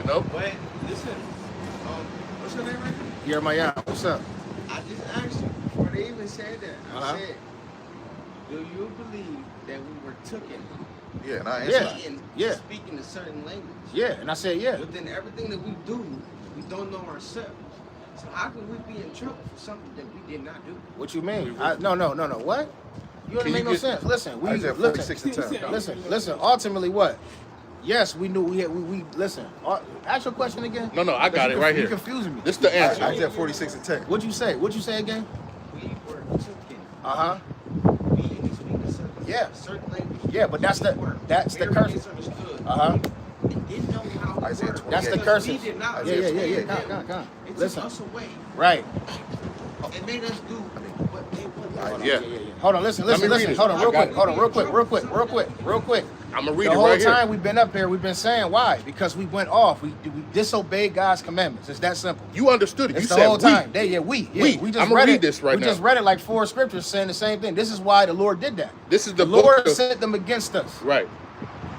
know? Wait, listen. What's your name right here? Jeremiah, what's up? I just asked you before they even said that. I said, do you believe that we were taken? Yeah, and I answered. Speaking a certain language. Yeah, and I said, yeah. But then everything that we do, we don't know ourselves. So how can we be in trouble for something that we did not do? What you mean? No. What? You don't make no sense. Listen, listen. Ultimately, what? Yes, we knew we listen. Ask your question again. No, I got it right here. You're confusing me. This is the answer. I said 46 and 10. What'd you say? What'd you say again? We were taken. We didn't speak a certain language. Yeah, but that's the curse. And didn't know how I said work. 28. That's the curse. We did not. Yeah. Come on. It Listen. took us away. Right. It made us do what they wanted. Yeah. Hold on, listen. Hold on, real quick. I'm gonna read it right here. The whole time we've been up here, we've been saying why? Because we went off. We disobeyed God's commandments. It's that simple. You understood it. It's You the said whole time. we. We just I'm gonna read read it. this right now. We just read it like 4 scriptures saying the same thing. This is why the Lord did that. This is the Lord book of, sent them against us. right.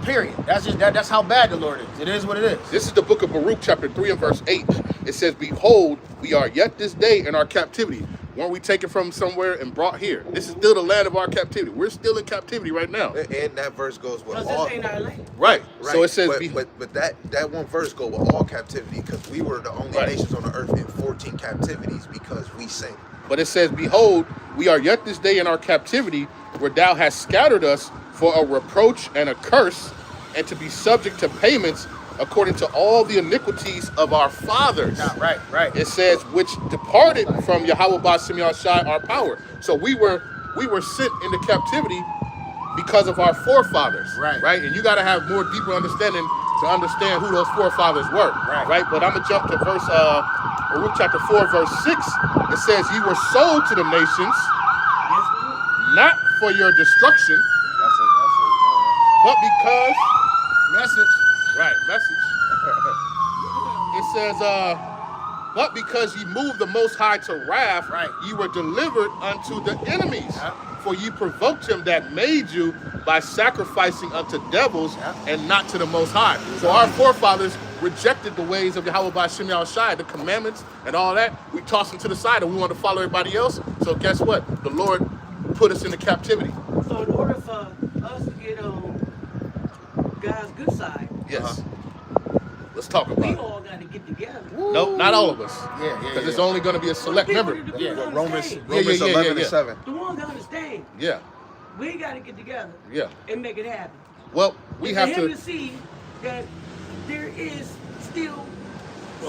Period. That's just that's how bad the Lord is. It is what it is. This is the book of Baruch, chapter 3 and verse 8. It says, behold, we are yet this day in our captivity. Weren't we taken from somewhere and brought here? This is still the land of our captivity. We're still in captivity right now. And that verse goes with Because all. this ain't our land. Right. So it says, but that one verse go with all captivity because we were the only nations on the earth in 14 captivities because we sinned. but it says, behold, we are yet this day in our captivity, where thou hast scattered us for a reproach and a curse, and to be subject to payments according to all the iniquities of our fathers. Right. It says, which departed from Yahweh Ba'Shem Yahushai our power. So we were sent into captivity because of our forefathers. Right. And you got to have more deeper understanding to understand who those forefathers were. Right. But I'm gonna jump to verse Baruch chapter 4, verse 6. It says, ye were sold to the nations, not for your destruction, but because Message. It says, but because ye moved the Most High to wrath, ye were delivered unto the enemies. For ye provoked him that made you by sacrificing unto devils and not to the Most High. So our forefathers rejected the ways of Yahweh Ba'Shem Yahushai, the commandments and all that. We tossed them to the side and we wanted to follow everybody else. So guess what? The Lord put us into captivity. So in order for us to get on God's good side, Yes. Let's talk about we it. all got to get together. Nope, not all of us. Yeah. Because it's only going to be a select member. Romans Yeah. 11 and 7. The ones that understand, Yeah. we got to get together Yeah. and make it happen. Well, we have for him to. to see that there is still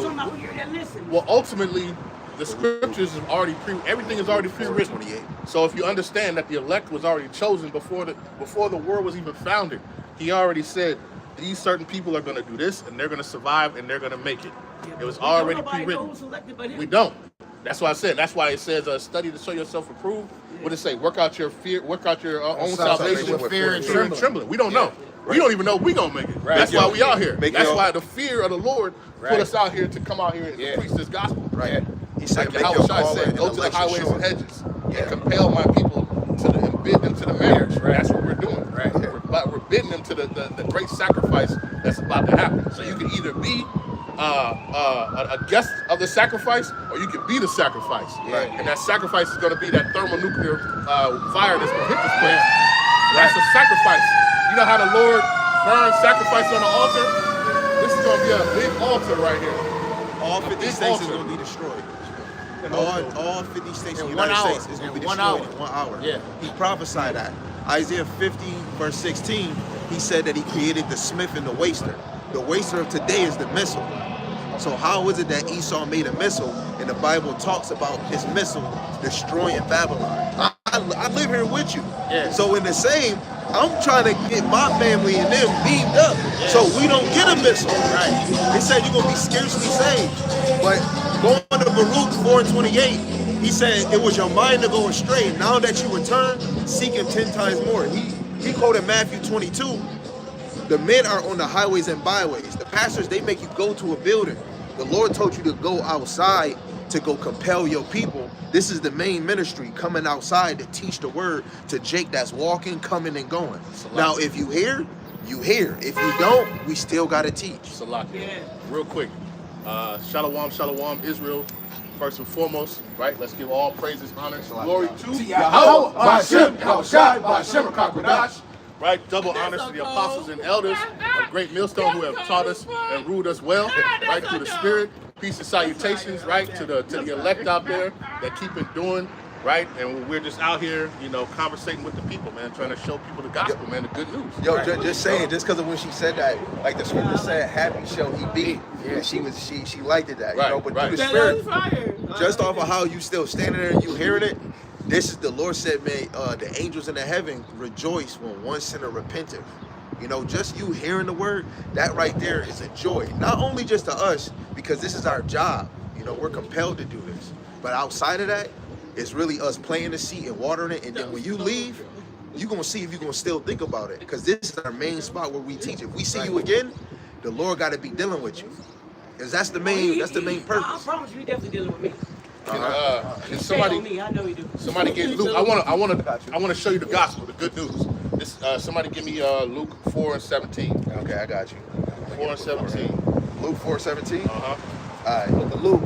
some out here that listen. Well, ultimately, the scriptures is already everything is already pre-written. 28. So if you understand that the elect was already chosen before the world was even founded, he already said these certain people are going to do this and they're going to survive and they're going to make it. It was already pre-written. We don't. That's why I said. That's why it says, "Study to show yourself approved." What does it say? Work out your fear. Work out your own salvation with fear and trembling. We don't know. We don't even know if we gonna make it. That's why we out here. That's why the fear of the Lord put us out here to come out here and preach this gospel. Right. He said, Like Yahushua said, go to the highways and hedges and compel my people and bid them to the marriage. That's what we're doing. We're bidding them to the great sacrifice that's about to happen. So you can either be a guest of the sacrifice, or you can be the sacrifice. And that sacrifice is going to be that thermonuclear fire that's going to hit this place. That's a sacrifice. You know how the Lord burns sacrifice on the altar? This is going to be a big altar right here. All 50 states is going to be destroyed. All 50 states in the United States is going to be destroyed in 1 hour. Yeah. He prophesied that. Isaiah 50, verse 16, he said that he created the smith and the waster. The waster of today is the missile. So how is it that Esau made a missile and the Bible talks about his missile destroying Babylon? I live here with you. Yeah. So in the same, I'm trying to get my family and them beamed up so we don't get a missile. They said you're going to be scarcely saved. But going to Baruch 4:28, he said it was your mind to go astray. Now that you return, seek him 10 times more. He quoted Matthew 22. The men are on the highways and byways. The pastors, they make you go to a building. The Lord told you to go outside to go compel your people. This is the main ministry, coming outside to teach the word to Jake that's walking, coming and going. Now, if you hear, you hear. If you don't, we still gotta teach. Salaki. Yeah. Real quick. Shalom, shalom, Israel. First and foremost, right? Let's give all praises, honor, glory to Yahweh, Ba'Shem, Yahushai, Ba'Shem, Kakwadash. Right, double honors to the apostles and elders of Great Millstone who have taught us and ruled us well, right, through the Spirit. Peace and salutations, right, to the elect out there that keep it doing, right, and we're just out here, you know, conversating with the people, man, trying to show people the gospel, man, the good news. Yo, just saying, just because of when she said that, like the scripture said, happy shall he be. Yeah, she liked it that, you know, but through the Spirit, just off of how you still standing there and you hearing it, this is the Lord said, man, the angels in the heaven rejoice when one sinner repenteth. You know, just you hearing the word, that right there is a joy. Not only just to us, because this is our job. You know, we're compelled to do this. But outside of that, it's really us planting the seed and watering it. And then when you leave, you're going to see if you're going to still think about it. Because this is our main spot where we teach. If we see you again, the Lord got to be dealing with you. Because that's the main purpose. I promise you, he definitely dealing with me. Can somebody, I know he do. somebody get Luke? I want to show you the gospel, the good news. This, somebody give me Luke 4:17. Okay, I got you. 4:17. Luke 4:17. Uh-huh. All right. Book of Luke,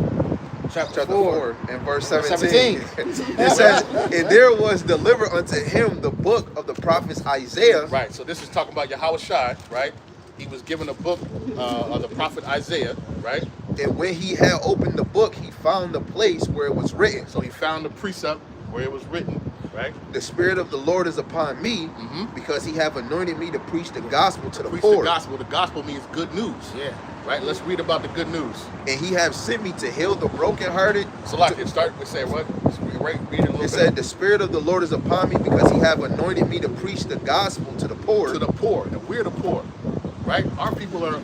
chapter 4. And verse 17. It says, and there was delivered unto him the book of the prophet Isaiah. Right. So this is talking about Yahushai, right? He was given a book of the prophet Isaiah, right? And when he had opened the book, he found the place where it was written. So he found the precept where it was written, right? The Spirit of the Lord is upon me, because he have anointed me to preach the gospel to the Preach poor. the gospel. The gospel means good news. Yeah. Right? Let's read about the good news. And he have sent me to heal the brokenhearted. So like it start with saying what? Read it a little bit. It said, the Spirit of the Lord is upon me, because he have anointed me to preach the gospel to the poor. To the poor. And we're the poor. Right? Our people are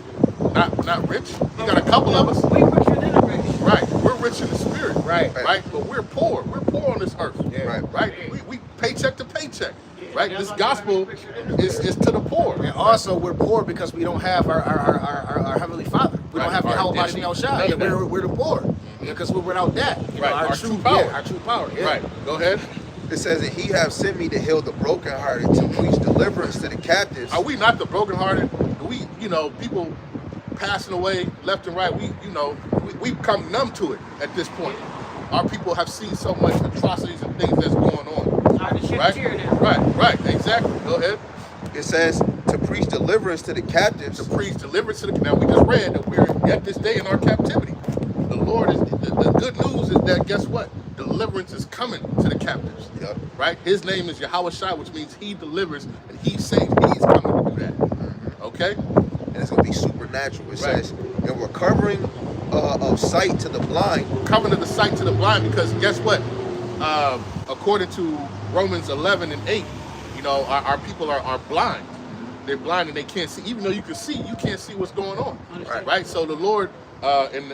not rich. We got a couple of us. We richer than the rich. Right. We're rich in the spirit. Right. Right? But we're poor. We're poor on this earth. Yeah. Right? We paycheck to paycheck. Right? that's This why gospel we're richer than the is to the poor. And also, we're poor because we don't have our Heavenly Father. We don't have Our Yahweh redemption. Ba'Shem None Yahushai. of that. We're the poor. Because we're without that. You Right. know, Our true power. Yeah, our true power. Yeah. Right. Go ahead. It says that he have sent me to heal the brokenhearted, to preach deliverance to the captives. Are we not the brokenhearted? We, you know, people passing away left and right. We've become numb to it at this point. Our people have seen so much atrocities and things that's going on. Hard to shed a Right? tear now. Right, exactly. Go ahead. It says to preach deliverance to the captives. To preach deliverance to the. Now we just read that we're at this day in our captivity. The Lord is the good news is that guess what? Deliverance is coming to the captives. Yep. Right? His name is Yahushai, which means he delivers and he saves. He's coming to do that. Okay? And it's going to be supernatural. It Right. says, and recovering of sight to the blind. Coming to the sight to the blind, because guess what? According to Romans 11 and 8, you know, our people are blind. They're blind and they can't see. Even though you can see, you can't see what's going on. Right? So the Lord, in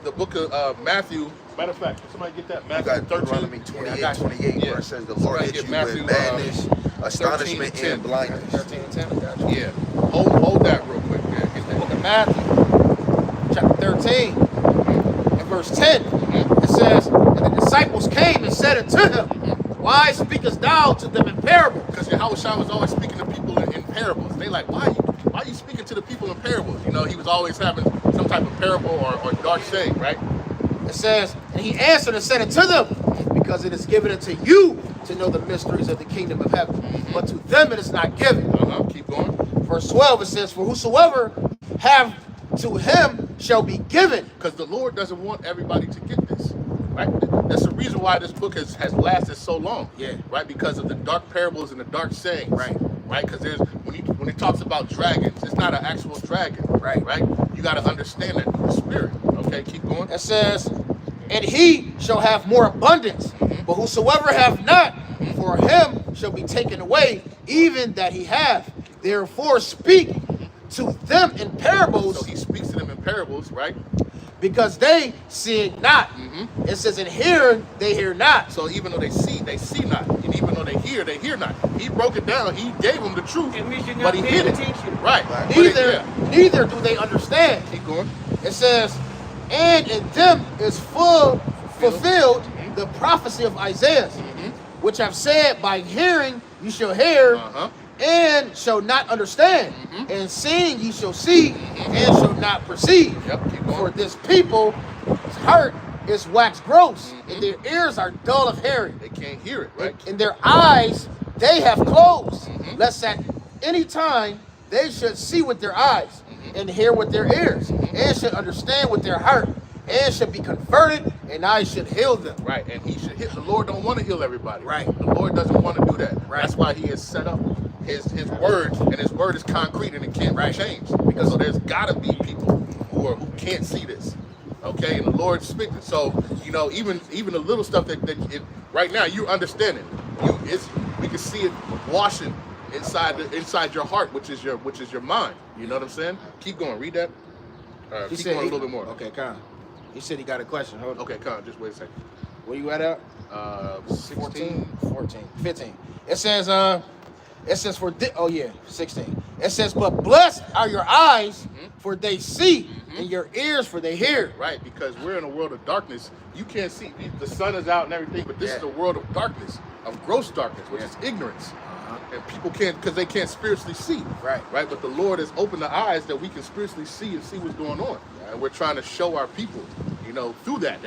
the book of Matthew, matter of fact, somebody get that You Matthew got 13. Deuteronomy 28, Yeah. where it says the Lord Somebody hit get you Matthew, with madness, astonishment, 13 and blindness. 13 and 10. I got you. Yeah. Hold that real quick, man. Get The book that. of Matthew, chapter 13, and verse 10. It says, and the disciples came and said unto him, why speakest thou to them in parables? Because Yahushua was always speaking to people in parables. They like, why are you speaking to the people in parables? You know, he was always having some type of parable or dark saying, right? It says, and he answered and said unto them, because it is given unto you to know the mysteries of the kingdom of heaven, but to them it is not given. Keep going. Verse 12, it says, for whosoever have to him shall be given. Because the Lord doesn't want everybody to get this, right? That's the reason why this book has lasted so long. Yeah. Right? Because of the dark parables and the dark sayings. Right. Right? Because there's when he talks about dragons, it's not an actual dragon. Right. Right? You got to understand that through the spirit. Okay, keep going. It says, and he shall have more abundance, but whosoever have not, for him shall be taken away, even that he have. Therefore speak to them in parables, So he speaks to them in parables, right? because they see it not. It says, in hearing, they hear not. So even though they see not. And even though they hear not. He broke it down. He gave them the truth. It means you're But not he paying hid it. attention. Right. Neither do they understand. Keep going. It says, and in them is fulfilled the prophecy of Isaiah, which have said, by hearing you shall hear, and shall not understand, and seeing ye shall see, and shall not perceive. Yep, keep going. For this people's heart is waxed gross, and their ears are dull of hearing, They can't hear it, right? and their eyes they have closed, lest at any time they should see with their eyes, and hear with their ears, and should understand with their heart, and should be converted, and I should heal them. Right, and he should hit. The Lord don't want to heal everybody. Right. The Lord doesn't want to do that. Right. That's why he has set up his word, and his word is concrete and it can't be changed. Because so there's got to be people who can't see this. Okay, and the Lord's speaking. So even the little stuff that right now you're understanding. We can see it washing inside your heart, which is your mind. You know what I'm saying? Keep going. Read that. Keep going a little bit more. Okay, Con. He said he got a question. Hold on. Okay, Con. Just wait a second. Where you at? 16. 14, 15. It says 16. It says, but blessed are your eyes, for they see, and your ears, for they hear. Right, because we're in a world of darkness. You can't see. The sun is out and everything, but this is a world of darkness, of gross darkness, which is ignorance. And people can't, because they can't spiritually see. Right. But the Lord has opened the eyes that we can spiritually see and see what's going on. And we're trying to show our people, through that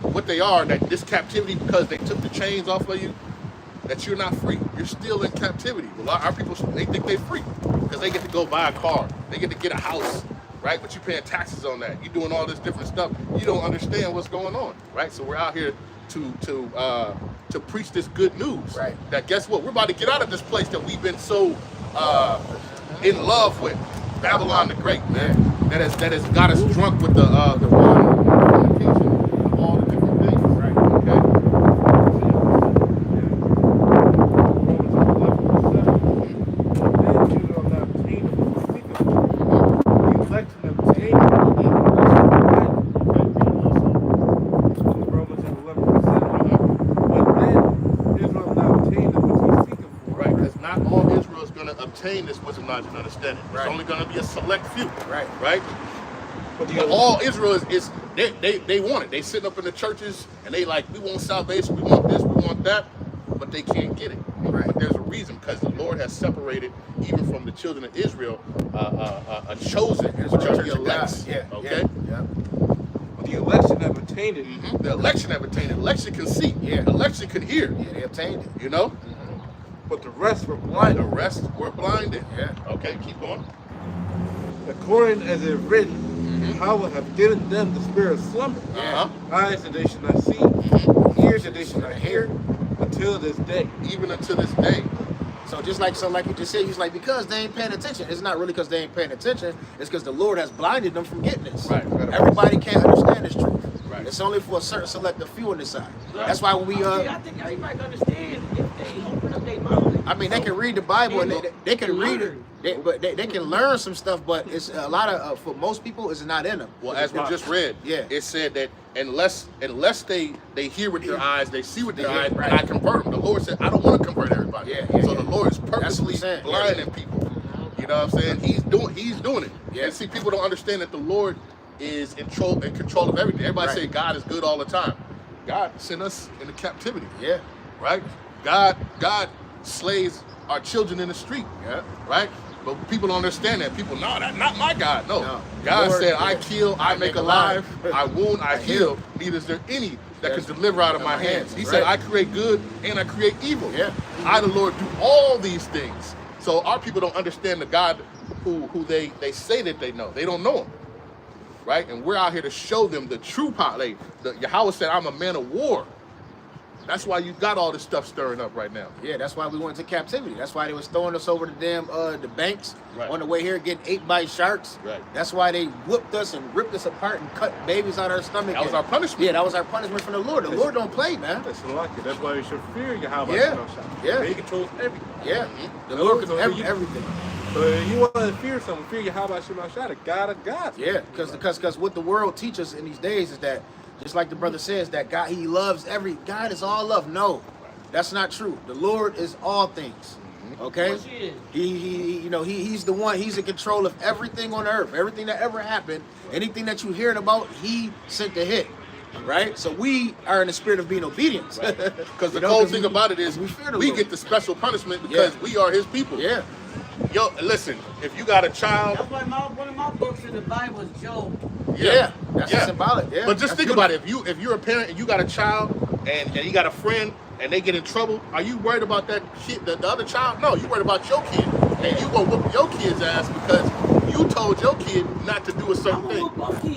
what they are, that this captivity, because they took the chains off of you, that you're not free. You're still in captivity. Well, our people, they think they're free because they get to go buy a car. They get to get a house, right? But you're paying taxes on that. You're doing all this different stuff. You don't understand what's going on, right? So we're out here to preach this good news. Right. That guess what? We're about to get out of this place that we've been so in love with. Babylon the Great, man. That has got us drunk with the wine, fornication, all the different things. Right. Okay. Obtain this wisdom, knowledge, and understanding. It's only going to be a select few. Right. But all Israel is they want it. They sitting up in the churches and they like, we want salvation, we want this, we want that, but they can't get it. Right. But there's a reason, because the Lord has separated, even from the children of Israel, a chosen, which are the elect. Okay. Yeah. The election have attained it. The election have attained it. Election can see. Yeah. Election can hear. Yeah, they obtained it. But the rest were blinded. The rest were blinded. Yeah. Okay, keep going. According as it is written, Yahweh have given them the spirit of slumber. Eyes that they should not see, ears that they should not hear, until this day. Even until this day. So just like you just said, he's like, because they ain't paying attention. It's not really because they ain't paying attention. It's because the Lord has blinded them from getting this. Right. Everybody can't understand this truth. Right. It's only for a certain selective few on this side. Right. That's why when we I think everybody can understand if they open up their mouth. I mean, they can read the Bible and they can read it, but they can learn some stuff. But it's a lot of for most people, it's not in them. Well, as we just read, it said that unless they hear with their eyes, they see with their eyes, and I convert them. The Lord said, I don't want to convert everybody. So the Lord is purposely blinding people. You know what I'm saying? He's doing it. And see, people don't understand that the Lord is in control of everything. Everybody say God is good all the time. God sent us into captivity. Right? God slays our children in the street. Right? But people don't understand that. People, no, that's not my God. No. God said, I kill, I make alive, I wound, I heal. Neither is there any that can deliver out of my hands. He said, I create good and I create evil. I, the Lord, do all these things. So our people don't understand the God who they say that they know. They don't know him. Right? And we're out here to show them the true power. Yahweh said, I'm a man of war. That's why you got all this stuff stirring up right now. Yeah, that's why we went into captivity. That's why they was throwing us over the damn the banks on the way here, getting ate by sharks. That's why they whooped us and ripped us apart and cut babies out of our stomach. That was our punishment. Yeah, that was our punishment from the Lord. The Lord don't play, man. That's why you should fear Yahweh. He controls everything. The Lord controls everything. So if you want to fear someone, fear Yahweh Shemashah, the God of gods. Yeah, because what the world teaches in these days is that, just like the brother says, that God, he loves God is all love. No, that's not true. The Lord is all things. Okay? He's the one, he's in control of everything on earth. Everything that ever happened, anything that you're hearing about, he sent the hit. right? So we are in the spirit of being obedient. Because the cold thing about it is we get the special punishment because we are his people. Yeah. Yo, listen, if you got a child. That's why one of my books in the Bible is Job. Yeah. That's symbolic. Yeah. But just think about it. If you're a parent and you got a child and you got a friend and they get in trouble, are you worried about that kid, the other child? No, you're worried about your kid. And you gonna whoop your kid's ass because you told your kid not to do a certain thing.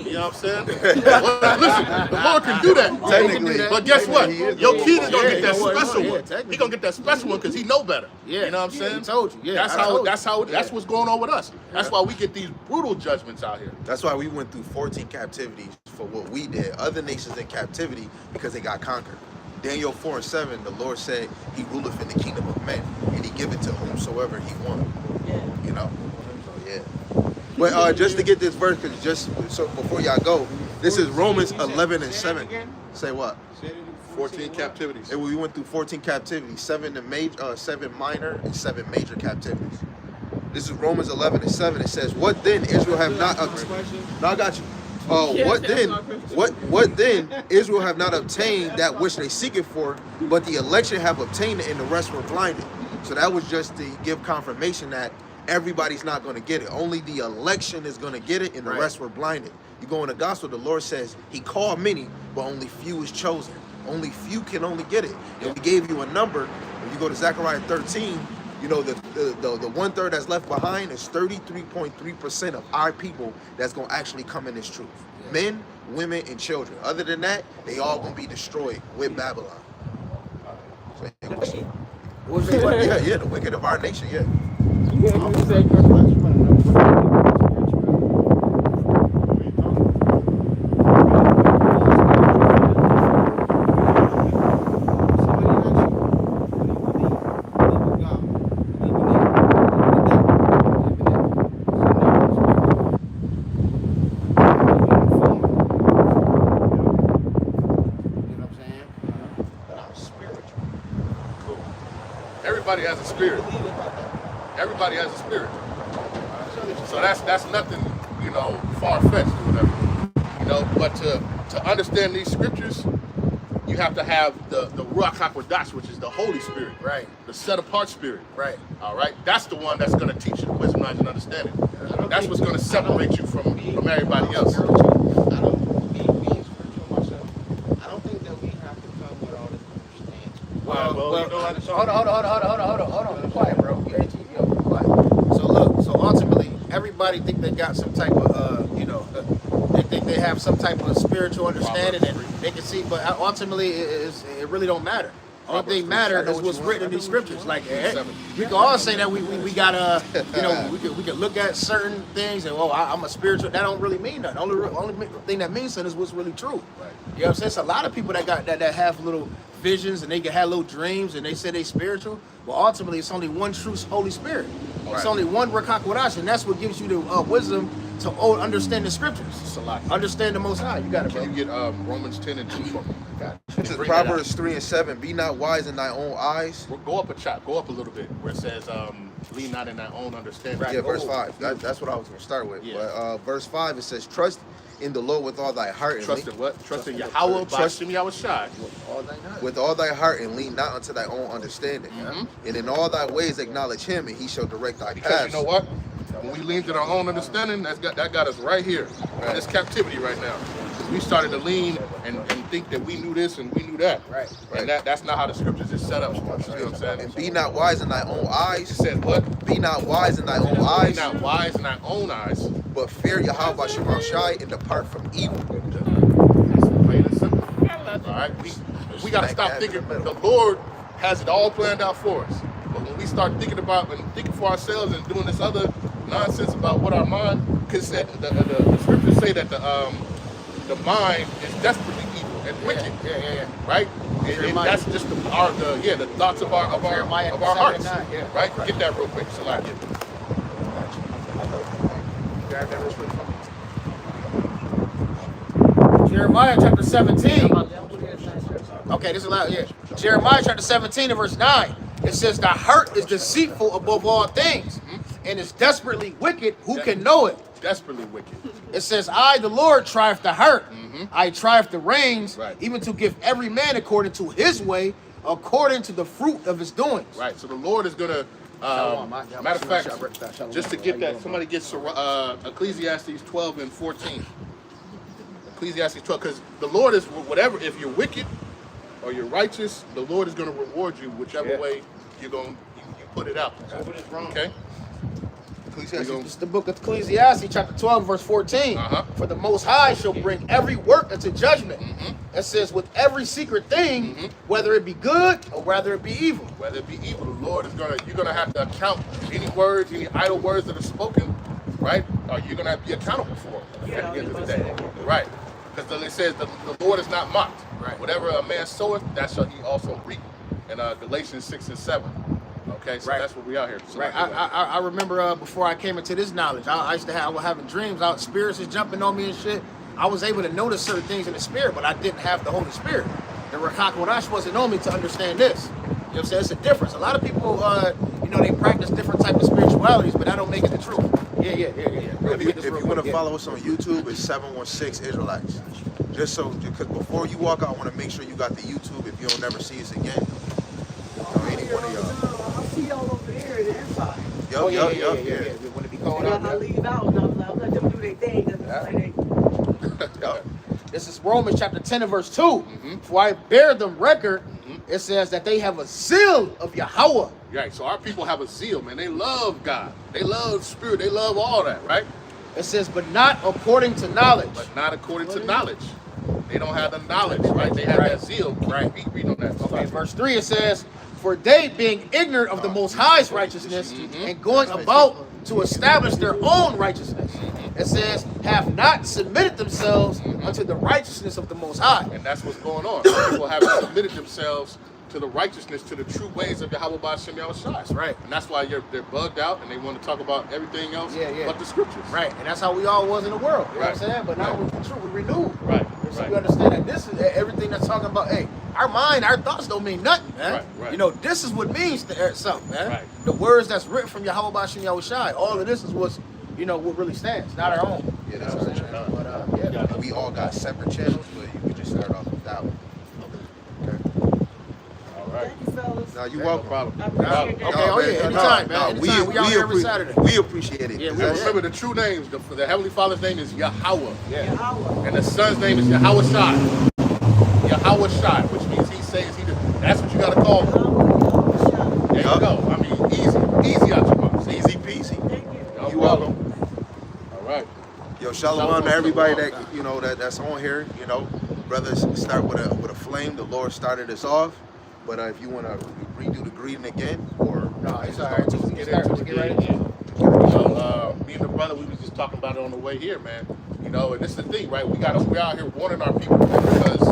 You know what I'm saying? Well, listen, the Lord can do that. Technically. But guess what? Your kid is gonna get that Yeah, special yeah, one. technically. He gonna get that special one because he know better. Yeah. You know what I'm saying? He told you. Yeah. That's what's going on with us. That's why we get these brutal judgments out here. That's why we went through 14 captivities for what we did. Other nations in captivity because they got conquered. Daniel 4:7, the Lord said he ruleth in the kingdom of men, and he giveth to whomsoever he want. You know? So yeah. But just to get this verse, because just so before y'all go, this is Romans 11:7. Say what? 14 captivities. And we went through 14 captivities, 7 minor and 7 major captivities. This is Romans 11:7. It says, "What then Israel have not obtained?" No, I got you. What then Israel have not obtained that which they seek it for, but the election have obtained it, and the rest were blinded. So that was just to give confirmation that everybody's not going to get it. Only the election is going to get it, and the rest were blinded. You go in the gospel, the Lord says he called many, but only few is chosen. Only few can only get it. And we gave you a number. When you go to Zechariah 13, you know, the 1/3 that's left behind is 33.3% of our people that's going to actually come in this truth. Men, women, and children. Other than that, they all going to be destroyed with Babylon. So, the wicked of our nation, Everybody has a spirit. Everybody has a spirit. So that's nothing, you know, far-fetched or whatever. You know, but to understand these scriptures, you have to have the Ruach HaKodesh, which is the Holy Spirit. Right. The set-apart spirit. Right. All right? That's the one that's going to teach you the wisdom, knowledge, and understanding. That's what's going to separate you from everybody else. I don't being spiritual myself. I don't think that we have to come with all this understanding. Well, you know what? So hold on. Be quiet, bro. Be quiet. So ultimately, everybody think they got some type of, they think they have some type of spiritual understanding and they can see, but ultimately, it really don't matter. Only thing matters is what's written in these scriptures. Like, we can all say that we gotta, we can look at certain things and, I'm a spiritual. That don't really mean nothing. Only thing that means something is what's really true. Right. You know what I'm saying? It's a lot of people that got that have little visions and they can have little dreams and they say they spiritual. Well, ultimately, it's only one true Holy Spirit. Right. It's only one Ruach HaKodesh, and that's what gives you the wisdom to understand the scriptures. It's a lot. Understand the Most High. You got it, bro. Can you get Romans 10:2 for me? This is Proverbs 3:7. Be not wise in thy own eyes. Go up a little bit, where it says, lean not in thy own understanding. Yeah, verse 5. That's what I was going to start with. Yeah. But verse 5, it says, trust in the Lord with all thy heart. Trust in what? Trust in Yahweh, Bashim Yahushai. With all thy heart, and lean not unto thy own understanding. Mm-hmm. And in all thy ways acknowledge him, and he shall direct thy because paths. You know what? When we leaned in our own understanding, that got us right here. Right. In this captivity right now. We started to lean and think that we knew this and we knew that. Right. And that's not how the scriptures is set up. You know what I'm saying? And be not wise in thy own eyes. It said what? Be not wise in thy own eyes. Be not wise in thy own eyes. But fear Yahweh Bashim Yahushai and depart from evil. That's plain and simple. All right? We got to stop thinking the Lord has it all planned out for us. But when we start thinking for ourselves and doing this other nonsense about what our mind, because the scriptures say that the mind is desperately evil and wicked. Yeah. Right? And that's just the thoughts of our hearts. Right? Get that real quick. So like grab that real quick. Jeremiah chapter 17. Okay, this is loud. Yeah. Jeremiah chapter 17 and verse 9. It says, the heart is deceitful above all things, and is desperately wicked. Who can know it? Desperately wicked. It says, I, the Lord, trieth the heart, I triumph the reigns, Right. even to give every man according to his way, according to the fruit of his doings. Right. So the Lord is gonna. Matter of fact, just to get that, somebody gets Ecclesiastes 12 and 14. Ecclesiastes 12, because the Lord is whatever. If you're wicked or you're righteous, the Lord is going to reward you whichever way you're going. You put it out. Okay. Ecclesiastes. It's the book of Ecclesiastes, chapter 12, verse 14. For the Most High shall bring every work into judgment. It says, with every secret thing, whether it be good or whether it be evil. Whether it be evil, the Lord is you're gonna have to account any words, any idle words that are spoken, right? Or you're gonna have to be accountable for them at the end of the day, right? Because it says the Lord is not mocked. Right. Whatever a man soweth, that shall he also reap. In Galatians 6 and 7. Okay, so that's what we out here. So Right. I remember before I came into this knowledge, I was having dreams, spirits is jumping on me and shit. I was able to notice certain things in the spirit, but I didn't have the Holy Spirit. The Rakak Wadash wasn't on me to understand this. You know what I'm saying? It's a difference. A lot of people, they practice different type of spiritualities, but that don't make it the truth. Yeah. If you want to follow us on YouTube, it's 716 Israelites. Because before you walk out, I want to make sure you got the YouTube if you don't never see us again. Any one of y'all. I see y'all over there in the inside. Yeah. When it be going I leave out and I'm like, let them do their thing. This is Romans chapter 10 and verse 2. For I bear them record, it says that they have a zeal of Yahweh. Right, so our people have a zeal, man. They love God. They love spirit. They love all that, right? It says, but not according to knowledge. But not according to knowledge. They don't have the knowledge, right? They have that zeal. Right. Read on that. Okay, verse 3, it says, for they being ignorant of the Most High's righteousness and going about to establish their own righteousness. It says, have not submitted themselves unto the righteousness of the Most High. And that's what's going on. People haven't submitted themselves to the righteousness, to the true ways of Yahweh B'Shem Yahushua. That's right. And that's why they're bugged out and they want to talk about everything else but the scriptures. Right. And that's how we all was in the world. You know what I'm saying? But now Right. we're true, we're renewed. Right. So we understand that this is everything that's talking about, hey, our mind, our thoughts don't mean nothing, man. Right. This is what means to something, man. Right. The words that's written from Yahweh B'Shem Yahushua, all of this is what's, what really stands, not our own. Yeah, that's right. But we all got separate channels, but you could just start off with that one. All right. Thank you, fellas. Now you welcome. I appreciate that. Anytime, man. Anytime. We out here every Saturday. We appreciate it. Yeah, Remember the true names. The Heavenly Father's name is Yahweh. Yahweh. And the Son's name is Yahweh Shai. Yahweh Shai, which means he says he did. That's what you got to call him. There you go. I mean, easy out your mouth. Easy peasy. Thank you. You welcome. All right. Yo, shalom to everybody that's on here. Brothers start with a flame. The Lord started us off. But if you want to redo the greeting again, or no, it's all right. Just get right into it. Me and the brother, we was just talking about it on the way here, man. And this is the thing, right? We're out here warning our people, man, because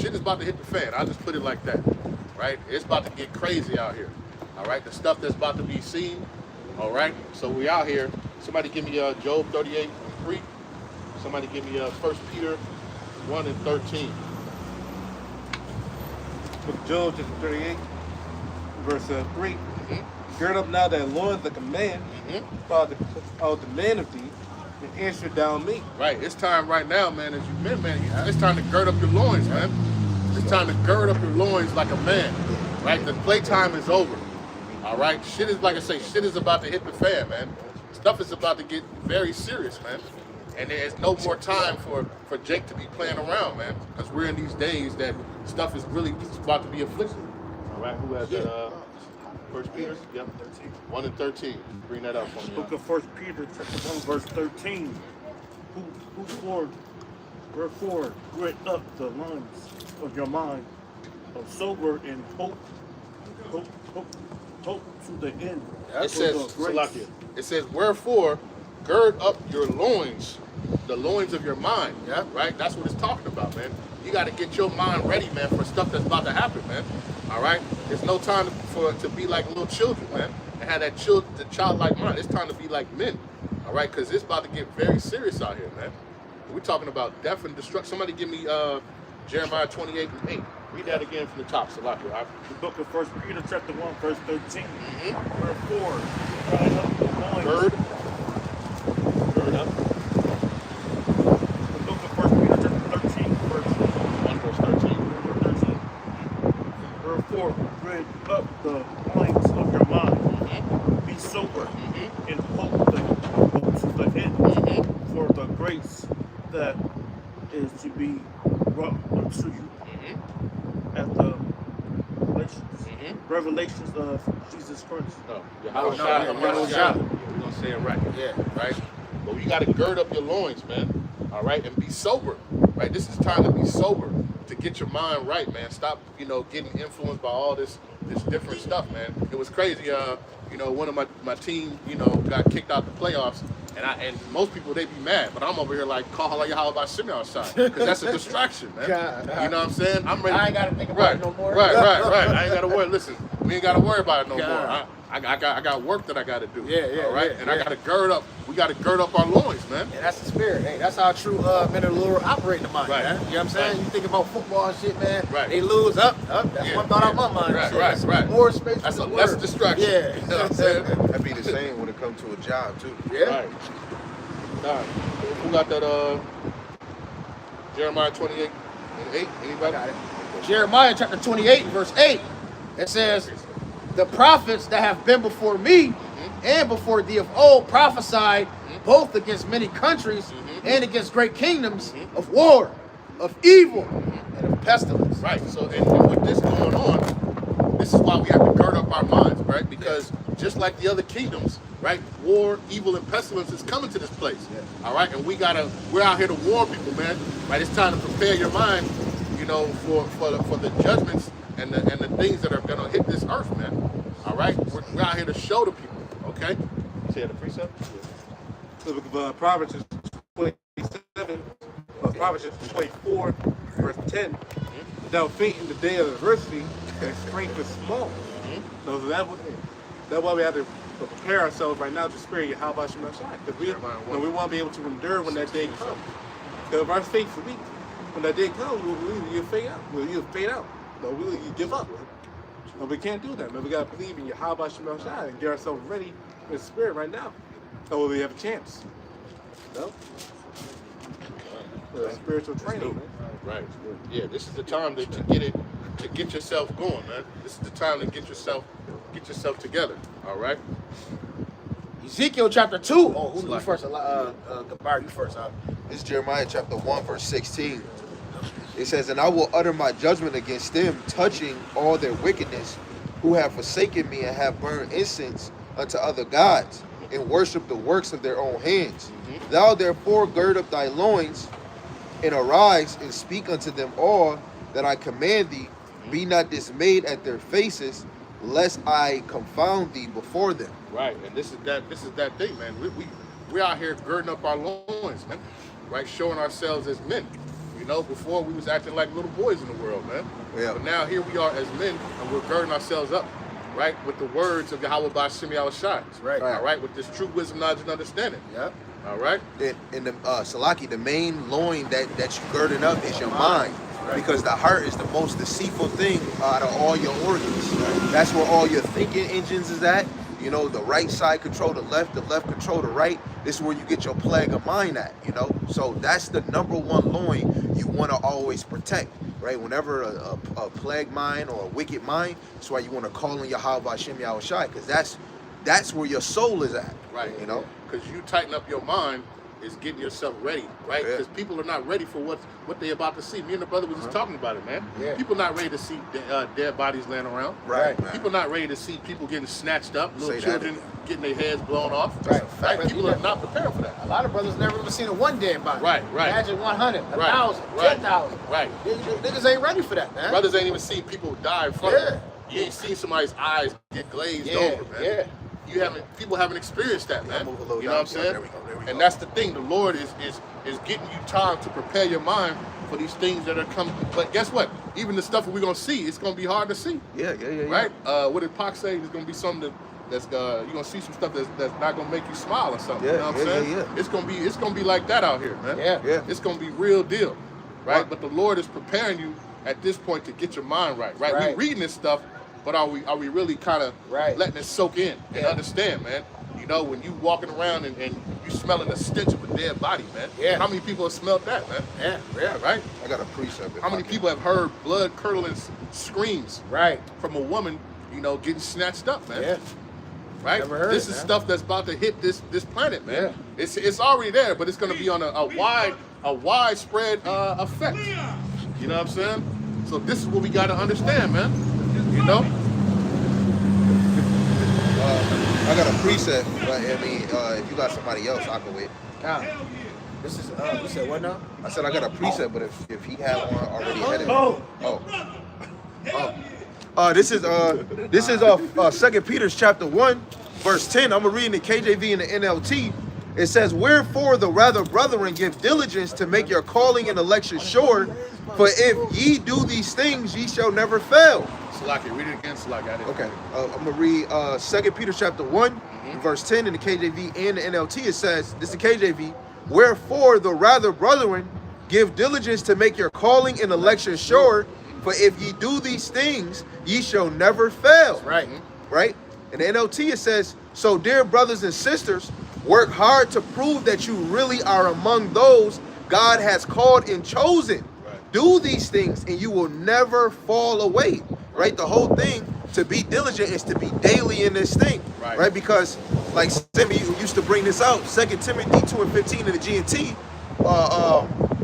shit is about to hit the fan. I'll just put it like that, right? It's about to get crazy out here. All right, the stuff that's about to be seen. All right, so we out here. Somebody give me Job 38:3. Somebody give me 1 Peter 1 and 13. Book of Job, chapter 38, verse 3. Gird up now thy loins like a man, for the demand of thee, and answer thou me. Right, it's time right now, man, as you've been, man, it's time to gird up your loins, man. It's time to gird up your loins like a man, right? The playtime is over, all right? Shit is, like I say, shit is about to hit the fan, man. Stuff is about to get very serious, man. And there's no more time for Jake to be playing around, man, because we're in these days that stuff is really about to be afflicted. All right, who has that? 1 Peter? Yep, 13. 1 and 13. Bring that up for me. Book of 1 Peter, chapter 1, verse 13. Wherefore, gird up the loins of your mind, of sober and hope to the end. It says, wherefore, gird up your loins, the loins of your mind. Yeah, right? That's what it's talking about, man. You got to get your mind ready, man, for stuff that's about to happen, man. All right? There's no time to be like little children, man, and have that the childlike mind. It's time to be like men, all right? Because it's about to get very serious out here, man. We're talking about death and destruction. Somebody give me Jeremiah 28 and 8. Read that again from the top, Salakia. The book of 1 Peter, chapter 1, verse 13. Wherefore, gird up the loins. Gird up. for the grace that is to be brought unto you at the revelations of Jesus Christ. No, Yahweh We're Shai. gonna say it right. Yeah. Right? But we gotta gird up your loins, man. All right, and be sober. Right? This is time to be sober, to get your mind right, man. Stop, getting influenced by all this different stuff, man. It was crazy. One of my team, got kicked out the playoffs, and most people they be mad, but I'm over here like call Yahweh by Shimmy outside, because that's a distraction, man. You know what I'm saying? I'm ready. I ain't gotta think about it no more. Right. I ain't gotta worry. Listen, we ain't gotta worry about it no more. I got work that I gotta do. Yeah, all right, yeah, and yeah. I gotta gird up. We gotta gird up our loins, man. Yeah, that's the spirit. Hey, that's how true men of the Lord operate in the mind, Right. man. You know what I'm saying? Right. You think about football and shit, man. Right. They lose up. That's Yeah, one thought yeah. out my mind. Right, Shit, right, that's right. More space That's for a the less word. distraction. Yeah. You know what I'm saying? That'd be the same when it comes to a job too. Yeah. Right. All right. Who got that? Jeremiah 28 and 8. Anybody? Got it. Jeremiah chapter 28, verse 8. It says, the prophets that have been before me and before thee of old prophesied both against many countries and against great kingdoms of war, of evil, and of pestilence. Right. So, and with this going on, this is why we have to gird up our minds, right? Because just like the other kingdoms, right, war, evil, and pestilence is coming to this place. All right, and we're out here to warn people, man. Right, it's time to prepare your mind, for the judgments and the things that are gonna hit this earth, man. All right, we're out here to show the people. Okay. You say the precept? The book of Proverbs 27, Proverbs 24, verse 10. Thou faint in the day of adversity, and strength is small. So that's why we have to prepare ourselves right now to spirit Yahweh Shem Shai, because we want to be able to endure when that day comes. Because if our faith is weak, when that day comes, you'll fade out. You'll fade out. No, you give up. No, we can't do that, man. We gotta believe in Yahweh Shem Shai and get ourselves ready in the spirit right now, so we have a chance. No? Spiritual training, man. Right. Yeah, this is the time to get yourself going, man. This is the time to get yourself together. All right. Ezekiel chapter 2. Oh, who's first? Gabar, you first. This is Jeremiah chapter 1, verse 16. It says, and I will utter my judgment against them, touching all their wickedness, who have forsaken me and have burned incense unto other gods, and worship the works of their own hands. Thou therefore gird up thy loins, and arise, and speak unto them all that I command thee. Be not dismayed at their faces, lest I confound thee before them. Right, and this is that thing, man. We're out here girding up our loins, man. Right, showing ourselves as men. Before we was acting like little boys in the world, man. Yeah. But now here we are as men, and we're girding ourselves up, right, with the words of Yahweh by Shimmy Shai. Right. All right, with this true wisdom, knowledge, and understanding. Yep. All right. In the Salaki, the main loin that you girding up is your mind. Because the heart is the most deceitful thing out of all your organs. That's where all your thinking engines is at. The right side control the left control the right. This is where you get your plague of mind at, So that's the number one loin you want to always protect, right? Whenever a plague mind or a wicked mind, that's why you want to call on Yahweh Shem Shai, because that's where your soul is at. Right. Because you tighten up your mind is getting yourself ready, right? Because people are not ready for what they're about to see. Me and the brother was just talking about it, man. Yeah. People not ready to see dead bodies laying around. Right. People not ready to see people getting snatched up, little Say that children again. getting their heads blown off. Right. People are not prepared for that. A lot of brothers never even seen a one dead body. Right. Imagine 100, 1,000, Right. 10,000. Right. Niggas ain't ready for that, man. Brothers ain't even seen people die in front of Yeah. them. You ain't seen somebody's eyes get glazed Yeah, over, man. yeah. People haven't experienced that, man. move a little You know what I'm down. saying? There we go. And that's the thing. The Lord is getting you time to prepare your mind for these things that are coming. But guess what? Even the stuff that we're gonna see, it's gonna be hard to see. Yeah. Right? What did Pac say? It's gonna be something that's you're gonna see some stuff that's not gonna make you smile or something. Yeah, You know what I'm saying? yeah. It's gonna be like that out here, man. Yeah. It's gonna be real deal. Right? Right. But the Lord is preparing you at this point to get your mind right. Right? Right. We're reading this stuff, but are we really kind of Right. letting it soak in and Yeah. understand, man? When you walking around and you smelling the stench of a dead body, man. Yeah. How many people have smelled that, man? Yeah. Right? I got a precept. How many people have heard blood-curdling screams Right. from a woman, getting snatched up, man? Yeah. right? Never heard This it, is man. stuff that's about to hit this planet, man. It's already there, but it's going to be on a widespread effect. You know what I'm saying? So this is what we got to understand, man. You know? I got a preset, but I mean, if you got somebody else, I'll go with. This is you said what now? I said I got a preset, but if he had one already headed. This is 2 Peter chapter 1, verse 10. I'm gonna read in the KJV and the NLT. It says, "Wherefore the rather, brethren, give diligence to make your calling and election sure. For if ye do these things, ye shall never fail." Salaki, read it again, Salaki. Okay, I'm gonna read 2 Peter chapter 1, verse 10 in the KJV and the NLT. It says, this is the KJV, "Wherefore the rather, brethren, give diligence to make your calling and election sure. For if ye do these things, ye shall never fail." Right. Right? In the NLT it says, "So dear brothers and sisters, work hard to prove that you really are among those God has called and chosen. Do these things and you will never fall away." Right? The whole thing to be diligent is to be daily in this thing. Right? Because like Timmy used to bring this out, 2 Timothy 2:15 in the G&T,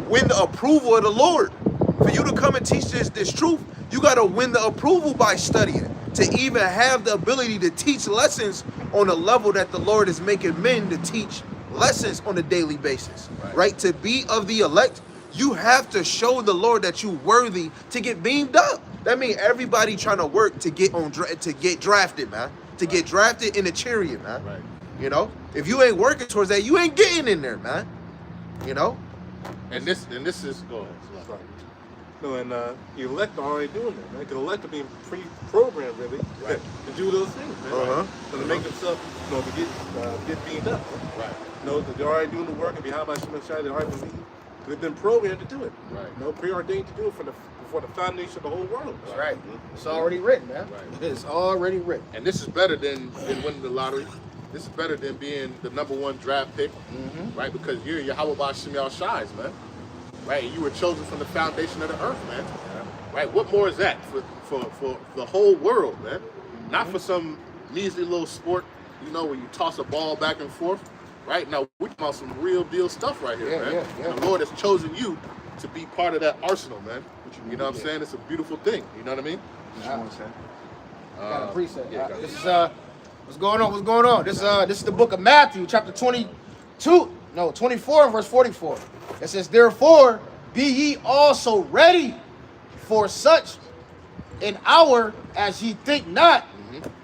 win the approval of the Lord. For you to come and teach this truth, you got to win the approval by studying. To even have the ability to teach lessons on a level that the Lord is making men to teach lessons on a daily basis. Right? To be of the elect, you have to show the Lord that you're worthy to get beamed up. That means everybody trying to work to get drafted, man. To get drafted in the chariot, man. Right. You know? If you ain't working towards that, you ain't getting in there, man. You know? And this is go ahead. Salaki. No, and elect are already doing that, man. Because elect are being pre-programmed, really, to do those things, man. So to make themselves, to get beamed up. Right. That they're already doing the work, and behind my Shemashai, they already believe. They've been programmed to do it. Right. Preordained to do it before the foundation of the whole world. That's right. It's already written, man. Right. It's already written. And this is better than winning the lottery. This is better than being the #1 draft pick, right? Because you're Yahweh Ba'Shem Shais, man. Right? You were chosen from the foundation of the earth, man. Right? What more is that for the whole world, man? Not for some measly little sport, where you toss a ball back and forth. Right? Now, we're talking about some real deal stuff right here, man. Yeah. The Lord has chosen you to be part of that arsenal, man. You know what I'm saying? It's a beautiful thing. You know what I mean? What you want to say? Got a preset. Yeah, This is what's going on? What's going on? This is the book of Matthew, chapter 24, verse 44. It says, "Therefore be ye also ready, for such an hour as ye think not,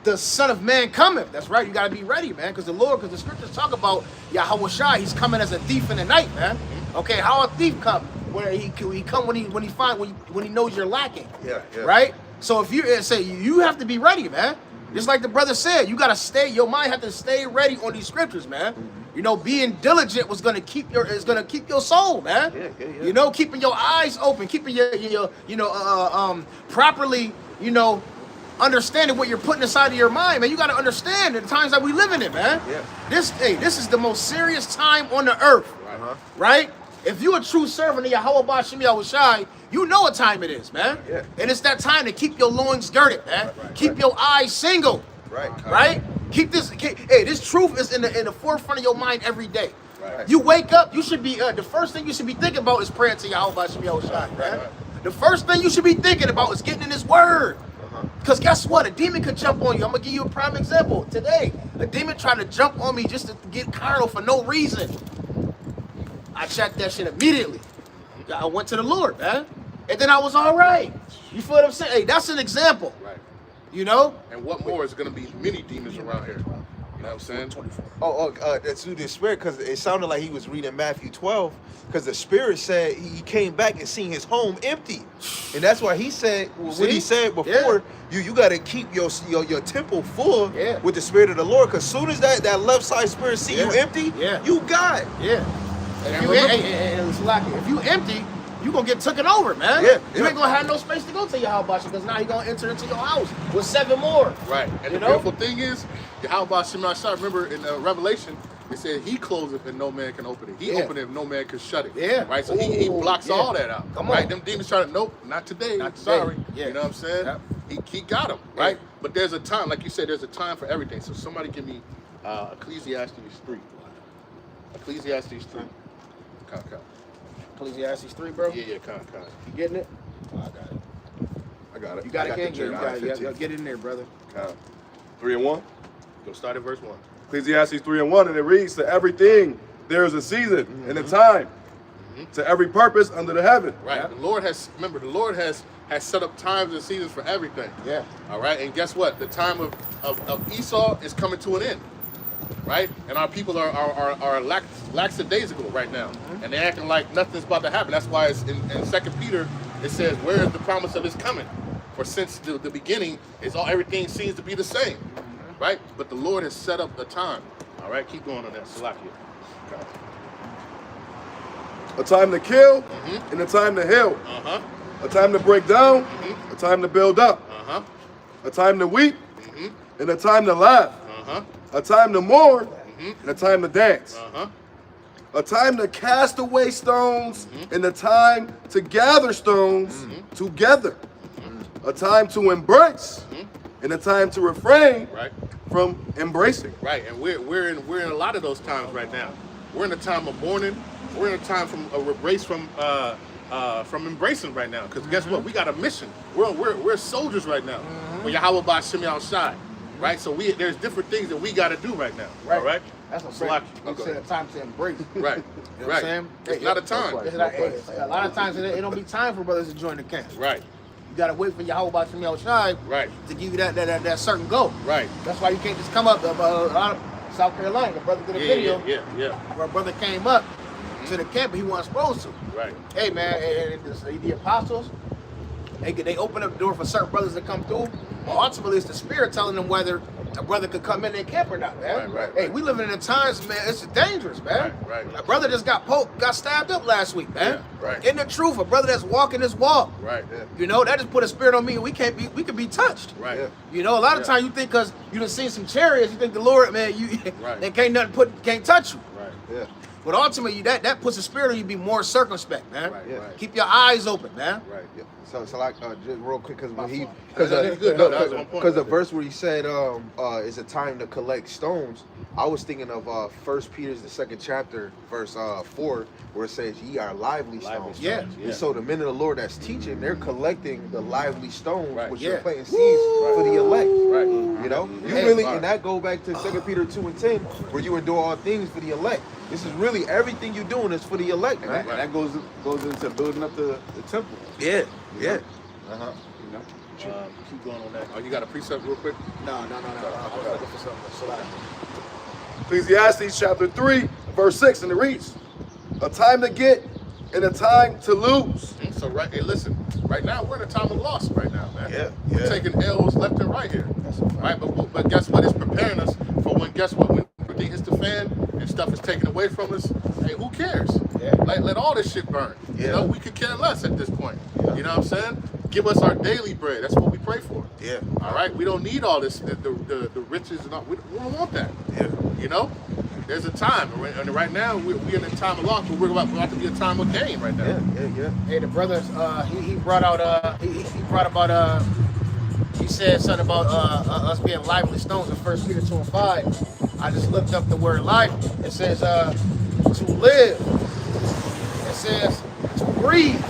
the Son of Man cometh." That's right. You got to be ready, man, because the scriptures talk about Yahweh Shai. He's coming as a thief in the night, man. Okay, how a thief come? Where he come when he knows you're lacking. Yeah. Right. So if you say you have to be ready, man. Just like the brother said, you gotta stay. Your mind have to stay ready on these scriptures, man. Being diligent is gonna keep your soul, man. Yeah. Keeping your eyes open, keeping your properly, understanding what you're putting inside of your mind, man. You gotta understand the times that we live in it, man. Yeah. This is the most serious time on the earth, right? If you a true servant of Yahweh Ba'Shem Yahushai, you know what time it is, man. Yeah. And it's that time to keep your loins girded, man. Keep your eyes single. Right? Keep this. This truth is in the forefront of your mind every day. Right. You wake up, you should be the first thing you should be thinking about is praying to Yahweh Ba'Shem Yahushai, man. The first thing you should be thinking about is getting in His Word. Because guess what? A demon could jump on you. I'm going to give you a prime example. Today, a demon tried to jump on me just to get carnal for no reason. I checked that shit immediately. I went to the Lord, man. And then I was all right. You feel what I'm saying? Hey, that's an example. Right. And what more is going to be many demons around here? You know what I'm saying? That's through the Spirit, because it sounded like he was reading Matthew 12, because the Spirit said he came back and seen his home empty, and that's why he said what he said before. You got to keep your temple full with the Spirit of the Lord, because soon as that left side spirit see you empty, you got it. And if you empty, you gonna get taken over, man. You ain't gonna have no space to go to your house, because now he gonna enter into your house with 7 more. Right. And the beautiful thing is, Yahweh Shemai Shai, remember in Revelation, it said he closeth and no man can open it. He opened it and no man can shut it. Right? So he blocks all that out. Come on. Right? Them demons try to, nope, not today. Sorry. Yeah. You know what I'm saying? he got him, right? But there's a time, like you said, there's a time for everything. So somebody give me Ecclesiastes 3. Ecclesiastes 3. Con. Ecclesiastes 3, bro. Yeah, con. You getting it? Oh, I got it. I got it. You got it, the King? You got it. Jeremiah Yeah, get it in there, brother. 3 and 1. Go start at verse 1. Ecclesiastes 3 and 1, and it reads, to everything there is a season and a time, to every purpose under the heaven. Right. The Lord has set up times and seasons for everything. Yeah. All right. And guess what? The time of Esau is coming to an end. Right? And our people are lackadaisical right now. And they're acting like nothing's about to happen. That's why it's in 2 Peter, it says, where is the promise of his coming? For since the beginning, everything seems to be the same. Right? But the Lord has set up a time. All right? Keep going on that. Salakia. Okay. A time to kill and a time to heal. Uh-huh. A time to break down, a time to build up. Uh-huh. A time to weep and a time to laugh. Uh-huh. A time to mourn and a time to dance. Uh-huh. A time to cast away stones and a time to gather stones together. A time to embrace and a time to refrain Right. from embracing. Right, and we're in a lot of those times right now. We're in a time of mourning. We're in a time from embracing right now. Because guess what? We got a mission. We're soldiers right now. For Yahweh by Shemi outside. Right, so there's different things that we got to do right now. Right. All right. That's a Slack. You said a time to embrace. Right. You know what I'm Right. saying? It's not a time. It's not, a lot of times it don't be time for brothers to join the camp. Right. You gotta wait for Yahweh by Shemi outside Right. to give you that certain goal. Right. That's why you can't just come up. A lot of South Carolina, the brother did a video Yeah. where a brother came up to the camp, but he wasn't supposed to. Right. Hey man, and the apostles, they open up the door for certain brothers to come through. But ultimately, it's the Spirit telling them whether a brother could come in their camp or not, man. Right. Hey, we living in the times, man. It's dangerous, man. Right. A brother just got stabbed up last week, man. Yeah, right. In the truth, a brother that's walking this walk. Right. You know, that just put a spirit on me. We can be touched. Right. You know, a lot of times you think because you done seen some chariots, you think the Lord, man, Right. they can't touch you. Right. Yeah. But ultimately, that puts a spirit on you to be more circumspect, man. Right. Keep your eyes open, man. Right. Yeah. So like just real quick because when That's good. No, that was on point. because the verse where he said it's a time to collect stones, I was thinking of 1 Peter's the 2nd chapter verse 4 where it says ye are lively stones. Yeah. And so the men of the Lord that's teaching, they're collecting the lively stones, Right. which Yeah. are planting seeds for the elect. Right. You know, you Hey, really, right. and that go back to 2 Peter 2 and 10, where you endure all things for the elect. This is really everything you're doing is for the elect, And man. that goes into building up the temple. Yeah, yeah. You know? Keep going on that. Oh, you got a precept real quick? No. I was looking for something. Ecclesiastes chapter 3, verse 6, and it reads, a time to get and a time to lose. So hey, listen. Right now we're in a time of loss. Right now, man. Yeah, We're yeah. taking L's left and right here. Right. But guess what? It's preparing us for when everything hits the fan and stuff is taken away from us. Hey, who cares? Yeah. Let all this shit burn. You Yeah. know, we could care less at this point. You know what I'm saying? Give us our daily bread. That's what we pray for. Yeah. All right. We don't need all this, the riches and all. We don't want that. Yeah. You know, there's a time, and right now we're in a time of loss, but we're about to be a time of gain right now. Yeah. Hey, the brothers, he brought out, he brought about, he said something about us being lively stones in 1 Peter 2 and 5. I just looked up the word life. It says to live. It says to breathe.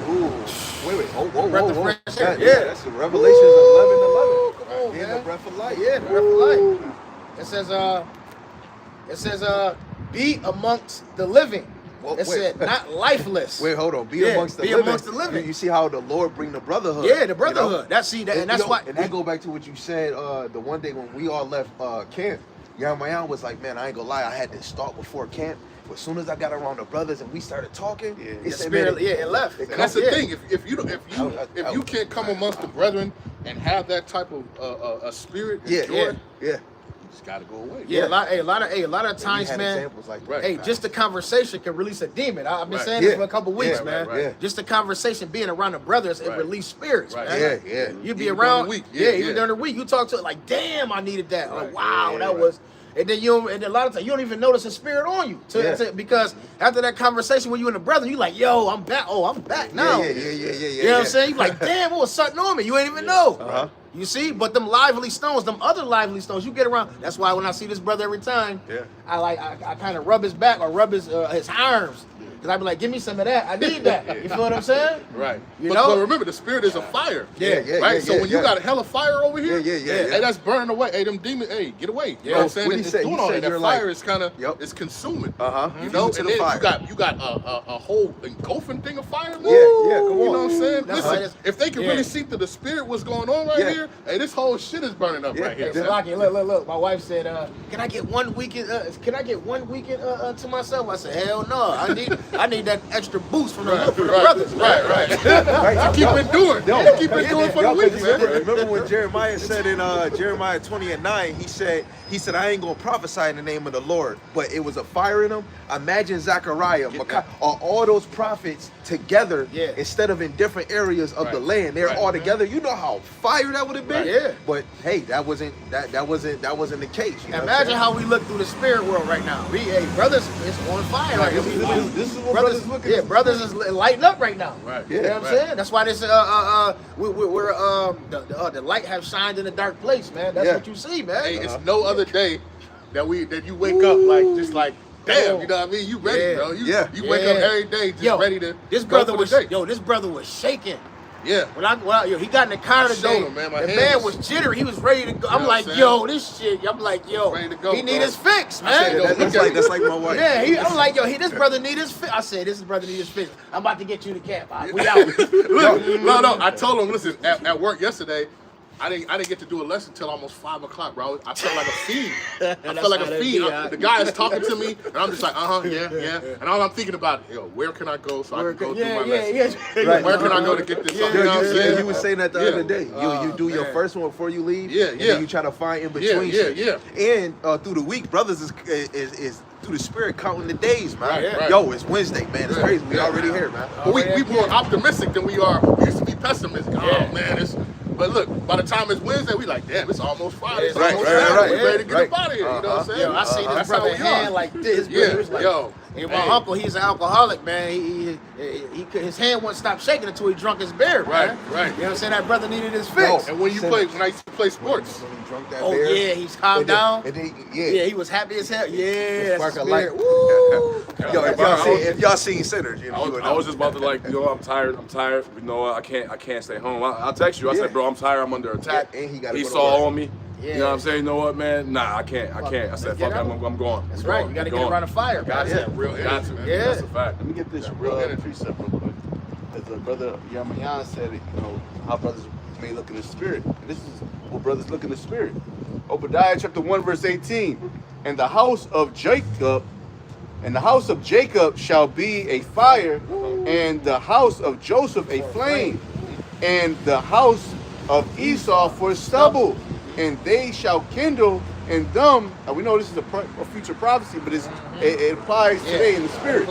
Ooh. Wait. Breath of Whoa. fresh air. Yeah, that's in Revelations 11:11. Come on, Being man. the breath of life. Yeah, the breath of life. It says be amongst the living. Well, It wait. said not lifeless. Wait, hold on. Be Yeah, amongst the be living. amongst the living. You see how the Lord bring the brotherhood. Yeah, the you brotherhood. know? And that's why. And that go back to what you said the one day when we all left camp. Yamayan was like, man, I ain't gonna lie, I had this thought before camp. But as soon as I got around the brothers and we started talking, The it said, spirit, man, it left. And that's the Yeah. thing. If you can't come amongst the brethren and have that type of a spirit and joy, yeah. you just got to go away. Yeah, a lot of We times, had man. examples like Right. that. Hey, just the conversation can release a demon. I've been Right. saying this Yeah. for a couple weeks, Yeah, man. right. Yeah. Just the conversation, being around the brothers, it Right. release spirits, Right. man. Yeah. You be Even around, during the week. even during the week, you talk to it like, damn, I needed that. Right. Oh, wow, Yeah, that right. was. And then a lot of times you don't even notice a spirit on you, because after that conversation with you and the brother, you like, yo, I'm back. Oh, I'm back now. Yeah. You know what I'm saying? You like, damn, what was something on me? You ain't even know. You see, but them lively stones, them other lively stones, you get around. That's why when I see this brother every time, I kind of rub his back or rub his arms. Cause I be like, give me some of that. I need that. You feel what I'm saying? Right. You but, know? But remember, the spirit is a fire. Yeah. So when you got a hell of fire over here, yeah. hey, that's burning away. Hey, them demons, hey, get away. You know what I'm saying? It's doing all that. That fire is kind of, it's consuming. You know, and then you got a whole engulfing thing of fire. Come on. You know what I'm saying? That's Listen, if they can really see through the spirit, what's going on right here? Hey, this whole shit is burning up right here. Look. My wife said, "Can I get one weekend? To myself?" I said, "Hell no. I need that extra boost from the brothers." Right. Keep enduring. Keep enduring for the week, man. Remember when Jeremiah said in Jeremiah 20:9, he said, I ain't gonna prophesy in the name of the Lord, but it was a fire in them. Imagine Zechariah, all those prophets together instead of in different areas of the land. They're all together. You know how fire that would have been? Yeah. But hey, that wasn't the case. You know Imagine how we look through the spirit world right now. Brothers is on fire right now. This is what brothers looking at. Brothers is lighting up right now. Right. You know what I'm saying? That's why this the light have shined in a dark place, man. That's what you see, man. Hey, it's no other day that you wake up like damn, you know what I mean? You ready, bro? You wake up every day just ready to. This go brother for was the day. this brother was shaking. Yeah. He got in the car today. him, man. The man was jittery. He was ready to go. I'm like, this shit. I'm like, ready to go, he need his fix, man. I said, That's like my wife. Yeah, I'm like, this brother need his fix. I said, this brother need his fix. I'm about to get you the cap. All right, we out. Look, no. I told him, listen, at work yesterday, I didn't get to do a lesson till almost 5 o'clock, bro. I felt like a fiend. The guy is talking to me, and I'm just like, yeah. And all I'm thinking about, where can I go so I can go do my lesson? Where can I go to get this? You know what I'm saying? You were saying that the other day. You do your first one before you leave. And then you try to find in between. And through the week, brothers is through the spirit counting the days, man. Right. Yo, it's Wednesday, man. It's crazy. We already here, man. But we more optimistic than we used to be pessimistic. Oh man, but look, by the time it's Wednesday, we like, damn, it's almost Friday. It's almost Saturday. We ready to get up out of here. You know what I'm saying? I see this brother hand like this. And my uncle, he's an alcoholic, man. His hand wouldn't stop shaking until he drunk his beer, man. Right. You know what I'm saying? That brother needed his fix. And when I used to play sports. He's calmed down. He was happy as hell. Yeah, that's the spirit. Woo. If y'all seen Sinners, you know. I was just about to I'm tired. You know what? I can't stay home. I'll text you. I said, bro, I'm tired. I'm under attack. And he saw on me. You know what I'm saying? You know what, man? Nah, I can't. I said, fuck it, I'm going. That's right. You got to get around the fire. Got to. Real energy, man. Yeah. That's a fact. Let me get this real precept real quick. As the brother Yamayan said it, how brothers may look in the spirit. And this is what brothers look in the spirit. Obadiah chapter 1 verse 18. And the house of Jacob shall be a fire, and the house of Joseph a flame, and the house of Esau for stubble, and they shall kindle in them. And we know this is a future prophecy, but it applies today in the spirit.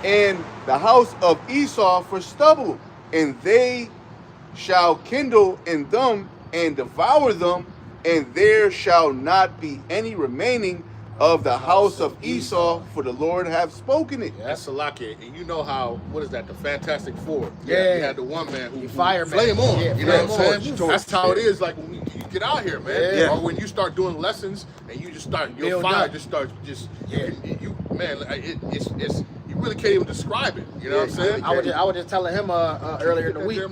And the house of Esau for stubble, and they shall kindle in them and devour them, and there shall not be any remaining of the house of Esau, for the Lord hath spoken it. That's a lock it. And you know how, what is that, the Fantastic Four? Yeah. You had the one man who fireman. flame on. Yeah, you know what I'm flame saying? That's how it is like when you get out here, man. Yeah. Or when you start doing lessons and you just start, your fire just starts, you really can't even describe it. You know what I'm saying? I was just telling him earlier in the week.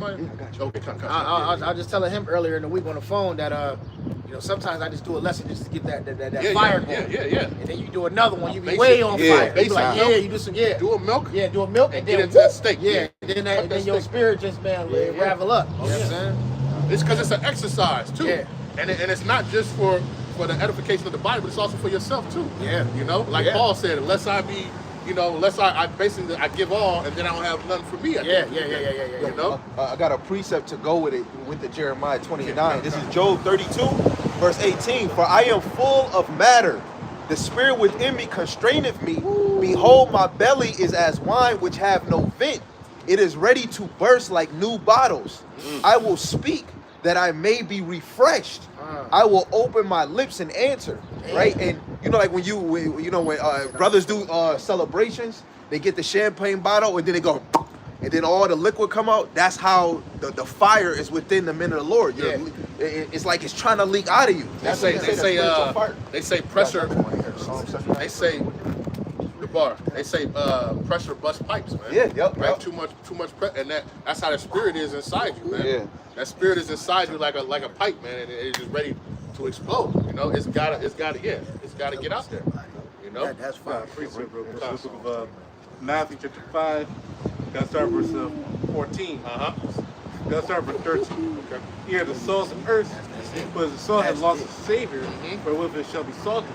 Okay, come. I was just telling him earlier in the week on the phone that sometimes I just do a lesson just to get that fire going. Yeah. And then you do another one, you be way on fire. You be like, you do some Do a milk. Yeah, do a milk and get then into that steak. Yeah, and then your spirit just ravel up. You know what I'm saying? It's because it's an exercise too. Yeah. And it's not just for the edification of the body, but it's also for yourself too. Yeah. Like Paul said, unless I be, unless I basically I give all and then I don't have nothing for me. Yeah. You know? I got a precept to go with it, with the Jeremiah 29. This is Job 32, verse 18. For I am full of matter. The spirit within me constraineth me. Behold, my belly is as wine which have no vent. It is ready to burst like new bottles. I will speak, that I may be refreshed. I will open my lips and answer, right? And you know, like when brothers do celebrations, they get the champagne bottle and then they go, and then all the liquid come out. That's how the fire is within the men of the Lord. It's like it's trying to leak out of you. They say pressure. They say the bar. They say pressure busts pipes, man. Yeah, yep. Right. Too much pressure, and that's how the spirit is inside you, man. Yeah. That spirit is inside you like a pipe, man, and it's just ready to explode. You know, it's gotta get out there. You know. That's fine. Appreciate it, bro. The book of Matthew chapter 5. Gotta start verse 14. Gotta start verse 13. Okay. Here the salt of earth, but the salt has lost its savior, wherewith it shall be salted.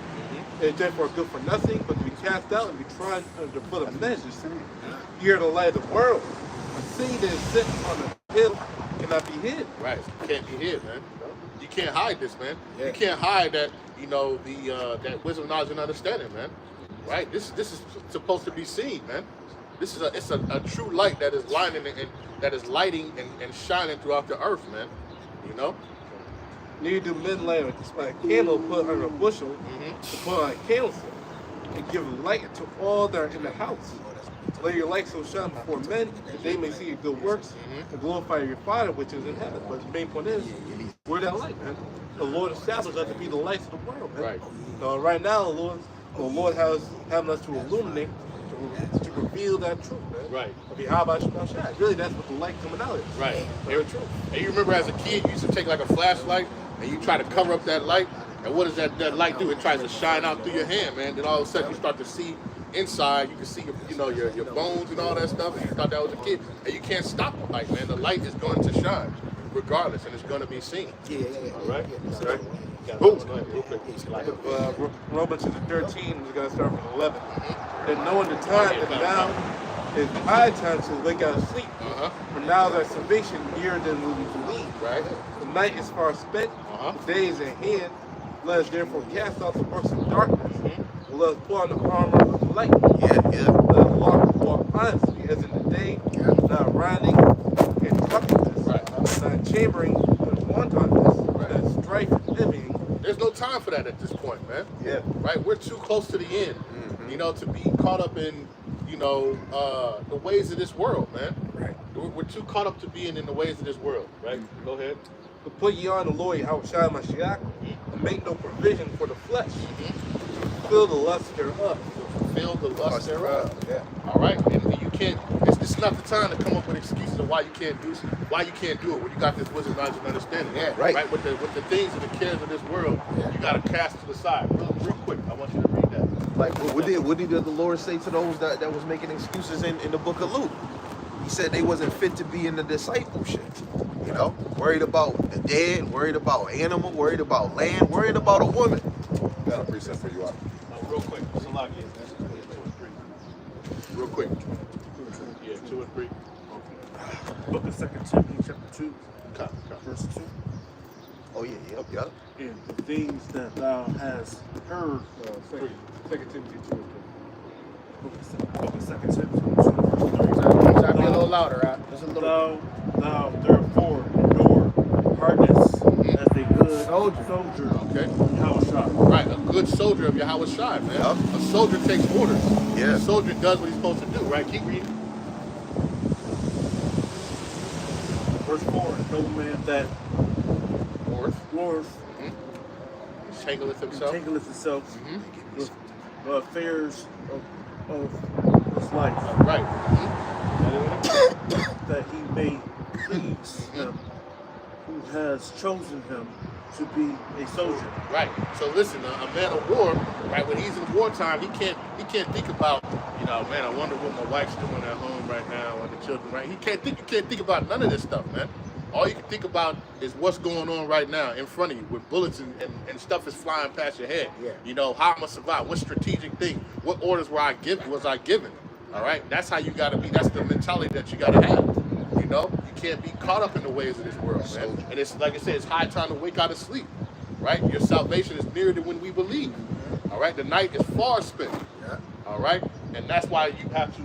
It is therefore good for nothing, but to be cast out and be tried under the foot of men. Ye are the light of the world. A city that is set on a hill cannot be hid. Right. It can't be hid, man. You can't hide this, man. You can't hide that. You know that wisdom, knowledge, and understanding, man. Right. This is supposed to be seen, man. This is a true light that is lighting and shining throughout the earth, man. You know. Neither do men light a candle put under a bushel, to put on a candlestick, and give light to all that are in the house. Let your light so shine before men, that they may see your good works, and glorify your Father which is in heaven. But the main point is, we're that light, man. The Lord established us to be the lights of the world, man. Right. So right now, the Lord has having us to illuminate, to reveal that truth, man. Right. Really, that's what the light coming out is. Right. Very true. And you remember as a kid, you used to take like a flashlight and you try to cover up that light. And what does that light do? It tries to shine out through your hand, man. Then all of a sudden you start to see inside. You can see your bones and all that stuff. And you thought that was a kid. And you can't stop the light, man. The light is going to shine regardless, and it's going to be seen. All right. That's right. Romans 13, we're going to start from 11. And knowing the time that now is high time to wake out of sleep. For now there's salvation nearer than we believe. Right. The night is far spent, the day is at hand. Let us therefore cast off the works of darkness. Let us put on the armor of light. Let us walk honestly as in the day, not riding and drunkenness, not chambering and wantonness, not strife and envying. There's no time for that at this point, man. Yeah. Right? We're too close to the end, you know, to be caught up in, the ways of this world, man. Right. We're too caught up to being in the ways of this world, right? Go ahead. To put ye on the Lord, Yahushua Mashiach, and make no provision for the flesh. Fulfill the lust thereof. Fulfill the lust thereof. Yeah. All right, and you can't. It's not the time to come up with excuses of why you can't do it when you got this wisdom, knowledge, and understanding. Yeah, right. Right. With the things and the cares of this world, you got to cast to the side. Real quick, I want you to read that. Like what did the Lord say to those that was making excuses in the book of Luke? He said they wasn't fit to be in the discipleship. You know, worried about the dead, worried about animal, worried about land, worried about a woman. Got a precept for you out. Real quick, Salaki. Real quick. Yeah, 2 and 3. Book of 2 Timothy chapter 2, verse 2. Oh yeah, yep. And the things that thou hast heard. 2 Timothy 2. Book of 2 Timothy 2, verse 3. Try to be a little louder, right? Just a little. Thou therefore endure hardness as a good soldier. Okay. Yahushua. Right, a good soldier of Yahweh Shai, man. Yep. A soldier takes orders. Yeah. A soldier does what he's supposed to do, right? Keep reading. Verse 4. No man that wareth Tangleth himself. entangleth himself with the affairs of his life, Right. that he may please him who has chosen him to be a soldier. Right. So listen, a man of war, right? When he's in wartime, he can't think about, man, I wonder what my wife's doing at home right now and the children, right? You can't think about none of this stuff, man. All you can think about is what's going on right now in front of you with bullets and stuff is flying past your head. Yeah. How I'm gonna survive? What strategic thing? What orders was I given? All right. That's how you gotta be. That's the mentality that you gotta have. You can't be caught up in the ways of this world, man. And it's like I said, it's high time to wake out of sleep. Right? Your salvation is nearer than when we believe. All right. The night is far spent. All right. And that's why you have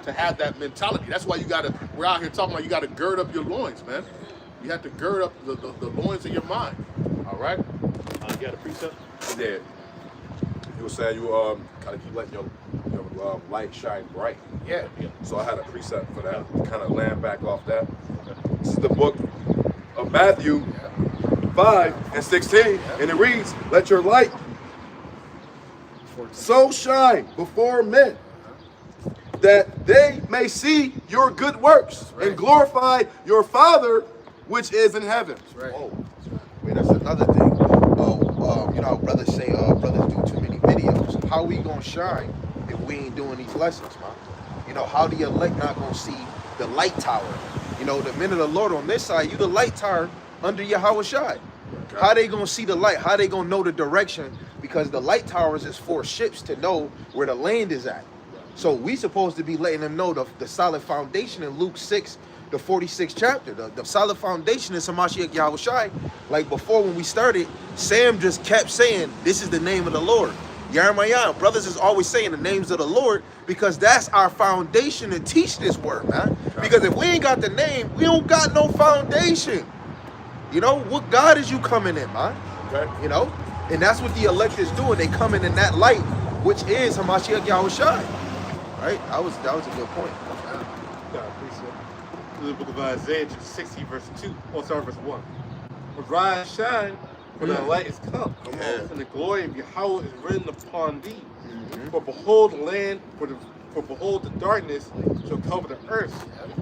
to have that mentality. That's why we're out here talking about you got to gird up your loins, man. You have to gird up the loins of your mind. All right. You got a precept? Yeah. You were saying you kind of keep letting your light shine bright. Yeah. So I had a precept for that. Kind of land back off that. This is the book of Matthew 5:16, and it reads, "Let your light so shine before men, that they may see your good works and glorify your Father which is in heaven." Right. Oh, wait, that's another thing. You know, how brothers say brothers do too many videos. How we gonna shine if we ain't doing these lessons, man? You know, how the elect not gonna see the light tower? You know, the men of the Lord on this side, you the light tower under Yahweh Shai. How they gonna see the light? How they gonna know the direction? Because the light towers is for ships to know where the land is at. So we supposed to be letting them know the solid foundation in Luke 6, the 46th chapter. The solid foundation is Hamashiach Yahweh Shai. Like before when we started, Sam just kept saying, this is the name of the Lord. Yarmayan, brothers is always saying the names of the Lord because that's our foundation to teach this word, man. Because if we ain't got the name, we don't got no foundation. You know, what God is you coming in, man? Okay. You know? And that's what the elect is doing. They coming in that light, which is Hamashiach Yahweh Shai. Right? That was a good point. God, appreciate it. The book of Isaiah, chapter 60, verse 2. Oh, sorry, verse 1. Arise, shine, for thy light is come. And the glory of Yahweh is written upon thee. For behold the land, for behold the darkness shall cover the earth,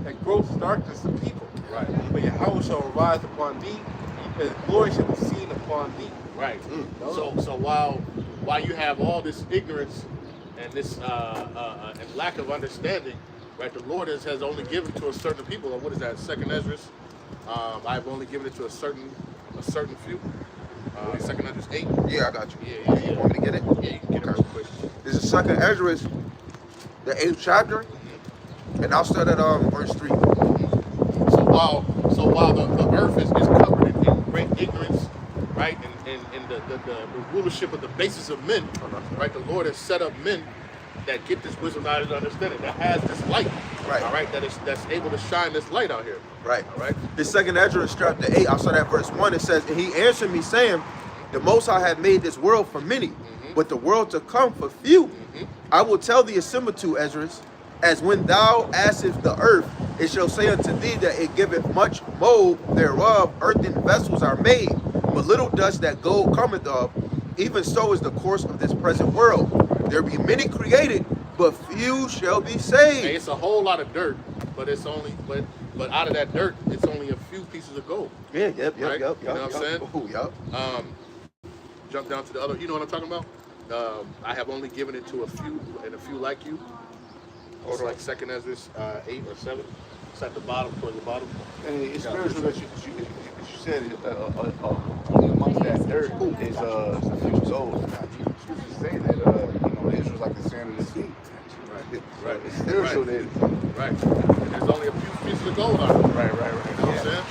and gross darkness the people. Right. But Yahweh shall arise upon thee, and his glory shall be seen upon thee. Right. So while you have all this ignorance and this and lack of understanding, right? The Lord has only given to a certain people. Or what is that? Second Ezra. I've only given it to a certain few. Second Ezra 8. Yeah, I got you. Yeah. You want me to get it? Yeah, you can get it real quick. This is Second Ezra, the 8th chapter, and I'll start at verse 3. So while the earth is covered in great ignorance, right, and the rulership of the basis of men, right, the Lord has set up men that get this wisdom, knowledge, and understanding, that has this light, Right. all right, that's able to shine this light out here, Right. all right. This Second Ezra chapter 8, I'll start at verse 1. It says, and he answered me, saying, the Most High had made this world for many, but the world to come for few. I will tell thee a similitude, Ezra, as when thou askest the earth, it shall say unto thee that it giveth much mold thereof, earthen vessels are made, but little dust that gold cometh of. Even so is the course of this present world. There be many created, but few shall be saved. Hey, it's a whole lot of dirt, but it's only but out of that dirt, it's only a few pieces of gold. Yeah, Right? You know what I'm saying? Oh, yep. Jump down to the other. You know what I'm talking about? I have only given it to a few, and a few like you. It's like Second Ezra 8 or 7. It's at the bottom, towards the bottom. And it's spiritual that you said only amongst that dirt is a few souls. Scriptures say that Israel's like the sand of the sea. Right. It's spiritual that. Right. And there's only a few pieces of gold out there. Right. You know what I'm saying?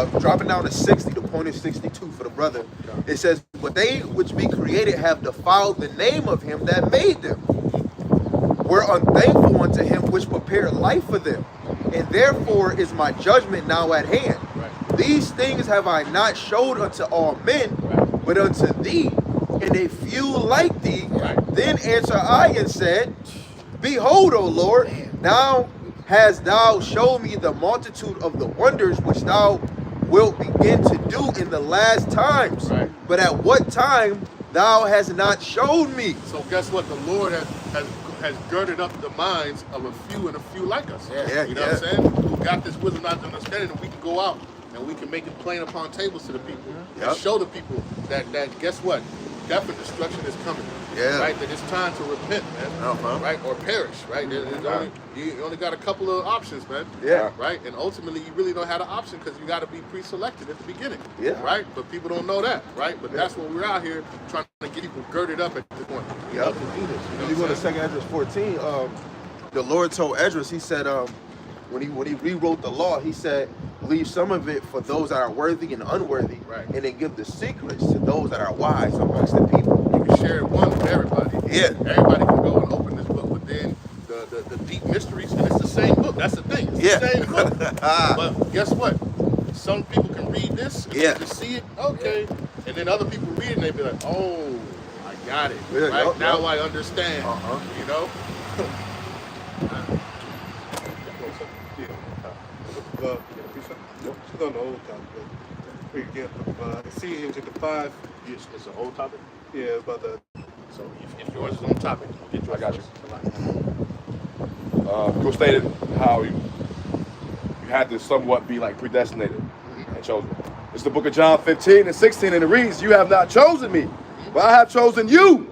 Okay. Dropping down to 60, the point is 62 for the brother. It says, but they which be created have defiled the name of him that made them. Were unthankful unto him which prepared life for them. And therefore is my judgment now at hand. Right. These things have I not showed unto all men, but unto thee, and a few like thee. Right. Then answered I and said, behold, O Lord, now hast thou showed me the multitude of the wonders which thou wilt begin to do in the last times. Right. But at what time thou hast not showed me. So guess what? The Lord has girded up the minds of a few like us. Yeah, you know what I'm saying? Who got this wisdom, knowledge, and understanding, and we can go out and we can make it plain upon tables to the people and show the people that guess what? Death and destruction is coming. Yeah. Right? That it's time to repent, man. Right? Or perish, right? You only got a couple of options, man. Yeah. Right? And ultimately, you really don't have an option because you got to be pre-selected at the beginning. Yeah. Right? But people don't know that, right? But that's what we're out here trying to get people girded up at this point. Yeah. To do this. You know You go what to I'm saying? 2 Ezra 14, the Lord told Ezra, he said, when he rewrote the law, he said, leave some of it for those that are worthy and unworthy, Right. and then give the secrets to those that are wise amongst the people. You can share it one with everybody. Yeah. Everybody can go and open this book, but then the deep mysteries, and it's the same book. That's the thing. It's the same book. But guess what? some people can read this and Yeah. they just see it, okay. And then other people read it and they be like, oh, I got it. Yeah, right? yup, Now yup. I understand. You know? She's on the old topic. We get see into the 5. It's an old topic. Yeah, about the. So if yours is on topic, we'll get yours. I got you. You stated how you had to somewhat be like predestinated and chosen. It's the book of John 15 and 16, and it reads, "You have not chosen me, but I have chosen you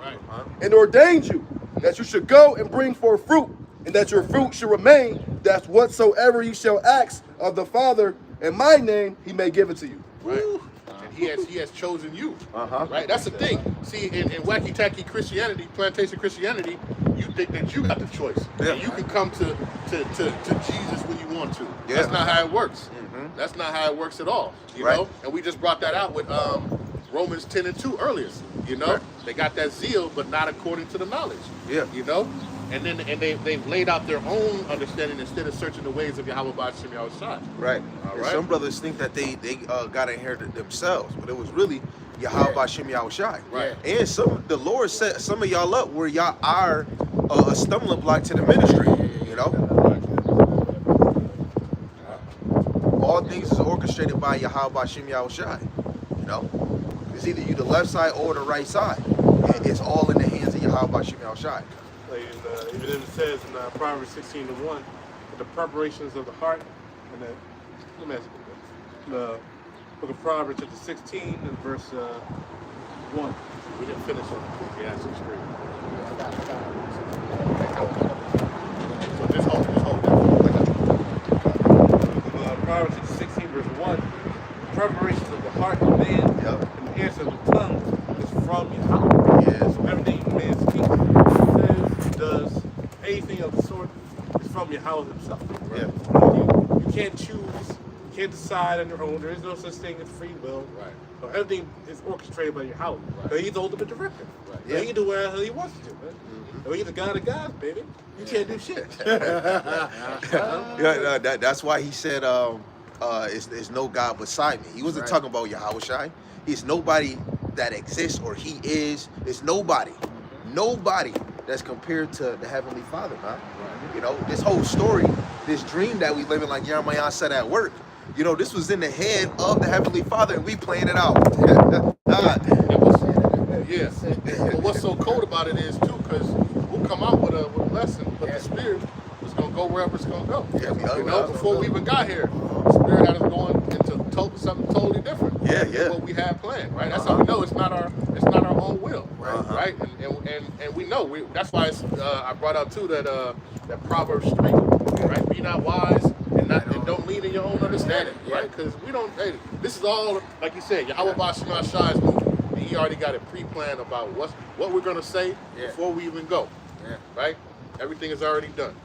and ordained you that you should go and bring forth fruit, and that your fruit should remain, that whatsoever you shall ask of the Father in my name, he may give it to you." Right. And he has chosen you. Right? That's the thing. See, in wacky tacky Christianity, plantation Christianity, you think that you got the choice. And you can come to Jesus when you want to. That's not how it works. That's not how it works at all. You know? And we just brought that out with Romans 10 and 2 earlier. You know? They got that zeal, but not according to the knowledge. You know? And then they've laid out their own understanding instead of searching the ways of Yahweh B'Shem Yahushua. Right. And some brothers think that they got inherited themselves, but it was really Yahweh B'Shem Yahushua. Right. And the Lord set some of y'all up where y'all are a stumbling block to the ministry. You know. All things is orchestrated by Yahweh B'Shem Yahushua. You know. It's either you the left side or the right side. And it's all in the hands of Yahweh B'Shem Yahushua. Even it says in Proverbs 16 and 1, the preparations of the heart, and the book of Proverbs chapter 16 and verse 1. We didn't finish on Ecclesiastes 3. So just hold that. Proverbs chapter 16 verse 1, the preparations of the heart of man and the answer of the tongue is from Yahweh. So everything man speaks, says, does, anything of the sort is from Yahweh himself. You can't choose, you can't decide on your own. There is no such thing as free will. So everything is orchestrated by Yahweh. So he's the ultimate director. So he can do whatever he wants to do, man. So he's the God of gods, baby. You can't do shit. That's why he said, "There's no God beside me." He wasn't talking about Yahweh Shai. He's nobody that exists or he is. It's nobody that's compared to the Heavenly Father, man. You know, this whole story, this dream that we live in, like Jeremiah said at work, you know, this was in the head of the Heavenly Father, and we playing it out. But what's so cold about it is too, because we'll come out with a lesson, but the Spirit is gonna go wherever it's gonna go. You know, before we even got here, the Spirit had us going into something totally different. Than what we had planned, right? That's how we know it's not our own will, right? And we know that's why I brought out too that Proverbs 3, right? Be not wise and don't lean in your own understanding, right? Because we don't. Hey, this is all like you said. Yahweh B'Shem Yahushua is moving. And he already got it pre-planned about what we're gonna say before we even go, right? Everything is already done.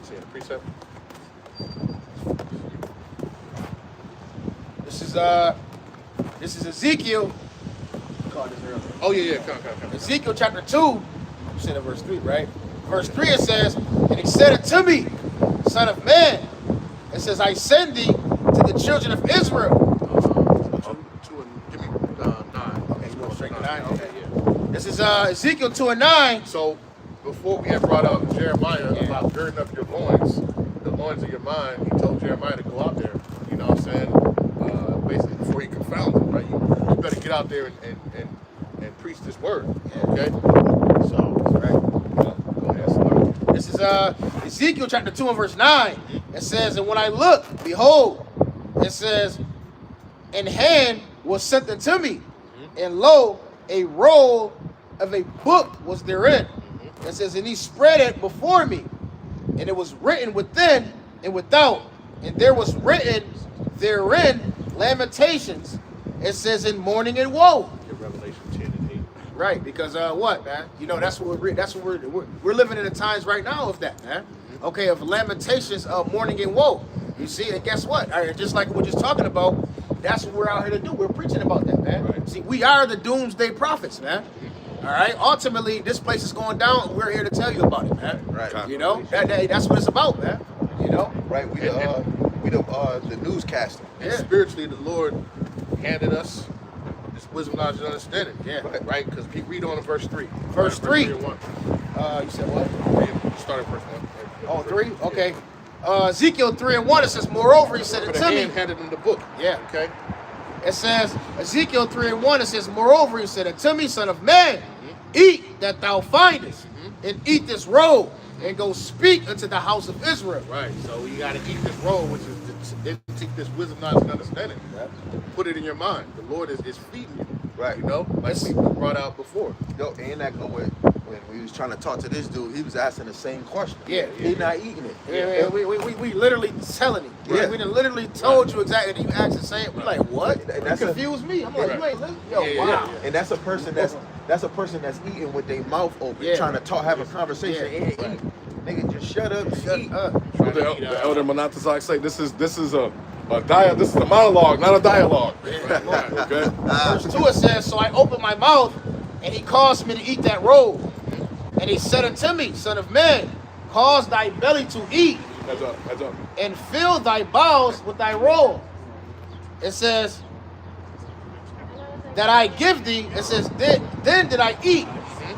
See the precept. This is Ezekiel. Oh yeah, come. Ezekiel chapter 2. You said in verse 3, right? Verse 3 it says, "And he said unto me, Son of man," it says, "I send thee to the children of Israel." Give me 9. Okay, you go straight to 9. Okay, This is Ezekiel 2 and 9. So before we had brought up Jeremiah about girding up your loins, the loins of your mind, he told Jeremiah to go out there. You know what I'm saying? Basically before he confounded them, right? You better get out there and preach this word. Okay? So go ahead, somebody. This is Ezekiel chapter 2 and verse 9. It says, "And when I looked, behold," it says, "an hand was sent unto me, and lo, a roll of a book was therein." It says, "And he spread it before me, and it was written within and without, and there was written therein lamentations." It says, "in mourning and woe." Revelation 10 and 8. Right, because what, man? You know, that's what we're living in the times right now of that, man. Okay, of lamentations, of mourning and woe. You see, and guess what? All right, just like we're just talking about, that's what we're out here to do. We're preaching about that, man. Right. See, we are the doomsday prophets, man. All right. Ultimately, this place is going down, and we're here to tell you about it, man. Right. You know, that's what it's about, man. You know. Right. We We the newscaster. And spiritually, the Lord handed us this wisdom, knowledge, and understanding. Yeah. Right? Because read on in verse 3. Verse 3. and 1. You said what? Start at verse 1. Oh, 3? Okay. Ezekiel 3 and 1, it says, moreover, he said it But the to me. hand handed him the book. Yeah. Okay. It says, Ezekiel 3 and 1, it says, moreover, he said it to me, son of man, eat that thou findest, and eat this roll, and go speak unto the house of Israel. Right. So you got to eat this roll, which is take this wisdom, knowledge, and understanding. Put it in your mind. The Lord is feeding you. Right. You know, like we brought out before. Yo, and that go with when we was trying to talk to this dude, he was asking the same question. Yeah. He not eating it. Yeah, we literally telling him. Yeah. We done literally told you exactly. And you asked the same. We like, what? And It that's confused me. I'm like, you ain't listening. Yo, Yeah, wow. And that's a person that's eating with their mouth open, Yeah. trying to talk, have a conversation, Yeah. and eat. Nigga, just shut up and eat. What the elder Monatizak say? This is a This is a monologue, not a dialogue. Okay. Verse 2 it says, so I opened my mouth, and he caused me to eat that roll. And he said unto me, son of man, cause thy belly to eat, Heads up. and fill thy bowels with thy roll. It says that I give thee, it says, then did I eat,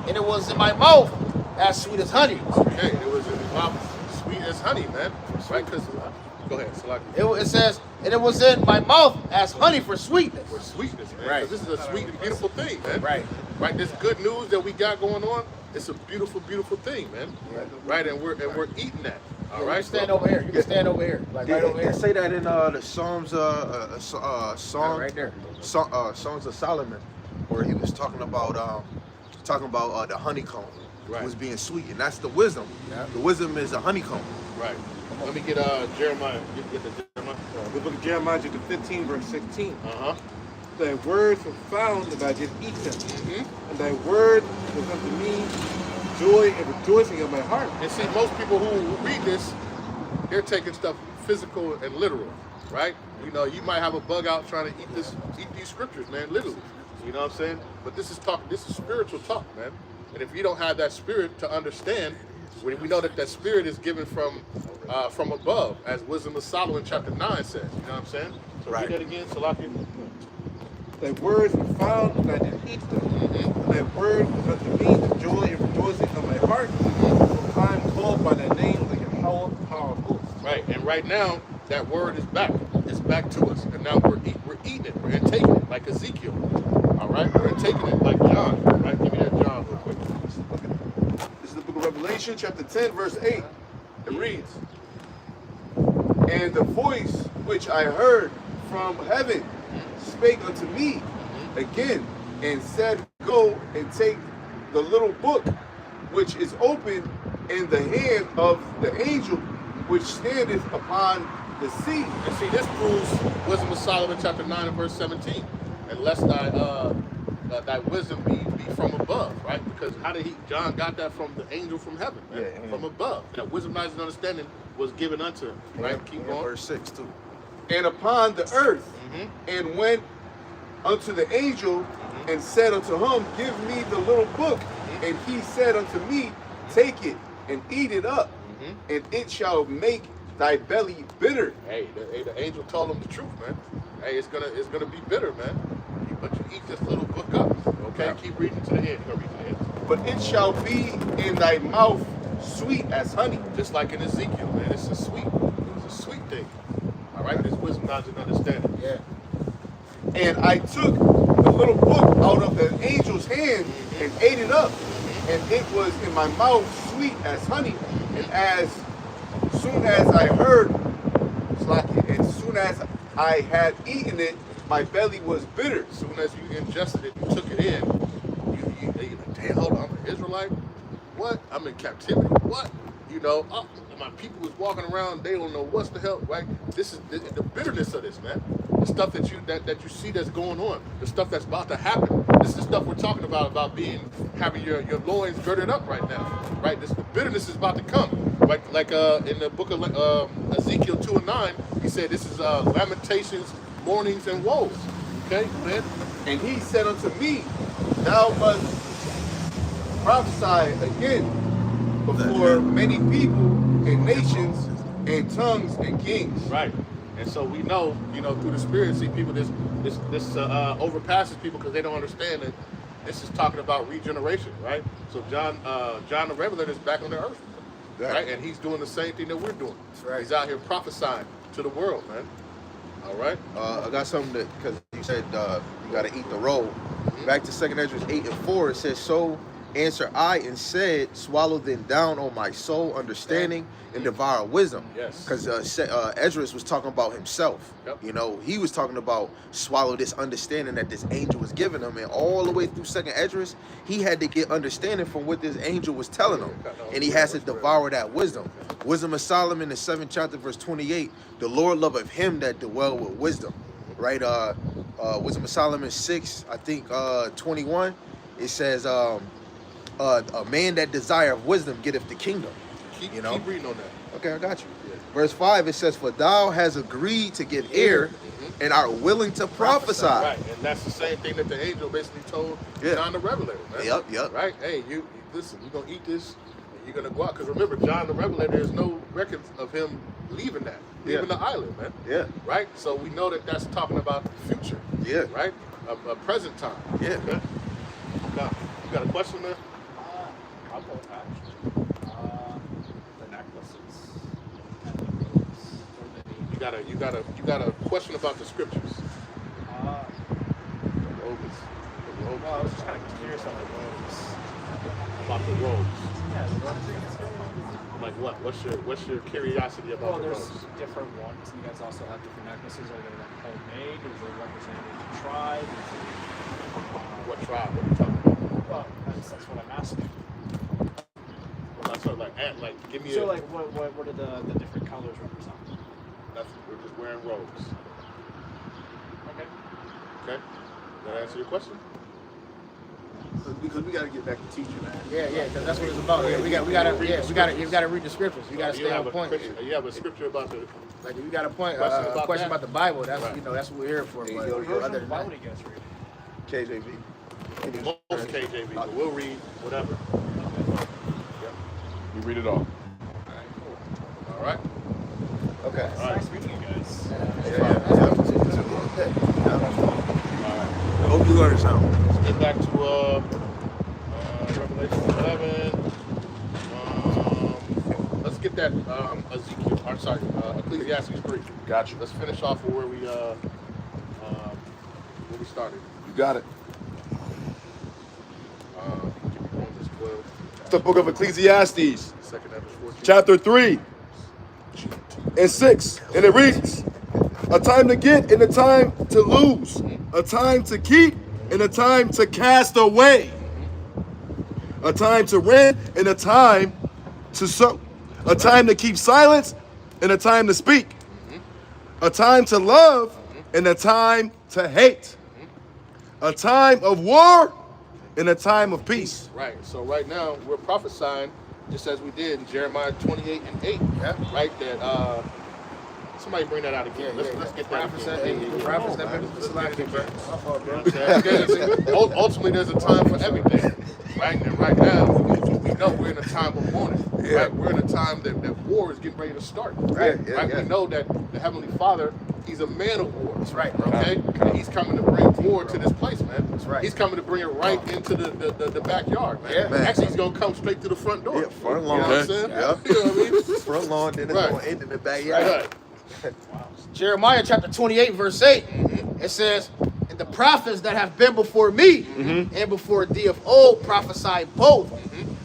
and it was in my mouth as sweet as honey. Okay. It was in his mouth sweet as honey, man. Right? Because go ahead, Salaki. It says, and it was in my mouth as honey for sweetness. For sweetness, man. Right. 'Cause this is a sweet and beautiful thing, man. Right. Right. This good news that we got going on, it's a beautiful, beautiful thing, man. Right. And we're eating that. All right. You stand over here. You can stand over here. Like right over here. They say that in the Psalms, song, Right there. Songs of Solomon, where he was talking about the honeycomb was being sweet, and that's the wisdom. Yeah. The wisdom is a honeycomb. Right. Let me get Jeremiah. Get the Jeremiah. The book of Jeremiah, chapter 15, verse 16. Uh-huh. Thy words were found, and I did eat them. And thy word was unto me joy and rejoicing of my heart. And see, most people who read this, they're taking stuff physical and literal, right? You know, you might have a bug out trying to eat these scriptures, man, literally. You know what I'm saying? But this is spiritual talk, man. And if you don't have that spirit to understand, we know that spirit is given from above, as Wisdom of Solomon chapter 9 says. You know what I'm saying? So read that again, Salaki. Thy words were found, and I did eat them. Thy word was unto me the joy and rejoicing of my heart. For I am called by thy name, the Yahweh, powerful. Right, and right now that word is back. It's back to us, and now we're eating it. We're intaking it like Ezekiel. All right, we're intaking it like John. Right, give me that John real quick. This is the book of Revelation, chapter 10, verse 8. It reads, and the voice which I heard from heaven spake unto me again, and said, go and take the little book which is open in the hand of the angel which standeth upon the sea. And see, this proves Wisdom of Solomon chapter 9 and verse 17. Unless thy wisdom be from above, right? Because how did John got that from the angel from heaven, man? Yeah. From above. That wisdom, knowledge, and understanding was given unto him, right? Keep going. Verse 6 too. And upon the earth, and went unto the angel, and said unto him, give me the little book. And he said unto me, take it and eat it up, and it shall make thy belly bitter. Hey, the angel told him the truth, man. Hey, it's gonna be bitter, man. But you eat this little book up, okay? Keep reading to the end. Go read to the end. But it shall be in thy mouth sweet as honey. Just like in Ezekiel, man. It's a sweet thing. All right, this wisdom, knowledge, and understanding. Yeah. And I took the little book out of the angel's hand and ate it up. And it was in my mouth sweet as honey. And as soon as I had eaten it, my belly was bitter. As soon as you ingested it, you took it in. You like, damn, hold on, I'm an Israelite. What? I'm in captivity. What? You know, my people is walking around. They don't know what's the hell, right? This is the bitterness of this, man. The stuff that you see that's going on. The stuff that's about to happen. This is the stuff we're talking about having your loins girded up right now, right? The bitterness is about to come. Like in the book of Ezekiel 2 and 9, he said this is lamentations, mournings, and woes. Okay, man. And he said unto me, thou must prophesy again before many people and nations and tongues and kings. Right. And so we know, through the Spirit, see people this overpasses people because they don't understand that this is talking about regeneration, right? So John the Revelator is back on the earth, right? And he's doing the same thing that we're doing. Right. He's out here prophesying to the world, man. All right. I got something because you said you got to eat the roll. Back to 2 Ezra 8:4, it says, "So answer I and said, swallow them down, O my soul, understanding and devour wisdom." Yes. Because Ezra was talking about himself. Yep. He was talking about swallow this understanding that this angel was giving him, and all the way through 2 Ezra, he had to get understanding from what this angel was telling him, and he has to devour that wisdom. Wisdom of Solomon, the 7th chapter, verse 28. The Lord loveth him that dwell with wisdom. Right. Wisdom of Solomon 6, I think 21. It says, a man that desireth wisdom getteth the kingdom. Keep reading on that. Okay, I got you. Yeah. Verse 5, it says, "For thou hast agreed to give ear and art willing to prophesy." Right, and that's the same thing that the angel basically told John the Revelator, man. Yep. Right? Hey, you listen, you're going to eat this, and you're going to go out. Because remember, John the Revelator, there's no records of him leaving leaving the island, man. Yeah. Right? So we know that that's talking about the future. Yeah. Right? A present time. Yeah. Okay? Now, you got a question there? Couple actually. The necklaces and the robes. You got a question about the scriptures. The robes. Well, I was just kind of curious on the robes. About the robes. Yeah, the robes. Like what? What's your curiosity about the there's robes? different ones. You guys also have different necklaces. Are they like homemade? Is it representative of the tribe? What tribe? What are you talking about? Well, that's what I'm asking. Well, that's sort of like give me So like what are the different colors represent? We're just wearing robes. Okay. Okay? Does that answer your question? Because we got to get back to teaching, man. Yeah, because that's what it's about. Yeah, we got to read the scriptures. You got to stay on point. You have a scripture about the Like if you got a point, Question about that? the Bible. That's Right. that's what we're here for. Hey, But yo, other Version than of the Bible that, do you guys read? KJV. most KJV, but we'll read whatever. We read it all. All right? Okay. It's nice meeting you guys. Hope you learned something. Let's get back to Revelation 11. Let's get that Ecclesiastes 3. Got you. Let's finish off with where we started. You got it. Romans 12, The book of Ecclesiastes, 2nd Ezra 14. chapter 3 and 6. And it reads, "A time to get and a time to lose, a time to keep and a time to cast away, a time to rent and a time to sow, a time to keep silence and a time to speak, a time to love and a time to hate, a time of war and a time of peace." Right. So right now we're prophesying, just as we did in Jeremiah 28 and 8. Yeah. Right. That somebody bring that out again. Let's get that again. prophets that been Ultimately, there's a time for everything, right? And right now, we know we're in a time of mourning. Yeah. Right? We're in a time that war is getting ready to start. Right, yeah, right? yeah. We know that the Heavenly Father, He's a man of war. That's right. Okay? And He's coming to bring war to this place, man. That's right. He's coming to bring it right into the backyard, man. Yeah, man. Actually, He's going to come straight to the front door. Yeah, front You lawn. know what I'm saying? Yeah. You know what I mean? Front lawn, then it's Right. going to end in the backyard. Right. Jeremiah chapter 28, verse 8. It says, "And the prophets that have been before me and before thee of old prophesied both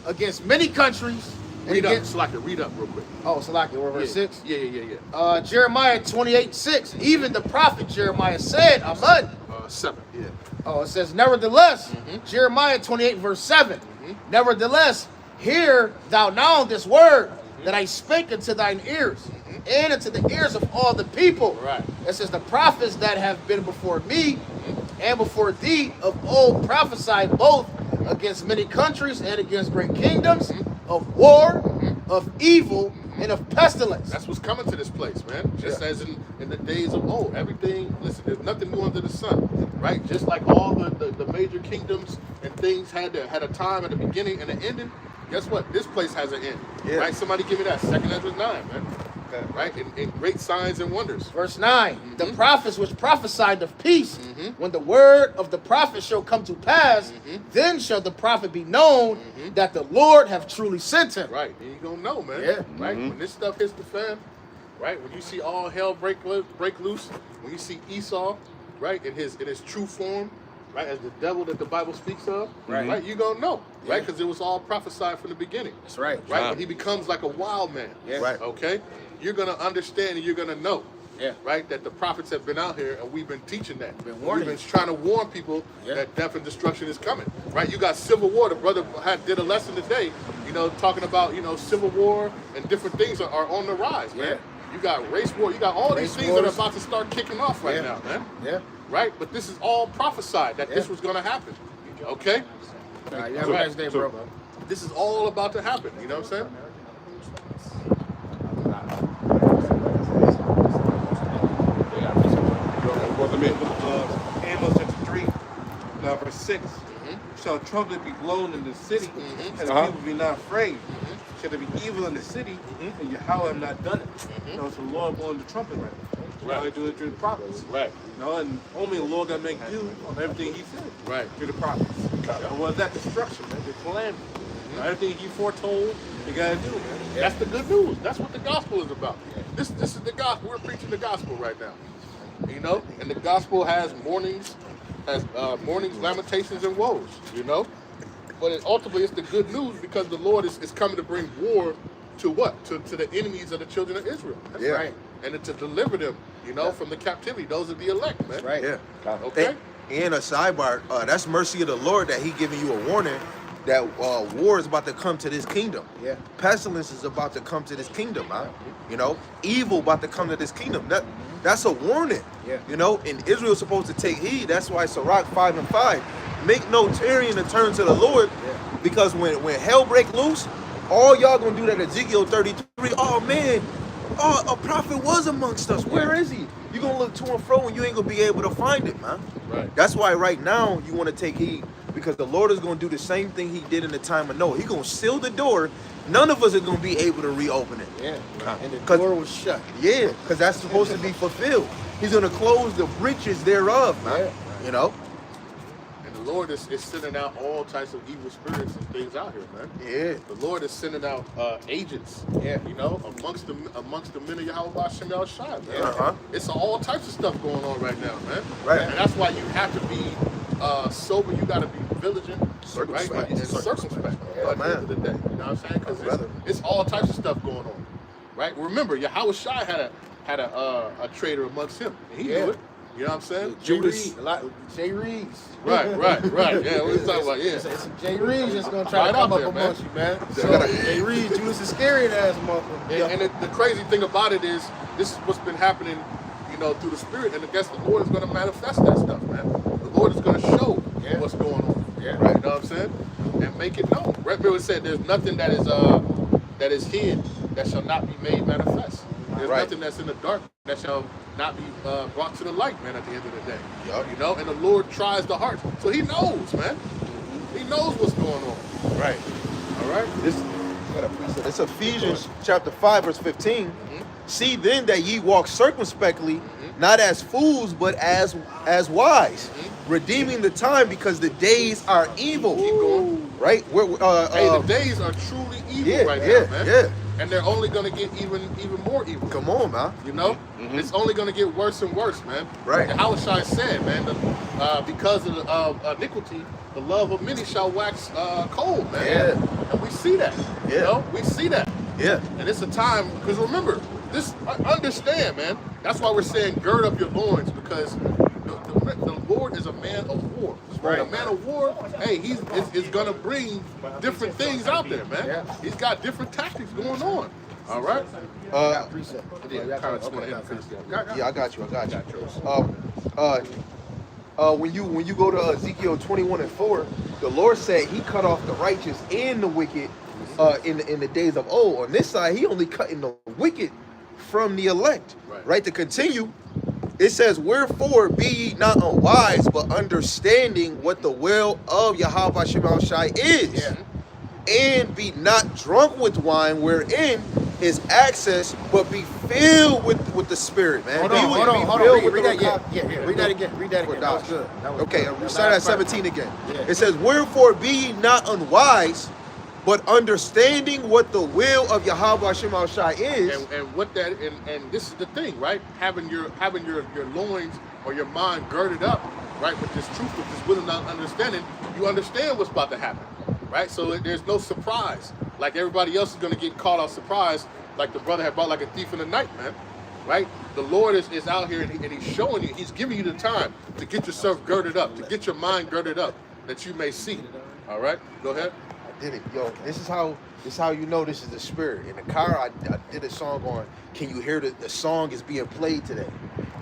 against many countries and Read up. against." Read up real quick. Oh, Salaki, we're verse 6. Yeah. Jeremiah 28:6. Even the prophet Jeremiah said, Amen. 7. Yeah. Oh, it says, nevertheless, Jeremiah 28, verse 7. Nevertheless, hear thou now this word that I spake unto thine ears, and unto the ears of all the people. Right. It says, the prophets that have been before me and before thee of old prophesied both against many countries and against great kingdoms, of war, of evil, and of pestilence. That's what's coming to this place, man. Just as in the days of old. Everything, listen, there's nothing new under the sun, right? Just like all the major kingdoms and things had a time at the beginning and an ending, guess what? This place has an end, Yeah. right? Somebody give me that. 2nd Ezra 9, man. right? In great signs and wonders. Verse 9, the prophets which prophesied of peace, when the word of the prophet shall come to pass, then shall the prophet be known that the Lord have truly sent him. Right, and you're going to know, man. Yeah. Right, when this stuff hits the fan, right, when you see all hell break loose, when you see Esau, right, in his true form, right, as the devil that the Bible speaks of, right, you're going to know, right, because it was all prophesied from the beginning. That's right. Right, when he becomes like a wild man, Right. okay, you're going to understand and you're going to know, Yeah. right, that the prophets have been out here and we've been teaching that. Been warning. We've been trying to warn people that death and destruction is coming, right? You got civil war. The brother did a lesson today, talking about, civil war and different things are on the rise, man. Yeah. You got race war. You got all these things that are about to start kicking off right now, man. Yeah. Right? But this is all prophesied that this was going to happen, okay? All right, you have a nice day, bro. This is all about to happen, you know what I'm saying? Amos chapter 3, verse 6. Shall trumpet be blown in the city, and the people be not afraid. Shall there be evil in the city, and Yahweh have not done it. So the Lord blowing the trumpet right now. Right. They do it through the prophets. Right. And only the Lord got to make do on everything he said. Right. Through the prophets. And was that destruction, man? The calamity. Everything he foretold, you got to do, man. That's the good news. That's what the gospel is about. This is the gospel. We're preaching the gospel right now. And the gospel has mournings, lamentations, and woes, But ultimately, it's the good news because the Lord is coming to bring war to what? To the enemies of the children of Israel. That's right. And to deliver them, from the captivity. Those are the elect, man. That's right. Yeah. Okay? And a sidebar, that's mercy of the Lord that he giving you a warning that war is about to come to this kingdom. Yeah. Pestilence is about to come to this kingdom, man. Evil about to come to this kingdom. That's a warning. Yeah. And Israel's supposed to take heed. That's why Sirach 5:5. Make no tarrying to turn to the Lord, because when hell break loose, all y'all gonna do that Ezekiel 33. Oh man, a prophet was amongst us. Where is he? You're gonna look to and fro and you ain't gonna be able to find it, man. Right. That's why right now you want to take heed, because the Lord is gonna do the same thing he did in the time of Noah. He gonna seal the door. None of us are gonna be able to reopen it. Yeah. And the door was shut. Yeah, because that's supposed to be fulfilled. He's gonna close the breaches thereof, man. And the Lord is sending out all types of evil spirits and things out here, man. Yeah. The Lord is sending out agents. Yeah. Amongst the men of Yahweh Shem Yahweh Shai, man. Uh-huh. It's all types of stuff going on right now, man. Right. And that's why you have to be sober. You got to be vigilant, Circumspect. right? And circumspect. Yeah, At the end of the day, you know what I'm saying? Because it's all types of stuff going on, right? Remember, Yahweh Shai had a traitor amongst him, and he knew it. You know what I'm saying? Judas. Jay Reeves. Right. Yeah, what are you talking about? Yeah. It's some Jay Reeves that's gonna try Right to come out up there, amongst you, man. So Jay Reeves, Judas Iscariot ass motherfucker. And the crazy thing about it is, this is what's been happening, through the Spirit, and I guess the Lord is going to manifest that stuff, man. The Lord is going to show what's going on, right? You know what I'm saying? And make it known. Right? Bill said, "There's nothing that is hid that shall not be made manifest. There's nothing that's in the dark that shall not be brought to the light, man. At the end of the day, And the Lord tries the heart, so He knows, man. He knows what's going on. Right. All right. It's Ephesians chapter 5, verse 15. See then that ye walk circumspectly, not as fools, but as wise, redeeming the time, because the days are evil. Keep going. Right? The days are truly evil right now, man. Yeah. And they're only going to get even more evil. Come on, man. It's only going to get worse and worse, man. Right. Yahweh Shai said, man, because of iniquity, the love of many shall wax cold, man. Yeah. And we see that. Yeah. We see that. Yeah. And it's a time, because remember, understand, man. That's why we're saying gird up your loins, because the Lord is a man of war. Right. A man of war, hey, he's going to bring different things out there, man. Yeah. He's got different tactics going on. All right? I got you. When you go to Ezekiel 21:4, the Lord said he cut off the righteous and the wicked in the days of old. On this side, he only cutting the wicked from the elect. Right? To continue, it says, wherefore be ye not unwise, but understanding what the will of Yahweh Shem Shai is. Yeah. And be not drunk with wine, wherein is access, but be filled with the Spirit, man. Hold Be on, with- hold be on, hold filled on. with Read the that, yeah, Ruach. yeah. Read that again. Read that again. That was good. That was Okay, good. we That start at last part. 17 again. Yeah. It says, "Wherefore be ye not unwise, but understanding what the will of Yahweh Shema Shai is." And what that and this is the thing, right? Having your loins or your mind girded up, right, with this truth, with this wisdom and understanding, you understand what's about to happen, right? So there's no surprise. Like everybody else is gonna get caught off surprise, like the brother had brought like a thief in the night, man. Right? The Lord is out here and he's showing you, he's giving you the time to get yourself girded up, to get your mind girded up, that you may see. All right? Go ahead. I did it, yo. This is how you know this is the Spirit. In the car, I did a song on. Can you hear the song is being played today?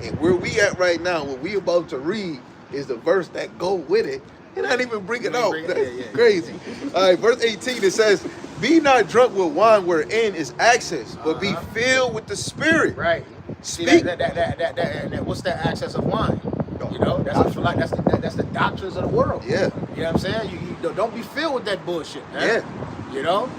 And where we at right now, what we about to read is the verse that go with it, and I didn't even bring it out. That's crazy. All right, verse 18. It says, "Be not drunk with wine wherein is access, but be filled with the Spirit." Right. See, Speak. that what's that access of wine? You know, that's the doctrines of the world. Yeah. You know what I'm saying? You don't be filled with that bullshit, man. Yeah. You know?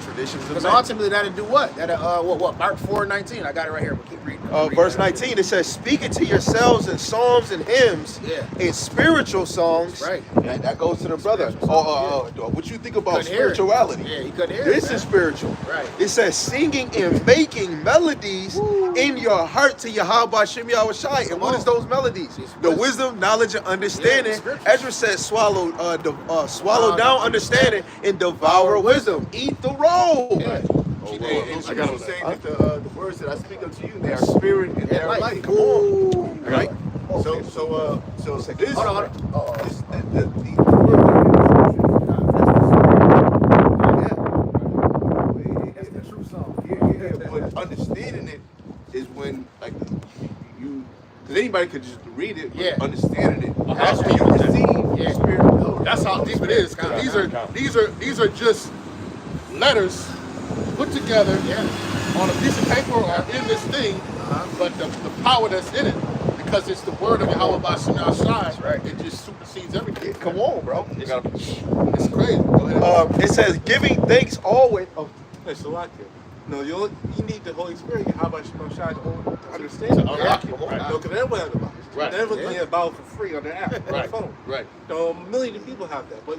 Traditions of Because men. ultimately that'll do what? What? Mark 4:19. I got it right here, but keep reading. Verse 19, it says, "Speaking to yourselves in psalms and hymns, and spiritual songs." Right. That goes to the brother. What you think about Couldn't hear it. spirituality? Yeah, he couldn't hear This it, man. is spiritual. Right. It says, "Singing and making melodies in your heart to Yahweh Shem Yahushai." And what is those melodies? The wisdom, knowledge, and understanding. Ezra says, swallow down understanding and devour wisdom. Eat the roll. And I got saying that the words that I speak unto you, they are spirit and they are life. Come on. Right. So this. Hold on. This, the word That's the true song. but understanding it is when like you, because anybody could just read it, but understanding it, that's when you receive the spirit of the Lord. That's how deep it is. 'Cause these are just letters put together on a piece of paper or in this thing, but the power that's in it, because it's the word of Yahweh by Shema Shai, it just supersedes everything. Come on, bro. It's crazy. Go ahead. It says, "Giving thanks always." Hey, so like it. No, you need the Holy Spirit. How about Shema Shai to understand? To unlock it. No, because everyone has a Bible. Right. Everyone's getting a Bible for free on their app, on their phone. Right. So a million people have that, but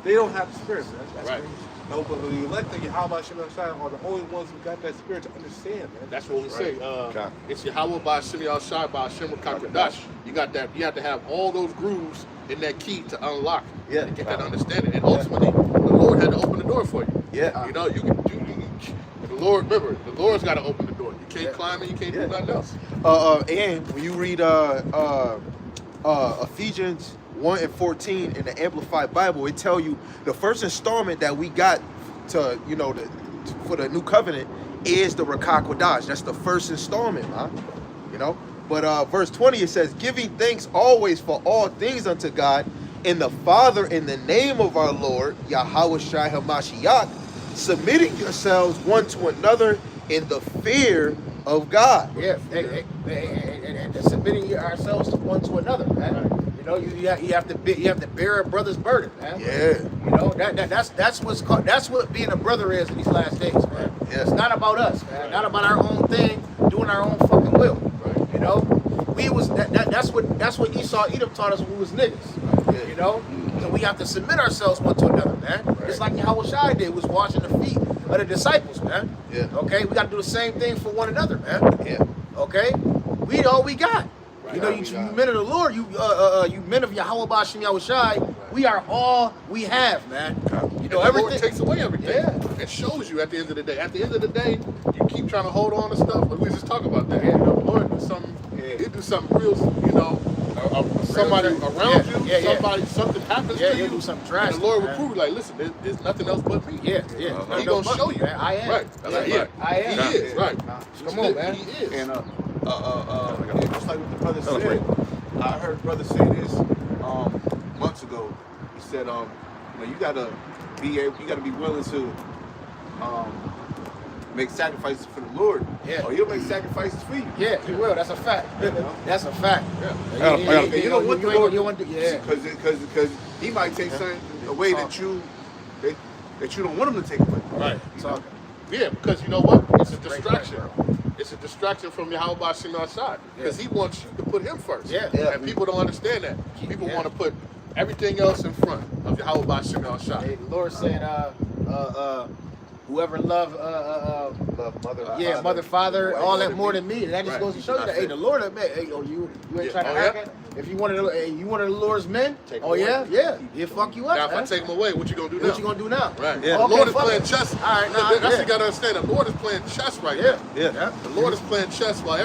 they don't have the Spirit. Man. That's Right. crazy. No, but the elected Yahweh Shema Shai are the only ones who got that Spirit to understand, man. That's what we say. It's Yahweh by Shema Shai by Hashem Kakadash. You got that. You have to have all those grooves in that key to unlock. Yeah. To get that understanding. And ultimately, the Lord had to open the door for you. Yeah. You know, you can do. The Lord, remember, the Lord's got to open the door. You can't climb it. You can't do nothing else. And when you read Ephesians 1:14 in the Amplified Bible, it tell you the first installment that we got to, for the new covenant is the Rakah Kodash. That's the first installment, huh? But verse 20, it says, "Giving thanks always for all things unto God and the Father in the name of our Lord, Yahweh Shai HaMashiach, submitting yourselves one to another in the fear of God." Yeah, and submitting ourselves to one to another, man. You know, you have to bear a brother's burden, man. Yeah. You know, that's what's called, that's what being a brother is in these last days, man. Yeah. It's not about us, man. Not about our own thing, doing our own fucking will. Right. You know, that's what Esau Edom taught us when we was niggas. Yeah. You know, so we have to submit ourselves one to another, man. Right. Just like Yahweh Shai did, was washing the feet of the disciples, man. Yeah. Okay, we got to do the same thing for one another, man. Yeah. Okay, we all we got. Right. You know, you men of the Lord, you men of Yahweh Bashim Yahushai, we are all we have, man. You know, the everything Lord takes away everything. Yeah. It shows you at the end of the day. At the end of the day, you keep trying to hold on to stuff, but we just talk about that. You know, the Lord do something. He'll do something real. You know, somebody around you. Something happens to you. He'll do something drastic. And the Lord will prove, like, listen, there's nothing else but me. Yeah. He's gonna show you. Man. I am. Right. That's right. I am. He is. Right. Come on, man. He is. And just like what the brother said, I heard brother say this months ago. He said, you gotta be willing to make sacrifices for the Lord. Yeah. Or He'll make sacrifices for you. Yeah, he will. That's a fact. That's a fact. Yeah. You don't want the Lord, yeah. because He might take something away that you don't want Him to take away. Right. Yeah, because you know what? It's a distraction. It's a distraction from Yahweh Bashim outside. Because he wants you to put him first. Yeah. And people don't understand that. People want to put everything else in front of Yahweh Bashim outside. Hey, the Lord said, whoever love mother, father, all that more than me. And that just goes to show you that, hey, the Lord, hey, you ain't trying to hack it? If you wanted the Lord's men, he'll fuck you up. Now, if I take him away, what you gonna do now? What you gonna do now? Right. Yeah. The Lord is playing chess. All right, That's what you gotta understand. The Lord is playing chess right now. Yeah. The Lord is playing chess while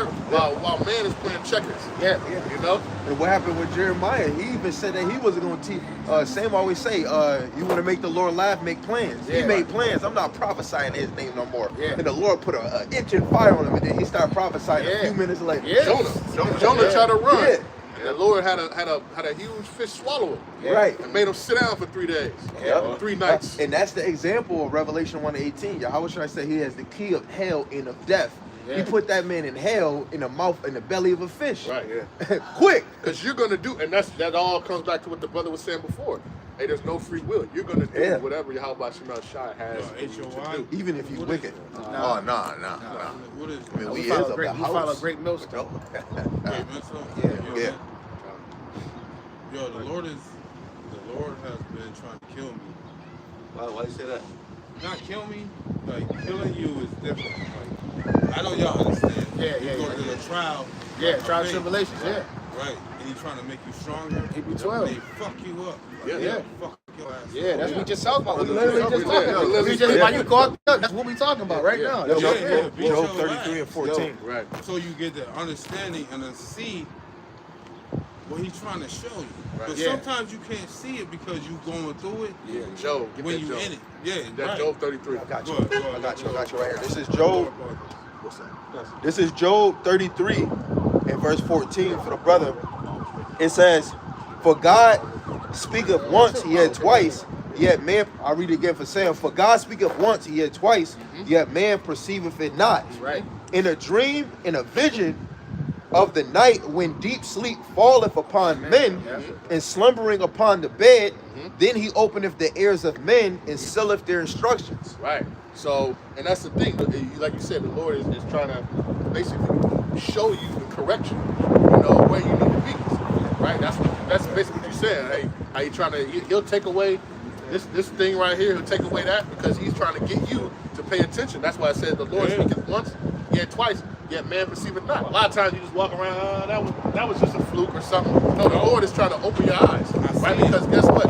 man is playing checkers. Yeah. You know? And what happened with Jeremiah? He even said that he wasn't going to teach. Sam always say, you want to make the Lord laugh, make plans. He made plans. I'm not prophesying his name no more. Yeah. And the Lord put an itching fire on him, and then he started prophesying a few minutes later. Jonah tried to run. Yeah. And the Lord had a huge fish swallow him. Right. And made him sit down for 3 days. Yep. 3 nights. And that's the example of Revelation 1:18. How should I say he has the key of hell and of death. Yeah. He put that man in hell in the belly of a fish. Right, Quick. Because you're gonna do, and that all comes back to what the brother was saying before. Hey, there's no free will. You're gonna do whatever Yahweh Shema Shai has for you to do. Even if you wicked. Nah. Oh, nah. What is I mean, We we is follow of great, the we house. follow great millstone. Yeah. Yo, the Lord has been trying to kill me. Why you say that? Not kill me, like killing you is different. Like I know y'all understand. Yeah. You go to the trial. Trial tribulations, Right. And he's trying to make you stronger. Hebrew 12. They fuck you up. Yeah. Fuck your ass. Yeah, that's what we just talked about. We Yeah. literally just talking about. We just, while you called up, that's what we talking about right now. That's Yeah, what- yeah, beat your Job ass. 33 and 14. Right. So you get the understanding and then see what he's trying to show you. But Yeah. sometimes you can't see it because you going through it Yeah, Job. Get when that you Job. in it. Yeah, That right. Job 33. I got you. Go ahead, I got you right here. This is Go Job. ahead. What's that? This is Job 33 and verse 14 for the brother. It says, for God speaketh once, yet twice, yet man, I'll read it again for Sam. For God speaketh once, yet twice, yet man perceiveth it not. Right. In a dream, in a vision of the night, when deep sleep falleth upon men, and slumbering upon the bed, then he openeth the ears of men and sealeth their instructions. Right. So, and that's the thing. Like you said, the Lord is trying to basically show you and correct you, where you need to be. Right. That's basically what you said. Hey, how you trying to? He'll take away this thing right here. He'll take away that because he's trying to get you to pay attention. That's why I said the Lord speaketh once, yet twice, yet man perceiveth not. A lot of times you just walk around. That was just a fluke or something. No, the Lord is trying to open your eyes. Right. Because guess what?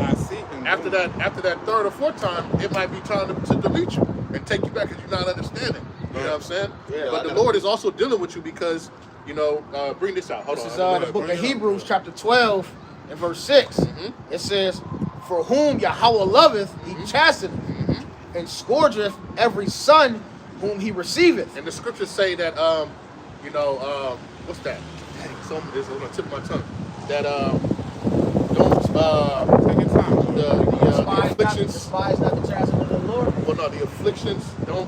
After that third or fourth time, it might be time to delete you and take you back because you're not understanding. You know what I'm saying? Yeah. But the Lord is also dealing with you because, bring this out. Hold This on. is the book of Hebrews, chapter 12, and verse 6. It says, for whom Yahweh loveth, he chasteneth, and scourgeth every son whom he receiveth. And the scriptures say that, what's that? Dang, it's on the tip of my tongue. That don't Take your time. the afflictions. Despise not the chastening of the Lord. Well, no, the afflictions. Don't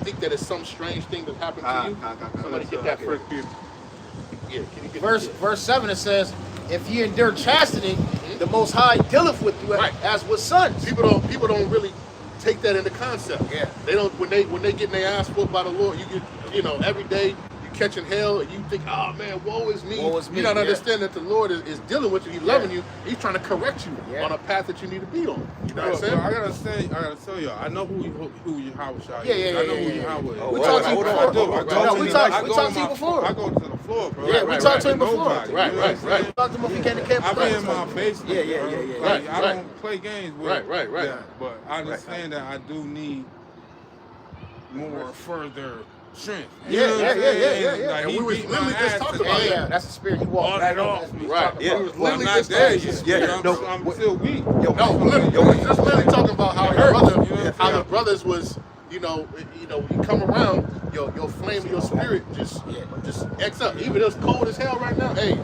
think that it's some strange thing that happened to you. Somebody get that first. Yeah, can you get Verse 7, it says, if ye endure chastening, the Most High dealeth with you as with sons. People don't really take that into concept. Yeah. They don't when they get their ass whooped by the Lord. You get every day you catching hell and you think, oh man, woe is me. Woe is me, You don't yeah. understand that the Lord is dealing with you. He's loving you. He's trying to correct you on a path that you need to be on. You know what I'm saying? I gotta tell y'all, I know who Yahweh Shai is. Yeah, I know who yeah. Yahweh is. We talked to you before. We talked to you before. I go to the floor, bro. Yeah, we talked to him before. Nobody, Right. We talked to him if he came to camp. I be in my basement. Yeah. bro. Right, Like, I right. don't play games with Right. them, but I understand that I do need more further strength. You Yeah, know what yeah, I'm yeah, saying? yeah, yeah. Like, And he we was beat my literally just ass talking today. about Yeah, that's the spirit. He walked On right and on. off. That's what we Right. talking Yeah. about. We was I'm literally not just there talking. yet. Yeah, I'm still weak. No, literally, we was just literally talking about how the brothers was, you come around, your flame of your spirit just X up. Even though it's cold as hell right now. Hey,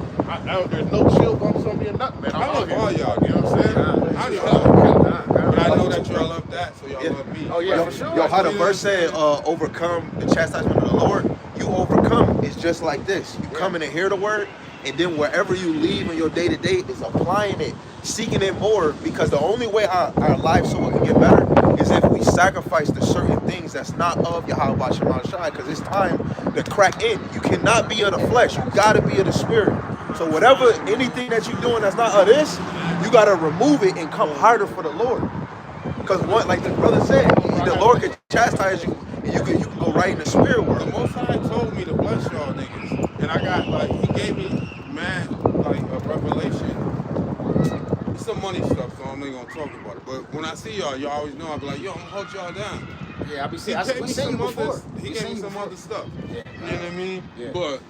there's no chill bumps on me or nothing, man. I I'm love out all here. y'all, you know what I'm saying? I love but I know that y'all love that, so y'all love me. Oh yeah, for sure. Yo, how the verse said, overcome the chastisement of the Lord. You overcome is just like this. You come in and hear the word, and then wherever you leave in your day-to-day is applying it, seeking it more, because the only way our lives so it can get better is if we sacrifice the certain things things that's not of Yahweh Shema Shai, because it's time to crack in. You cannot be of the flesh. You gotta be of the spirit. So whatever, anything that you're doing that's not of this, you gotta remove it and come harder for the Lord. Because one, like the brother said, the Lord can chastise you, and you can go right in the spirit The world. Most High told me to bless y'all niggas, and I got like he gave me mad like a revelation. It's some money stuff, so I'm not gonna talk about it. But when I see y'all, y'all always know I'll be like, yo, I'm gonna hold y'all down. Yeah, I be He seeing. gave We me seen you some before. other, he gave me some other stuff. Yeah. You know what I mean? Yeah. But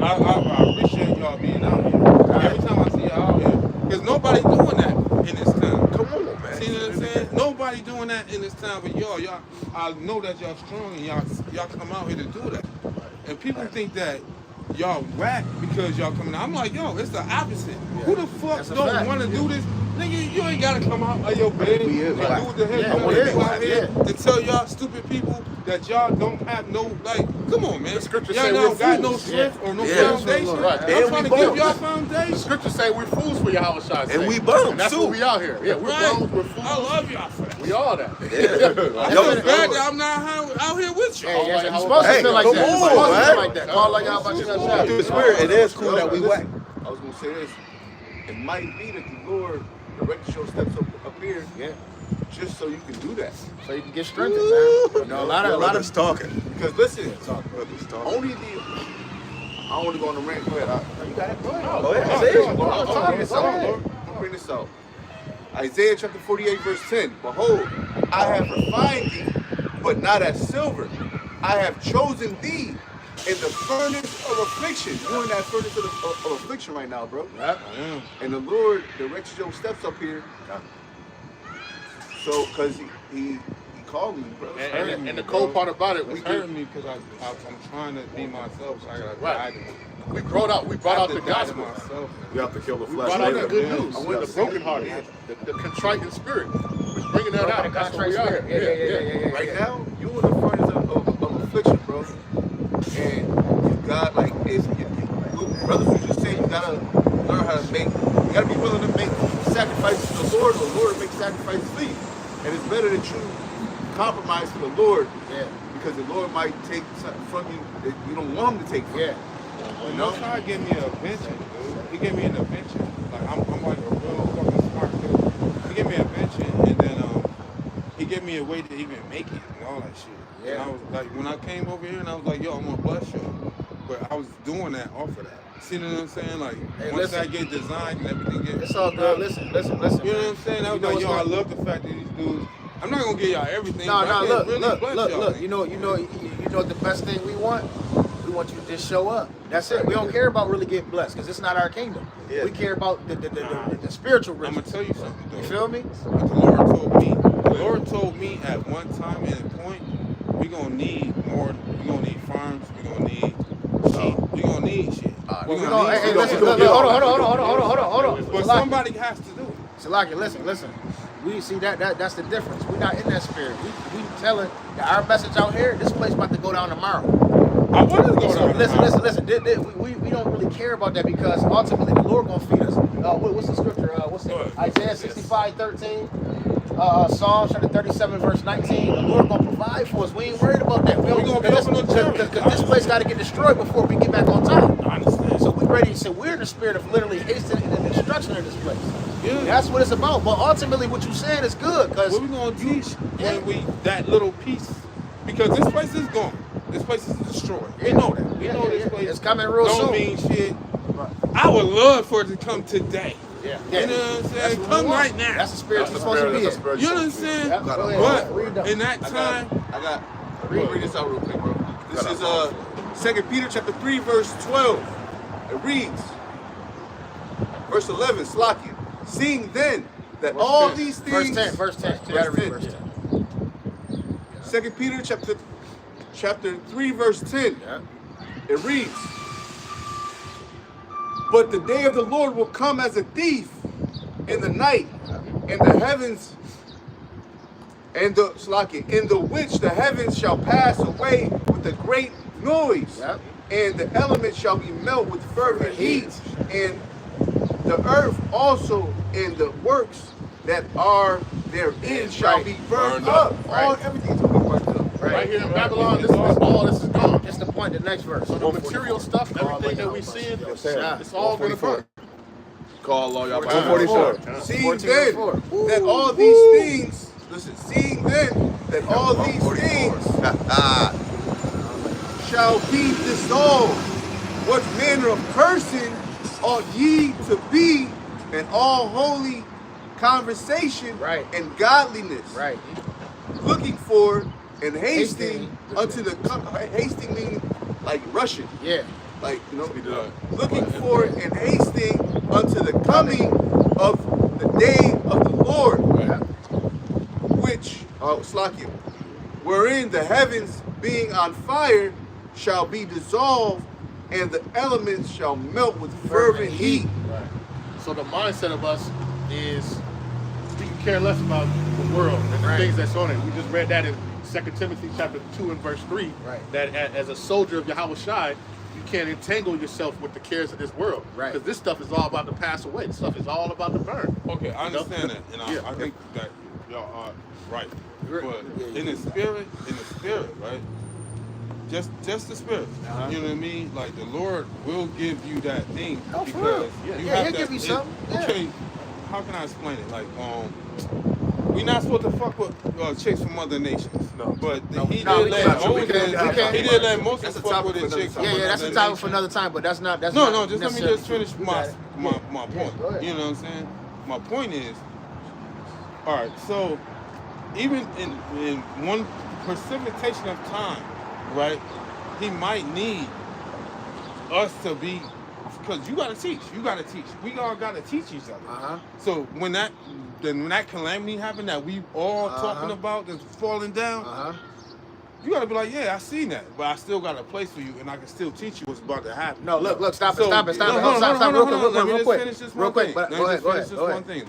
I appreciate y'all being out here. Every time I see y'all out here, because nobody doing that in this town. Come on, man. See what I'm saying? Nobody doing that in this town, but y'all, I know that y'all strong and y'all come out here to do that. And people think that y'all whack because y'all coming out. I'm like, yo, it's the opposite. Who the fuck That's a don't fact. want to do this? Nigga, you ain't gotta come out of your bed and do what the hell Yeah, you want to do yeah, out here yeah. to tell y'all stupid people that y'all don't have no, like, come on, man. The scriptures Y'all say don't we're got no fools. strength or no Yeah. foundation. Right. I'm And trying we to give bums. y'all The foundation. scriptures say we're fools for Yahweh Shai's sake. And we bums, And that's too. what we out here. Yeah, we're Right. bums, we're fools. I love y'all for that. We all that. I Yo, feel bad that I'm not out here with y'all. Hey, yeah, like you're how- supposed to Hey, feel like come that. You're on, supposed to man. feel like that. Call like y'all about to shut Through the spirit, it is cool that we whack. I was gonna say this. It might be that the Lord directs your steps up here, Yeah. just so you can do that. So you can get strengthened, man. You know, a lot of Brothers talking. Because listen, Brothers talking. only the I want to go on the rant. Go ahead. You got it. Go ahead. Oh, yeah, say it. I'm gonna bring this out. I'm gonna bring this out. Isaiah chapter 48, verse 10. Behold, I have refined thee, but not as silver. I have chosen thee in the furnace of affliction. You're in that furnace of affliction right now, bro. Yep. And the Lord directs your steps up here. So, because he called me, bro. And the cold part about it, It's hurting me because I'm trying to be myself, so I gotta Right. guide it. we brought out the gospel. Myself. You have to kill the We flesh. brought out the good Yeah. news. The brokenhearted, the contrite in spirit. We're bringing that out. That's what we are. Yeah. Right now, you in the furnace of affliction, bro. And you got like brothers were just saying you gotta learn how to you gotta be willing to make sacrifices to the Lord, or the Lord make sacrifices for you. And it's better that you compromise for the Lord, because the Lord might take something from you that you don't want him to take from you. You know, Most High gave me an invention, dude. He gave me an invention. Like I'm like a real fucking smart dude. He gave me an invention, and then he gave me a way to even make it and all that shit. Yeah. And I was like, when I came over here, and I was like, yo, I'm gonna bless you. But I was doing that off of that. See what I'm saying? Like once I get designed and everything gets. It's all good. Listen. You know what I'm saying? I was like, yo, I what's love the fact that these dudes. I'm not gonna give y'all everything. No, but I look, really bless y'all, look. man. You know the best thing we want? We want you to just show up. That's it. We don't care about really getting blessed, because it's not our kingdom. Yeah. We care about the spiritual I'm riches. gonna tell you something, though. You feel me? What the Lord told me at one time and a point, we're gonna need more. We're gonna need farms. We're gonna need sheep. We're gonna need shit. Hey, listen, hold on. But somebody has to do it. Salaki, listen. We see that's the difference. We're not in that spirit. We telling that our message out here, this place about to go down tomorrow. I want to go down. Listen. We don't really care about that, because ultimately the Lord gonna feed us. What's the scripture? What's it? Isaiah 65:13. Psalm chapter 37 verse 19. The Lord gonna provide for us. We ain't worried about that. We gonna be open on Because this place got to get destroyed before we get back on top. I understand. So we ready. So we're in the spirit of literally hastening the destruction of this place. Yeah. That's what it's about. But ultimately, what you saying is good, because What we gonna teach when we that little piece? Because this place is gone. This place is destroyed. We know that. We know this place. It's coming real don't soon. mean shit. I would love for it to come today. Yeah. You know what I'm saying? That's what we Come want. right now. That's the spirit you're supposed to be in. You know what I'm saying? Yep. Go ahead. Read But them. in that time, Read this out real quick, bro. This is 2 Peter chapter 3, verse 12. It reads, verse 11, Slakia. Seeing then that all these things. Verse 10. You gotta read verse 10. 2 Peter chapter 3, verse 10. It reads, but the day of the Lord will come as a thief in the night, and the heavens, and the Slakia, in the which the heavens shall pass away with a great noise, and the elements shall be melt with fervent heat, and the earth also and the works that are therein shall be burned up. All everything's gonna be burned up. Right here in Babylon, this is gone. That's the point. The next verse. So the material stuff, everything that we see, it's all going to burn. Call all y'all. 144. Seeing then that all these things, listen, seeing then that all these things shall be dissolved, what manner of person ought ye to be in all holy conversation and godliness, looking for and hasting unto the hasting meaning like rushing, like looking for and hasting unto the coming of the day of the Lord, which Slakia, wherein the heavens being on fire shall be dissolved, and the elements shall melt with fervent heat. So the mindset of us is we can care less about the world and the things that's on it. We just read that in 2 Timothy chapter 2 and verse 3, that as a soldier of Yahweh Shai, you can't entangle yourself with the cares of this world. Because this stuff is all about to pass away. This stuff is all about to burn. Okay, I understand that. And I think that y'all are right. But in the spirit, right? Just the spirit. You know what I mean? Like the Lord will give you that thing. Oh, for real? He'll give you something. Okay, how can I explain it? Like, we're not supposed to fuck with chicks from other nations. No. But he did let Moses fuck with his chicks from other nations. That's a topic for another time, but that's not just let me just finish my point. You know what I'm saying? My point is, all right, so even in one precipitation of time, right, he might need us to be, because you gotta teach. We all gotta teach each other. So when that calamity happened that we all talking about that's falling down, you gotta be like, yeah, I seen that, but I still got a place for you, and I can still teach you what's about to happen. No, look, stop it, Stop, real quick. Let me finish this one thing,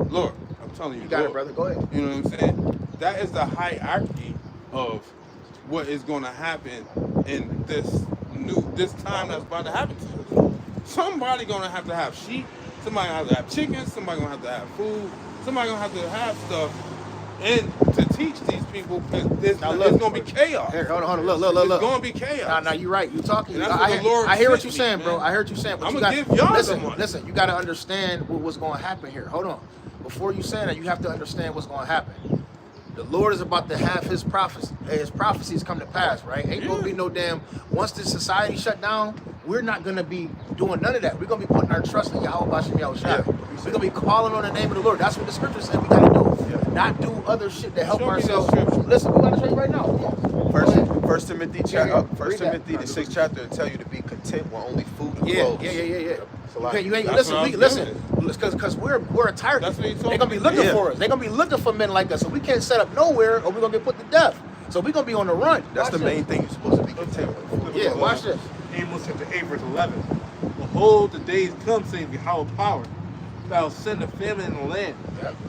Lord, I'm telling you, you got it, brother. Go ahead. You know what I'm saying? That is the hierarchy of what is going to happen in this time that's about to happen to us. Somebody going to have sheep. Somebody going to have chickens. Somebody going to have food. Somebody going to have stuff. And to teach these people, there's going to be chaos. Here, hold on, look. It's going to be chaos. Now you're right. You're talking. I hear what you're saying, bro. I heard you saying. But I'm going to give y'all the money. Listen, you got to understand what's going to happen here. Hold on. Before you say that, you have to understand what's going to happen. The Lord is about to have his prophecies come to pass, right? Ain't gonna be no damn, once this society shut down, we're not gonna be doing none of that. We're gonna be putting our trust in Yahweh Bashem Yahushua. We're gonna be calling on the name of the Lord. That's what the scripture said we gotta do. Not do other shit to help ourselves. Listen, we gotta show you right now. First Timothy, the 6th chapter, tell you to be content with only food and clothes. Yeah. You ain't listen. Because we're a target. They're gonna be looking for us. They're gonna be looking for men like us. So we can't set up nowhere, or we're gonna get put to death. So we're gonna be on the run. That's the main thing you're supposed to be content with. Yeah, watch this. Amos chapter 8, verse 11. Behold, the days come, saying Yahweh power. Thou send a famine in the land.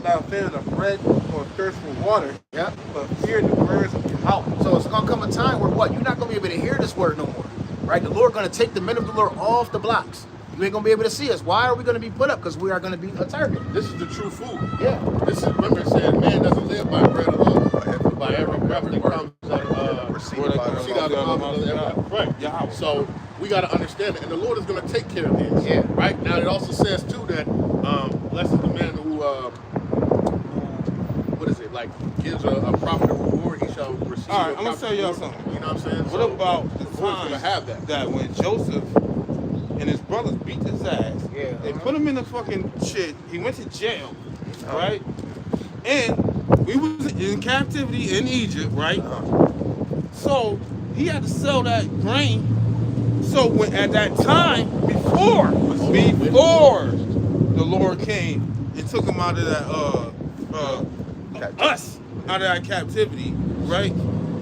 Thou famine of bread or thirst for water. But fear the words of Yahweh. So it's gonna come a time where what? You're not gonna be able to hear this word no more. Right? The Lord gonna take the men of the Lord off the blocks. You ain't gonna be able to see us. Why are we gonna be put up? Because we are gonna be a target. This is the true food. Yeah. This is, remember it said, man doesn't live by bread alone, but by every breath that comes out of right. So we got to understand it, and the Lord is going to take care of this. Yeah. Right. Now it also says too that blessed is the man who what is it, like gives a prophet a reward, he shall receive. All right, I'm gonna tell y'all something. You know what I'm saying? What about the time have that when Joseph and his brothers beat his ass, they put him in the fucking shit. He went to jail, right? And we was in captivity in Egypt, right? So he had to sell that grain. So when at that time, before the Lord came and took him out of that us out of that captivity, right?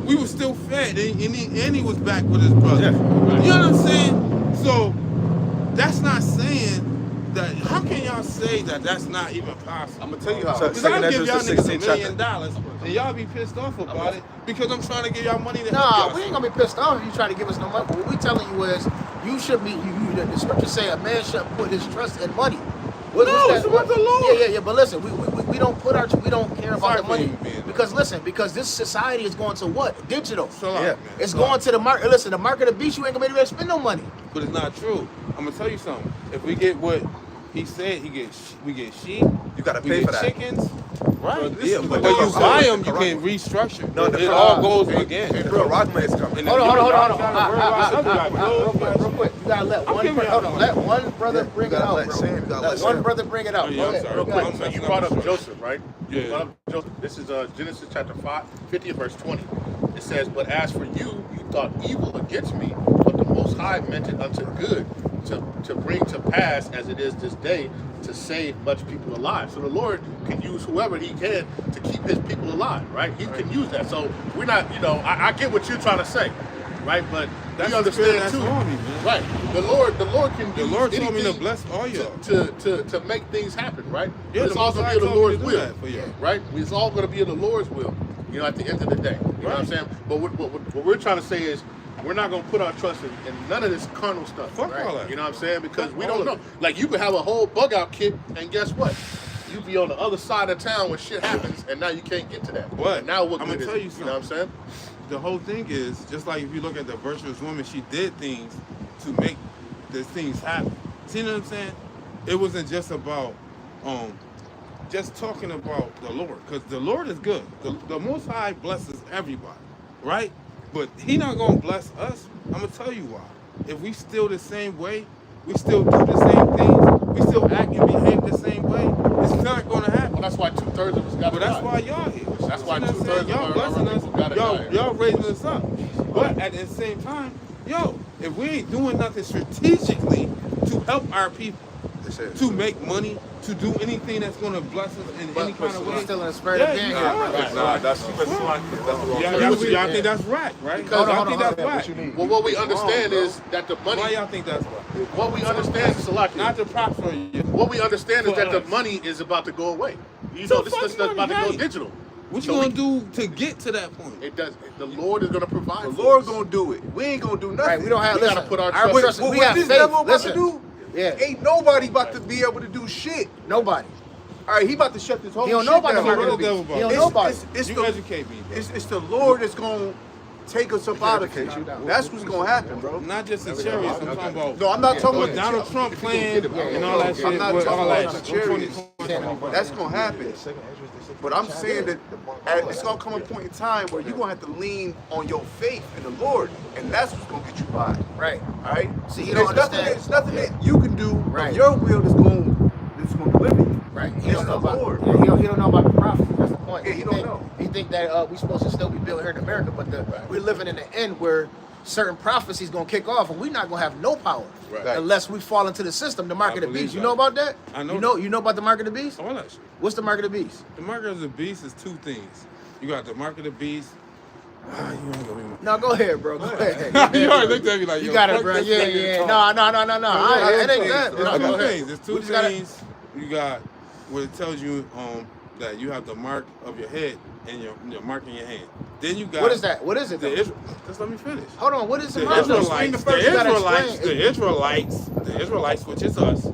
We were still fed, and he was back with his brother. You know what I'm saying? So that's not saying that. How can y'all say that that's not even possible? I'm gonna tell you how. Because I'll give y'all niggas $1 million, and y'all be pissed off about it because I'm trying to give y'all money. Nah, we ain't gonna be pissed off if you try to give us no money. What we telling you is, you should be. The scriptures say a man should put his trust in money. it's about the Lord. Yeah. But listen, we don't put our we don't care about the money because this society is going to what? Digital. It's going to the market. Listen, the market of the beast, you ain't gonna be able to spend no money. But it's not true. I'm gonna tell you something. If we get what he said, we get sheep. You gotta pay for that. Chickens. Right. Yeah, but when you buy them, you can restructure. No, it all goes again. And bro, Rockman is coming. Hold on. Real quick. You gotta let one brother bring it out, bro. Let one brother bring it out. Real quick. So you brought up Joseph, right? Yeah. You brought up Joseph. This is Genesis chapter 50 verse 20. It says, "But as for you, you thought evil against me, but the Most High meant it unto good, to bring to pass as it is this day, to save much people alive." So the Lord can use whoever He can to keep His people alive, right? He can use that. So we're not, I get what you're trying to say, right? But we understand too, right? The Lord can. The Lord told me to bless all y'all to make things happen, right? Yeah, it's all going to be in the Lord's will, right? It's all going to be in the Lord's will, at the end of the day. You know what I'm saying? But what we're trying to say is, we're not going to put our trust in none of this carnal stuff. Fuck all that. You know what I'm saying? Because we don't know. Like, you could have a whole bug out kit, and guess what? You be on the other side of town when shit happens, and now you can't get to that. But now what I'm good gonna tell is you it? something. You know what I'm saying? The whole thing is, just like if you look at the virtuous woman, she did things to make these things happen. See what I'm saying? It wasn't just about just talking about the Lord, because the Lord is good. The Most High blesses everybody, right? But He not gonna bless us. I'm gonna tell you why. If we still the same way, we still do the same things, we still act and behave the same way, it's not gonna happen. Well, that's why 2/3 of us got to die. That's why y'all here. That's why 2/3 of y'all blessing us. Y'all raising us up. But at the same time, if we ain't doing nothing strategically to help our people, to make money, to do anything that's going to bless us in any kind of way. Still in the spirit of being here. Nah, that's the wrong. Y'all think that's right? Because I think that's right. Well, what we understand is that the money. Why y'all think that's right? What we understand is not to prop for you. What we understand is that the money is about to go away. This is about to go digital. What you gonna do to get to that point? It does. The Lord is gonna provide. The Lord's gonna do it. We ain't gonna do nothing. Right, we don't have. We gotta put our trust. We what have this faith. devil about Listen. to do? Yeah. Ain't nobody about to be able to do shit. Nobody. All right, he about to shut this whole He don't shit know about down. the market of the beast. He don't know about it. You educate me, bro. It's the Lord that's gonna take us up out of here. That's what's gonna happen, bro. Not just the chariots. I'm talking about. No, I'm not talking what about Donald Trump playing and all that shit. I'm not with talking all about that the chariots. That's gonna happen. But I'm saying that it's gonna come a point in time where you're gonna have to lean on your faith in the Lord, and that's what's gonna get you by. Right. All right. See, you don't understand. There's nothing that you can do of your will that's gonna deliver you. Right. He It's don't the know about. Lord. Yeah, he don't know about the prophet. That's the point. Yeah, he don't know. He think that we supposed to still be building here in America, but we're living in the end where certain prophecies gonna kick off, and we're not gonna have no power unless we fall into the system, the market of the beast. You know about that? I know. You know about the market of the beast? All that shit. What's the market of the beast? The market of the beast is two things. You got the market of the beast. No, go ahead, bro. Go ahead. You already looked at me like, you got it, bro. Yeah. No. It ain't that, bro. There's two things. There's two things. You got where it tells you that you have the mark of your head and your mark in your hand. Then you got. What is that? What is it? Just let me finish. Hold on. What is the The Israelites, which is us,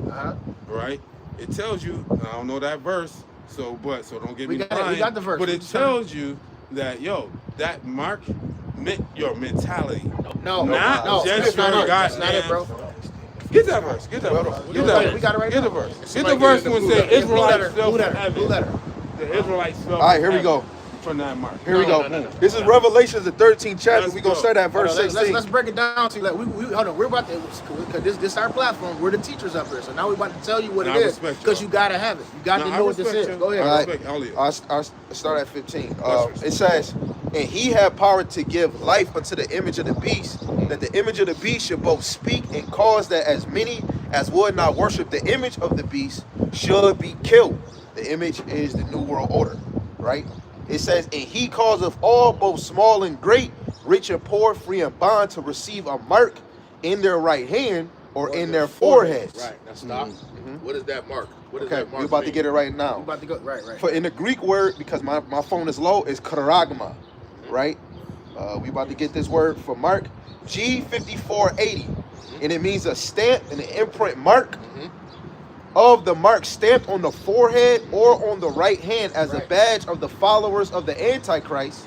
right? It tells you. I don't know that verse, so don't get me blind. We got the verse. But it tells you that that mark meant your mentality. No, just your God. That's not it, bro. Get that verse. Get that verse. We got it right now. Get the verse. Get the verse when it says Israelites fell from heaven. Blue letter. The Israelites fell. All right, here we go. From that mark. Here we go. This is Revelations, the 13th chapter. We're going to start at verse 16. Let's break it down to hold on. We're about to, because this our platform. We're the teachers up here. So now we're about to tell you what it is. Because you got to have it. You got to know what this is. Go ahead. All right. I'll start at 15. It says, and he had power to give life unto the image of the beast, that the image of the beast should both speak and cause that as many as would not worship the image of the beast should be killed. The image is the New World Order, right? It says, and he causeth all, both small and great, rich and poor, free and bond, to receive a mark in their right hand or in their foreheads. Right. Now stop. What is that mark? What is that mark? We're about to get it right now. We're about to go. Right. For in the Greek word, because my phone is low, is charagma, right? We about to get this word for mark, G5480, and it means a stamp and an imprint mark. of the mark stamped on the forehead or on the right hand as a badge of the followers of the Antichrist,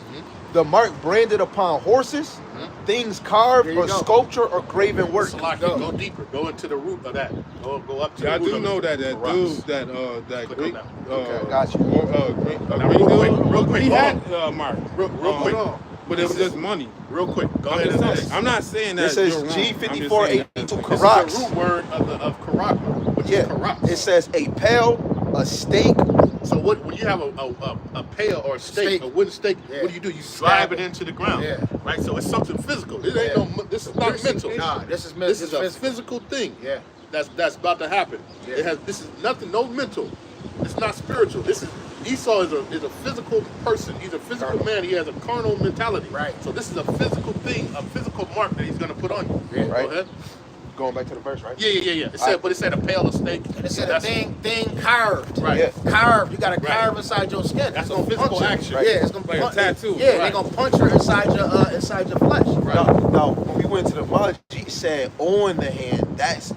the mark branded upon horses, things carved or sculpture or graven work. Go deeper. Go into the root of that. Go up to the root. I do know of that dude, that Greek, got you. Real quick. He had Mark. Real quick. But it was just money. Real quick. Go ahead. I'm not saying that. This is you're wrong. G5482 This is the Karak. root word of Karak, which is Karak. It says a pail, a stake. So when you have a pail or a stake, a wooden stake, what do? You slab it into the ground. Yeah. Right? So it's something physical. This ain't this is not mental. Nah, this is This is a physical thing. Yeah. That's about to happen. Yeah. This is nothing, no mental. It's not spiritual. This is Esau is a physical person. He's a physical man. He has a carnal mentality. Right. So this is a physical thing, a physical mark that he's gonna put on you. Yeah. Right. Go ahead. Going back to the verse, right? Yeah. But it said a pail of steak. And it said a thing carved. Right. Yeah. Carved. You got to carve inside your skin. That's It's gonna a physical puncture. action. Yeah, it's gonna Like a punch- tattoo. Yeah, they're gonna puncture inside your flesh. Now, when we went to the Maj, it said on the hand.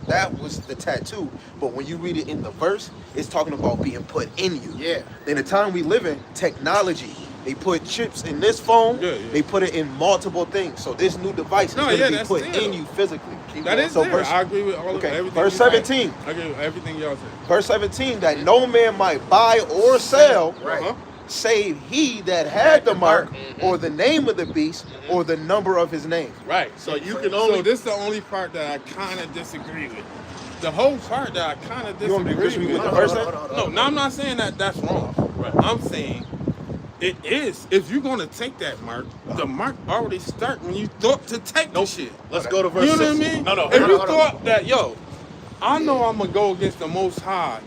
That was the tattoo. But when you read it in the verse, it's talking about being put in you. Yeah. In the time we live in, technology. They put chips in this phone. Yeah. They put it in multiple things. So this new device is going to be that's put there. in you physically. That is so there. verse, I agree with all of everything. Verse you said. 17. I agree with everything y'all said. Verse 17, that no man might buy or sell, Right. save he that had the mark, or the name of the beast, or the number of his name. Right. So you can So only. this is the only part that I kind of disagree with. The whole part that I kind of You want me to disagree disagree with with. the verse then? No, I'm not saying that that's wrong. Right. I'm saying it is. If you're gonna take that mark, the mark already start when you thought to take the shit. Let's go to verse. You know what I 16. mean? No. If you thought that, I know I'm gonna go against the Most High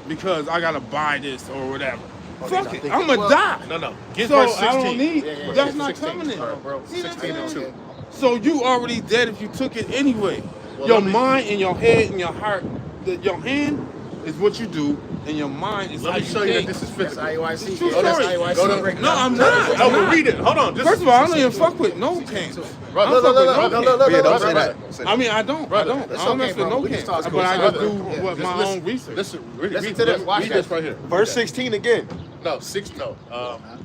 because I gotta buy this or whatever. Fuck it, I'm gonna die. No. Get So verse 16. I don't need. That's not 16. coming in. All right, bro. 16 and 2. So you already dead if you took it anyway. Well, Your let me- mind and your head and your heart, your hand is what you do, and your mind is Let how me you show you that think. this is That's physical. IUIC. True Yeah, that's story. IUIC. Go to- breakdown. No, I'm not. No, I'm but not. read it. Hold on. First of all, I don't even fuck with no camps. Brother, I don't fuck with no look, camps. Yeah, don't brother. say that. Don't say that. I mean, I don't. Brother, I it's don't okay, mess with bro. no We just camps. talk But I just about do it. what my own research. Listen to Listen read to this. this. Watch Read this. this right here. Verse 16 again. No, 6. No.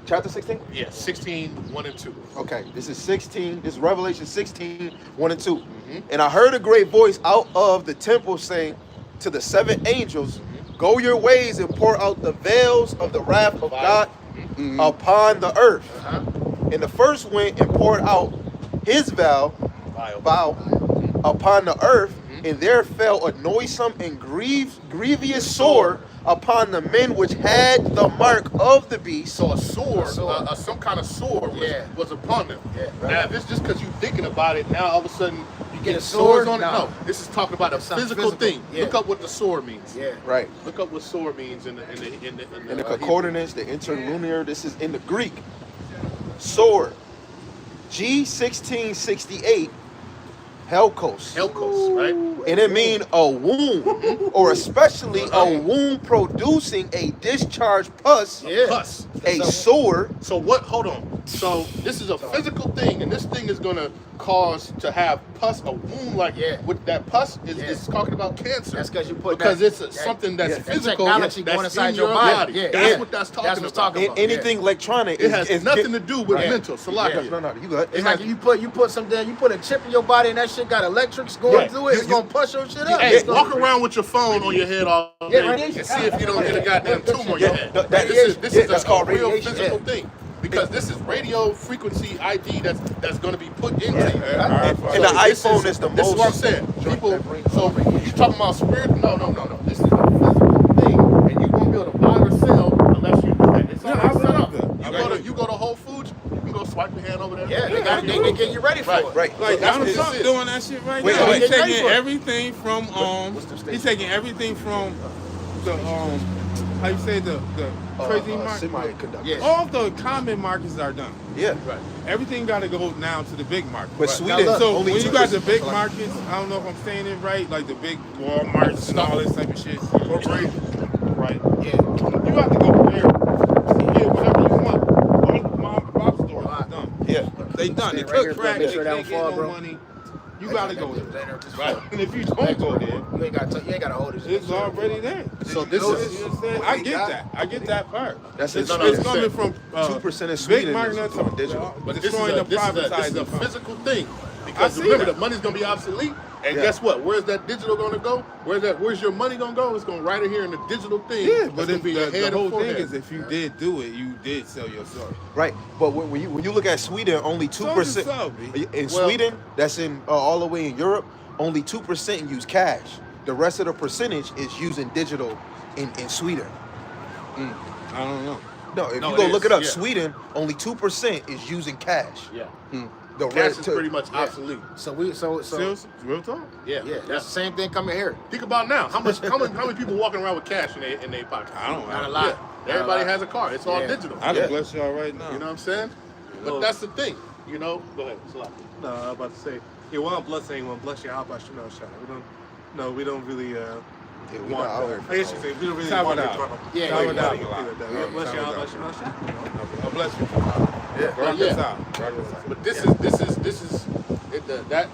Chapter 16? Yeah, 16, 1 and 2. Okay, this is 16. This is Revelation 16, 1 and 2. And I heard a great voice out of the temple saying to the 7 angels, go your ways and pour out the veils of the wrath of God upon the earth. And the first went and poured out his vial upon the earth, and there fell a noisome and grievous sore upon the men which had the mark of the beast. So a sword, some kind of sword was upon them. Now, if it's just because you're thinking about it, now all of a sudden you get get a swords sword? on it. No. No, this is talking about a something physical thing. physical. Yeah. Look up what the sword means. Yeah. Right. Look up what sword means in the In the concordance, the interlinear, this is in the Greek. Sword. G1668, Helkos. Helkos, right? And it mean a wound, or especially a wound producing a discharged pus, Pus. a sore. So what? Hold on. So this is a physical thing, and this thing is gonna cause to have pus, a wound like with that pus is talking about cancer. That's because you put because that, it's something that's that physical technology that's going inside in your body. Yeah, That's what that's talking about. Anything electronic. It has is nothing to do with mental. So like, No, you good. It's like you put something, you put a chip in your body and that shit got electrics going through it. It's gonna push your shit up. Hey, walk around with your phone on your head all day and see if you don't get a goddamn tumor on your head. This is that's a called real radiation. physical thing. Because this is radio frequency ID that's going to be put into you. And the iPhone is the This is most. what I'm saying. People, so when you talking about spirit, no. This is a physical thing, and you won't be able to buy or sell unless you do that. It's all set up. You go to Whole Foods, you can go swipe your hand over there. Yeah, they get you ready for it. Right. Like That's Donald what this Trump is. doing that shit right Wait, now. wait, He's get ready taking for it. everything from he's taking everything from the how you say the crazy market. Semiconductor. Yeah. All the common markets are done. Yeah. Right. Everything got to go now to the big market. But Sweden So only when you took got us- the big markets, I don't know if I'm saying it right, like the big Walmarts and all this type of shit. Right. Yeah. You have to go there to get whatever you want. All the mom and pop stores are done. Yeah. They done. They Stay right took here, crack. make They sure that can't don't fall, get no bro. money. You gotta go there. Right. And if you don't go there, You ain't gotta hold it. it's already there. So this You is know what I'm saying? I get that. I get that part. That's It's, it. it's coming from 2% in big Sweden is magnets doing digital. but this is destroying the a privatizing. physical thing. Because see remember, that. the money's gonna be obsolete. And Yeah. guess what? Where's that digital gonna go? Where's your money gonna go? It's gonna right in here in the digital thing. Yeah, That's but gonna if be your the head whole and thing forehead. is, if you did do it, you did sell your soul. Right, but when you look at Sweden, only 2%. So, In Well- Sweden, that's in all the way in Europe, only 2% use cash. The rest of the percentage is using digital in Sweden. I don't know. No, if No, you go it look is, it up, yeah. Sweden, only 2% is using cash. Yeah. The Cash rest is pretty much obsolete. So we so Serious? Real talk? Yeah. yeah, that's the same thing coming here. Think about now. How many people walking around with cash in their pockets? I don't know. Not a lot. Yeah. Everybody has a car. It's all Yeah. digital. I Yeah. can bless y'all right now. You know what I'm saying? But Well- that's the thing. You know. Go ahead. Salaki. No, I was about to say, you want to bless anyone, bless you. How about you know, shot? We don't really we want not out that. here. I guess you say we don't really Top want it it. out. Yeah, Top yeah, it yeah. out. We'll bless you. How about you know, shot? I bless you. Yeah. Rock Yeah. us out. Rock us out. But this is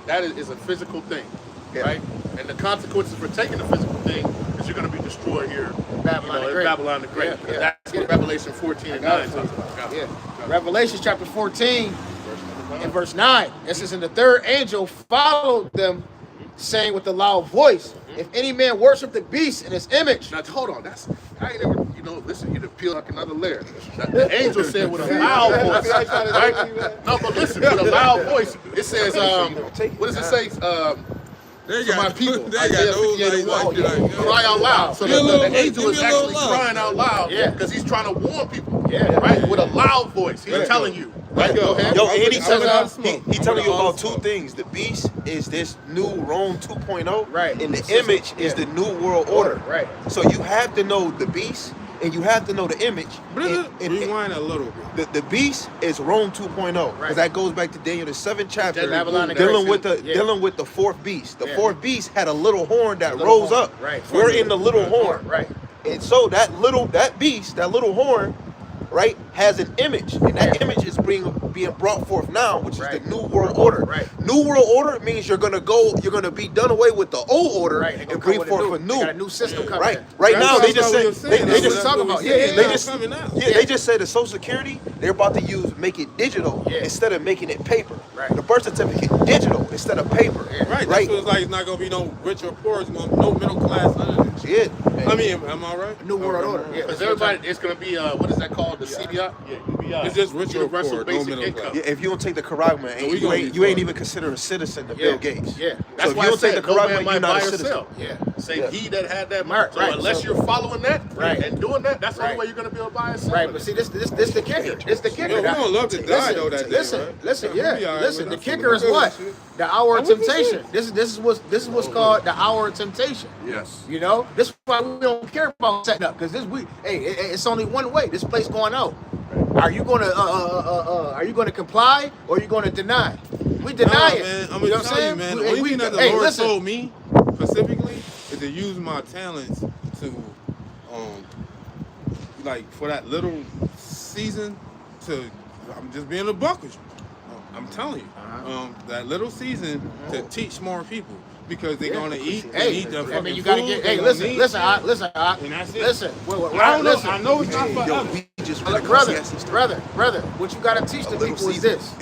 that is a physical thing, Yeah. right? And the consequences for taking the physical thing is you're going to be destroyed here, Babylon the in Great. Babylon the Great. Yeah, yeah. That's what Revelation 14 and 9 talks about. Yeah. Revelation chapter 14 and verse 9. It says, and the third angel followed them, saying with a loud voice, if any man worship the beast in his image. Now hold on, I ain't never, listen, you done peel like another layer. The angel said with a loud voice, right? No, but listen, with a loud voice, it says, what does it say? They For my people, They Isaiah got those 58 like, and 1. Cry out loud. So Give me a the little- angel give is me a little actually love. crying out loud Yeah. because he's trying to warn people, Yeah. right? With a loud voice. He's telling you, right? Go ahead. Yo, and he telling all us, smoke. he telling you I'm gonna about two all things. The beast is this new Rome 2.0, Right. and the image is the new world order. Right. So you have to know the beast, and you have to know the image. And Rewind a little bit. the beast is Rome 2.0, because Right. that goes back to Daniel the 7th chapter, Babylon the dealing Great. with dealing with the fourth beast. The Yeah. fourth beast had a little horn that Little rose horn. up. Right. We're in the little horn. Right. And so that beast, that little horn, right, has an image, and that image is being brought forth now, which is Right. the new world order. Right. New world order means you're gonna be done away with the old order Right. They gonna and come bring with forth a They new. got a new system coming. Right. in. Right That's now what they just we say were saying. they That's just what talk we about. were Yeah, saying. yeah, Now just- coming out. Yeah, they just said the Social Security, they're about to make it digital Yeah. instead of making it paper. Right. The birth certificate digital instead of paper. Yeah. Right. Right. That's what it's like. It's not gonna be no rich or poor. It's gonna no middle class. None of that shit. Yeah. I mean, am I right? New world order. Yeah. Because everybody, it's going to be, what is that called? The CBI? Yeah, UBI. It's just rich or Universal poor, no Basic middle Income. class. Yeah, if you don't take the Karagma, So we you gonna ain't be fucked. even considered a citizen to Yeah. Bill Gates. Yeah. So That's if why you I don't take said the no man Karagma, you're might not buy a or citizen. sell. Yeah. Say Yeah. he that had that Right, mark. So right, unless so- you're following that Right. and doing that, that's the Right. only way you're going to be able to buy or sell. Right, but see, this the kicker. This the kicker. Yo, we gonna love to die though that day, Listen, right? listen, Yeah, we be yeah, all right listen. with The that. kicker is what? The hour of I'm with this temptation. shit. This is what's called the hour of temptation. Yes. You know, this is why we don't care about setting up, because it's only one way. This place going out. Are you gonna comply or are you gonna deny? We deny it. Man, I'm You know gonna what tell you, saying? man. We- The only we- thing that the hey, Lord listen. told me specifically is to use my talents to, like for that little season. I'm just being a buck with you. I'm telling you, that little season to teach more people because they're gonna eat. They Hey, eat their I fucking mean, you gotta food, get. they Hey, gonna listen, need listen, shit. listen, And that's it. listen. I don't know. Listen. I know it's not Yo, forever. we just Brother, brother, what you gotta teach the little people is season. this.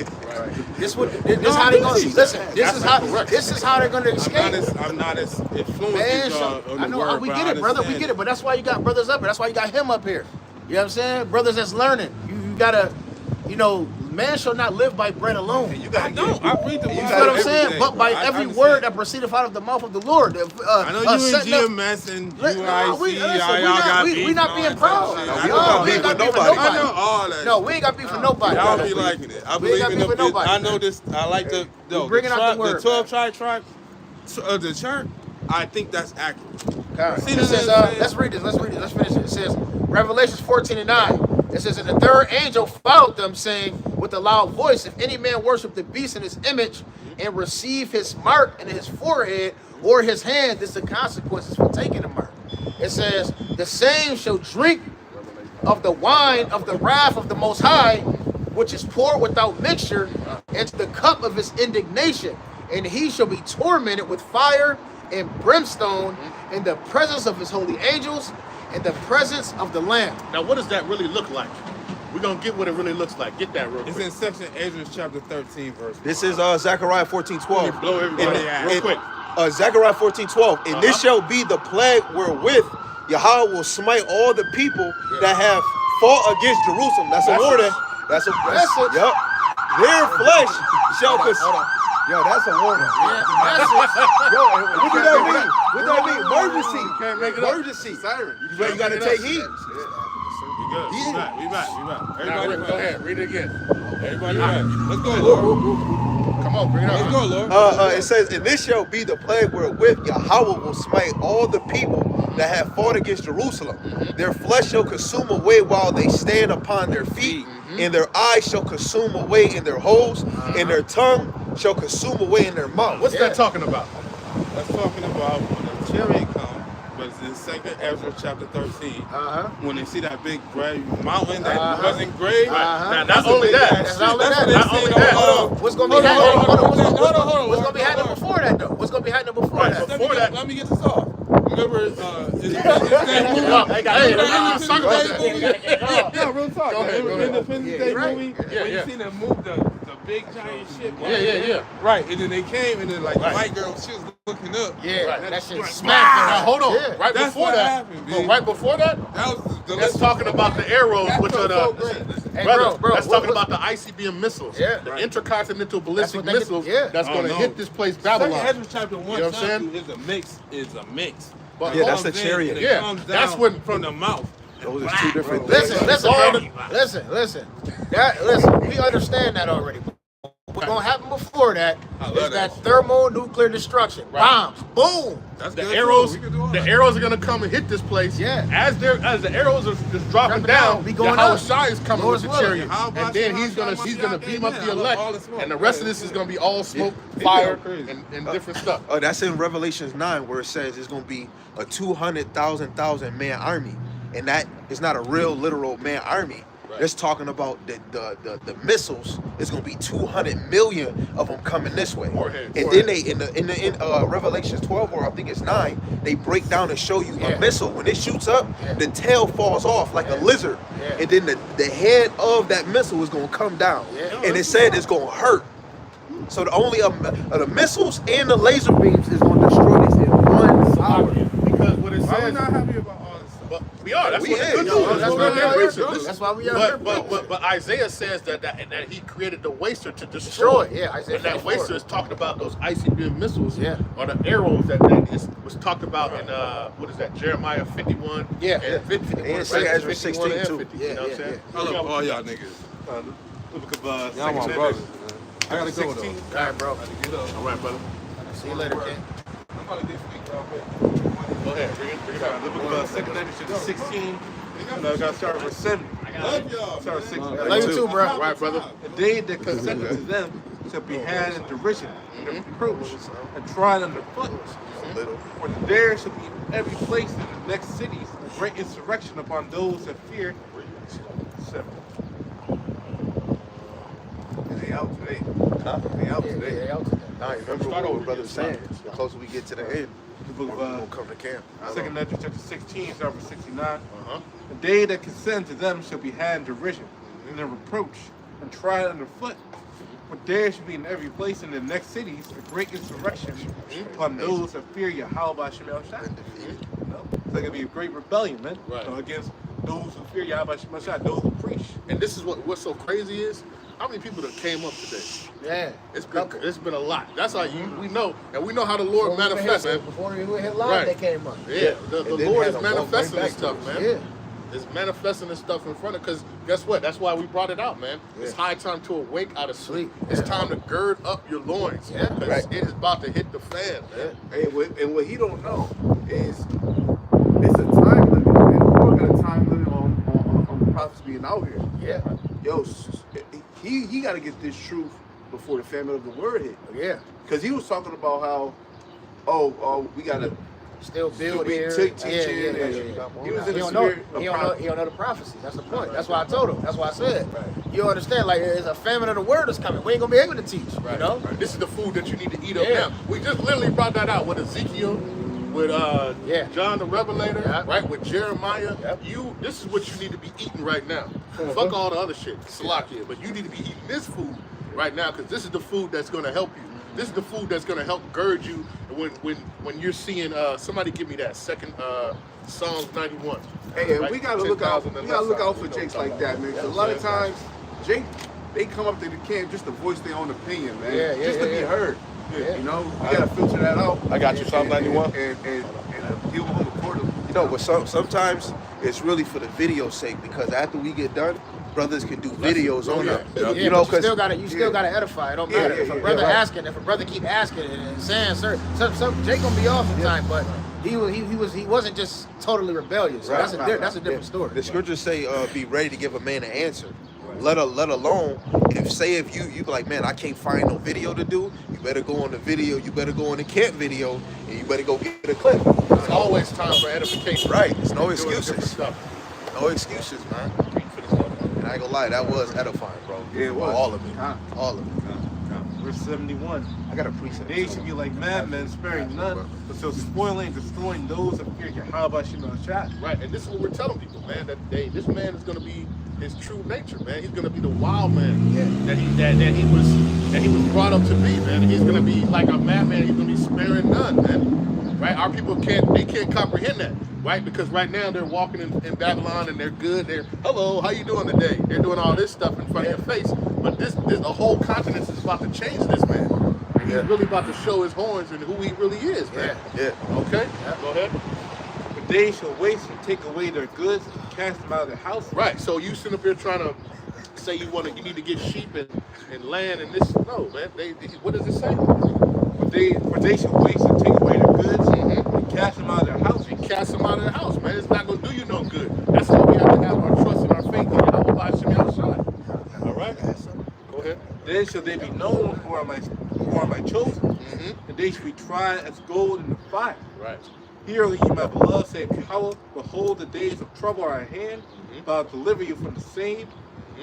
This how they gonna listen. This is how they're gonna escape. I'm not as influenced Man, as so, on I the know word, we but get I it, brother. We understand get it, but that's why you got brothers up here. That's why you got him up here. You know what I'm saying? Brothers that's learning. You gotta, man shall not live by bread alone. You You gotta I don't. I read the Bible. know what I'm every saying? day, But by I every understand. word that proceedeth out of the mouth of the Lord. I know you and setting up- GMS and Let- UIC, no, we y'all not got being beef proud. and No, all we that don't shit. beef with nobody. I know all that. No, we ain't got beef with nobody. Y'all be liking it. I We ain't believe got in beef with the nobody. I know this. I like the bringing out the word, 12 tribe the church. I think that's accurate. See, It says, let's read this. Let's finish it. It says, Revelations 14 and 9. It says, and the third angel followed them, saying with a loud voice, if any man worship the beast in his image and receive his mark in his forehead or his hand, this is the consequences for taking the mark. It says, the same shall drink of the wine of the wrath of the Most High, which is poured without mixture into the cup of his indignation, and he shall be tormented with fire and brimstone in the presence of his holy angels, in the presence of the Lamb. Now, what does that really look like? We're going to get what it really looks like. Get that real quick. It's in section Ezra chapter 13, verse 1. This is Zechariah 14:12. Blow everybody out real quick. Zechariah 14:12. And this shall be the plague wherewith Yahweh will smite all the people that have fought against Jerusalem. That's a warning. That's it. Yep. Their flesh shall consume. Yo, that's a warning. Yo, what do that mean? What that mean? Emergency. Can't make it up. Emergency. Siren. You gotta take heed. We good. We back. Everybody Go ahead. Read it again. Everybody back. Let's go, Lord. Come on, bring it up. Let's go, Lord. It says, and this shall be the plague wherewith Yahweh will smite all the people that have fought against Jerusalem. Their flesh shall consume away while they stand upon their feet, and their eyes shall consume away in their holes, and their tongue shall consume away in their mouth. What's that talking about? That's talking about when the chariot comes, but it's in 2nd Ezra chapter 13. When they see that big gray mountain that wasn't gray. Now, not only that. What's going to be happening? What's going to be happening before that, though? What's going to be happening before that? Before that. Let me get this off. Remember, real talk. Go ahead. Independence Day movie, when you seen them move the big giant ship. Yeah. Right, and then they came, and then like the white girl, she was looking up. Yeah, that shit Now, smacked. hold on. Yeah. Right That's before what that. happened, But B. right before that, That was the that's talking about the arrows, which are the Hey, brother. bro, That's talking about the ICBM missiles. Yeah. The intercontinental ballistic That's what they missiles. get- yeah. That's going to hit this place, Babylon. Ezra chapter 1, You know what I'm saying? is a mix. But Yeah, hold that's on. the chariot. Yeah, Comes that's down when from the mouth. Those are two different things. Listen, brother. Listen. We understand that already. What's going to happen before that is that thermonuclear destruction. Bombs. Boom. That's the good arrows, too. We can do all the that. arrows are gonna come and hit this place. Yeah. As the arrows are just dropping down, we going Yahweh up. Shai is coming Lord's with the willing. chariot, and then he's gonna beam up the elect, and the rest of this is gonna be all smoke, Yeah. fire, Crazy. and different stuff. That's in Revelations 9 where it says it's going to be a 200,000 man army. And that is not a real literal man army. Right. It's talking about the missiles. It's going to be 200 million of them coming this way. Warheads. And then they in Revelations 12 or I think it's 9, they break down and show you a missile. When it shoots up, the tail falls off like a lizard. Yeah. And then the head of that missile is going to come down. Yeah. And it said it's going to hurt. So the only the missiles and the laser beams is going to destroy this in 1 hour. Because what it Why we says, not happy about all this stuff? but we are. That's We what the is. good Yo, news is. that's We're why we here are preaching. here. That's why we are here preaching. But Isaiah says that he created the waster to destroy. Yeah, Isaiah And that 54. waster is talking about those ICBM missiles. Yeah. Or the arrows that was talked about in what is that? Jeremiah 51. Yeah. And 51. And right? Ezra 51 and 16 too. 50, you know what I'm saying? I love all y'all niggas. Look at Y'all my brothers, man. I gotta go though. 16. All right, bro. All right, brother. See you later, Ken. I'm about to get speak. Go ahead. Bring it out. Look at 2nd Ezra 16. I gotta start with 7. Love y'all. Start with 6. Love you too, bro. All right, brother. The day that consented to them shall be had in derision, and reproach, and tried underfoot. For there shall be in every place in the next cities a great insurrection upon those that fear. 7. They out today. They out today. I remember what my brother was saying. The closer we get to the end, The book we're of going to come to camp. 2nd Ezra chapter 16, start with 69. The day that consent to them shall be had in derision, and in reproach, and tried underfoot. For there shall be in every place in the next cities a great insurrection upon those that fear Yahweh by Shemel Shai. It's like it'll be a great rebellion, man. Right. Against those who fear Yahweh by Shemel Shai, those who preach. And this is what's so crazy is how many people that came up today. Yeah. It's been a lot. That's how we know, and we know how the Lord manifests, man. Before we hit live, Right. they came up. Yeah, the then Lord had is to walk manifesting right this back stuff, to man. Yeah. It's manifesting this stuff in front of, because guess what? That's why we brought it out, man. It's high time to awake out of sleep. It's time to gird up your loins, because it is about to hit the fan, man. And what he don't know is it's a time limit. And we're got a time limit on the prophets being out here. Yeah. Yo, he got to get this truth before the famine of the word hit. Yeah. Because he was talking about how, we got to Still build be here. teaching. Yeah. He was in He the don't know. spirit of He don't know the prophecy. That's the point. That's why I told him. That's why I said. You understand? Like, there's a famine of the word that's coming. We ain't gonna be able to teach. You know. Right. This is the food that you need to eat up now. We just literally brought that out with Ezekiel, with John the Revelator, right? With Jeremiah. This is what you need to be eating right now. Fuck all the other shit, Salakia. But you need to be eating this food right now, because this is the food that's gonna help you. This is the food that's gonna help gird you when you're seeing somebody give me that second Psalms 91. Hey, right? we gotta look out. 10,000 We gotta look out for you know Jakes what I'm like that, man. 'Cause a lot of times, Jake, they come up to the camp just to voice their own opinion, man. Just to be heard. You know, we gotta filter that out. I got you, Psalm 91. And deal with them accordingly. You know, but sometimes it's really for the video's sake, because after we get done, brothers can do videos on it. You know, because you still gotta edify. It don't matter if a brother asking, if a brother keep asking and saying certain, Jake gonna be off sometime, but he wasn't just totally rebellious. So that's a different story. The scriptures say, be ready to give a man an answer. Let alone if you be like, man, I can't find no video to do, you better go on the video, you better go on the camp video, and you better go get a clip. It's always time for edification. Right, there's no excuses. Stuff. No excuses, man. And I ain't gonna lie, that was edifying, bro. Yeah, it was. All of it. All of it. Verse 71. I got a precept. They should be like madmen, sparing none, but so spoiling and destroying those that fear Yahweh Shah. Right, and this is what we're telling people, man. That this man is going to be his true nature, man. He's going to be the wild man that he was brought up to be, man. He's going to be like a madman. He's going to be sparing none, man. Right? Our people can't comprehend that, right? Because right now they're walking in Babylon and they're good. They're, hello, how you doing today? They're doing all this stuff in front of your face. But this a whole continent is about to change this man. And he's really about to show his horns and who he really is, man. Okay? Go ahead. But they shall waste and take away their goods and cast them out of their house. Right. So you sitting up here trying to say you need to get sheep and land and this. No, man. What does it say? For they shall waste and take away their goods and cast them out of their house. And cast them out of their house, man. It's not going to do you no good. That's why we have to have our trust and our faith in Yahweh Hashem Shah. All right? Go ahead. Then shall they be known who are my chosen, and they shall be tried as gold in the fire. Right. Hear ye, my beloved, say power. Behold, the days of trouble are at hand. But I'll deliver you from the same.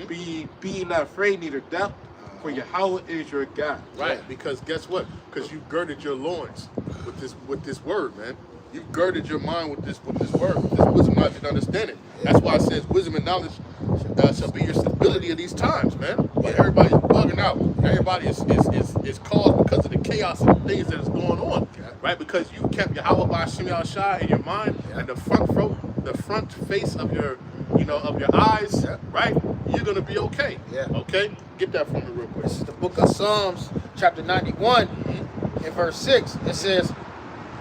Be not afraid, neither doubt, for Yahweh is your God. Right. Because guess what? Because you girded your loins with this word, man. You girded your mind with this word, with this wisdom, knowledge, and understanding. That's why it says wisdom and knowledge shall be your stability of these times, man. But everybody's bugging out. Everybody is caused because of the chaos and the things that is going on, right? Because you kept Yahweh Hashem Shah in your mind and the front face of your eyes, right? You're gonna be okay. Okay. Get that from me real quick. This is the book of Psalms, chapter 91, in verse 6. It says,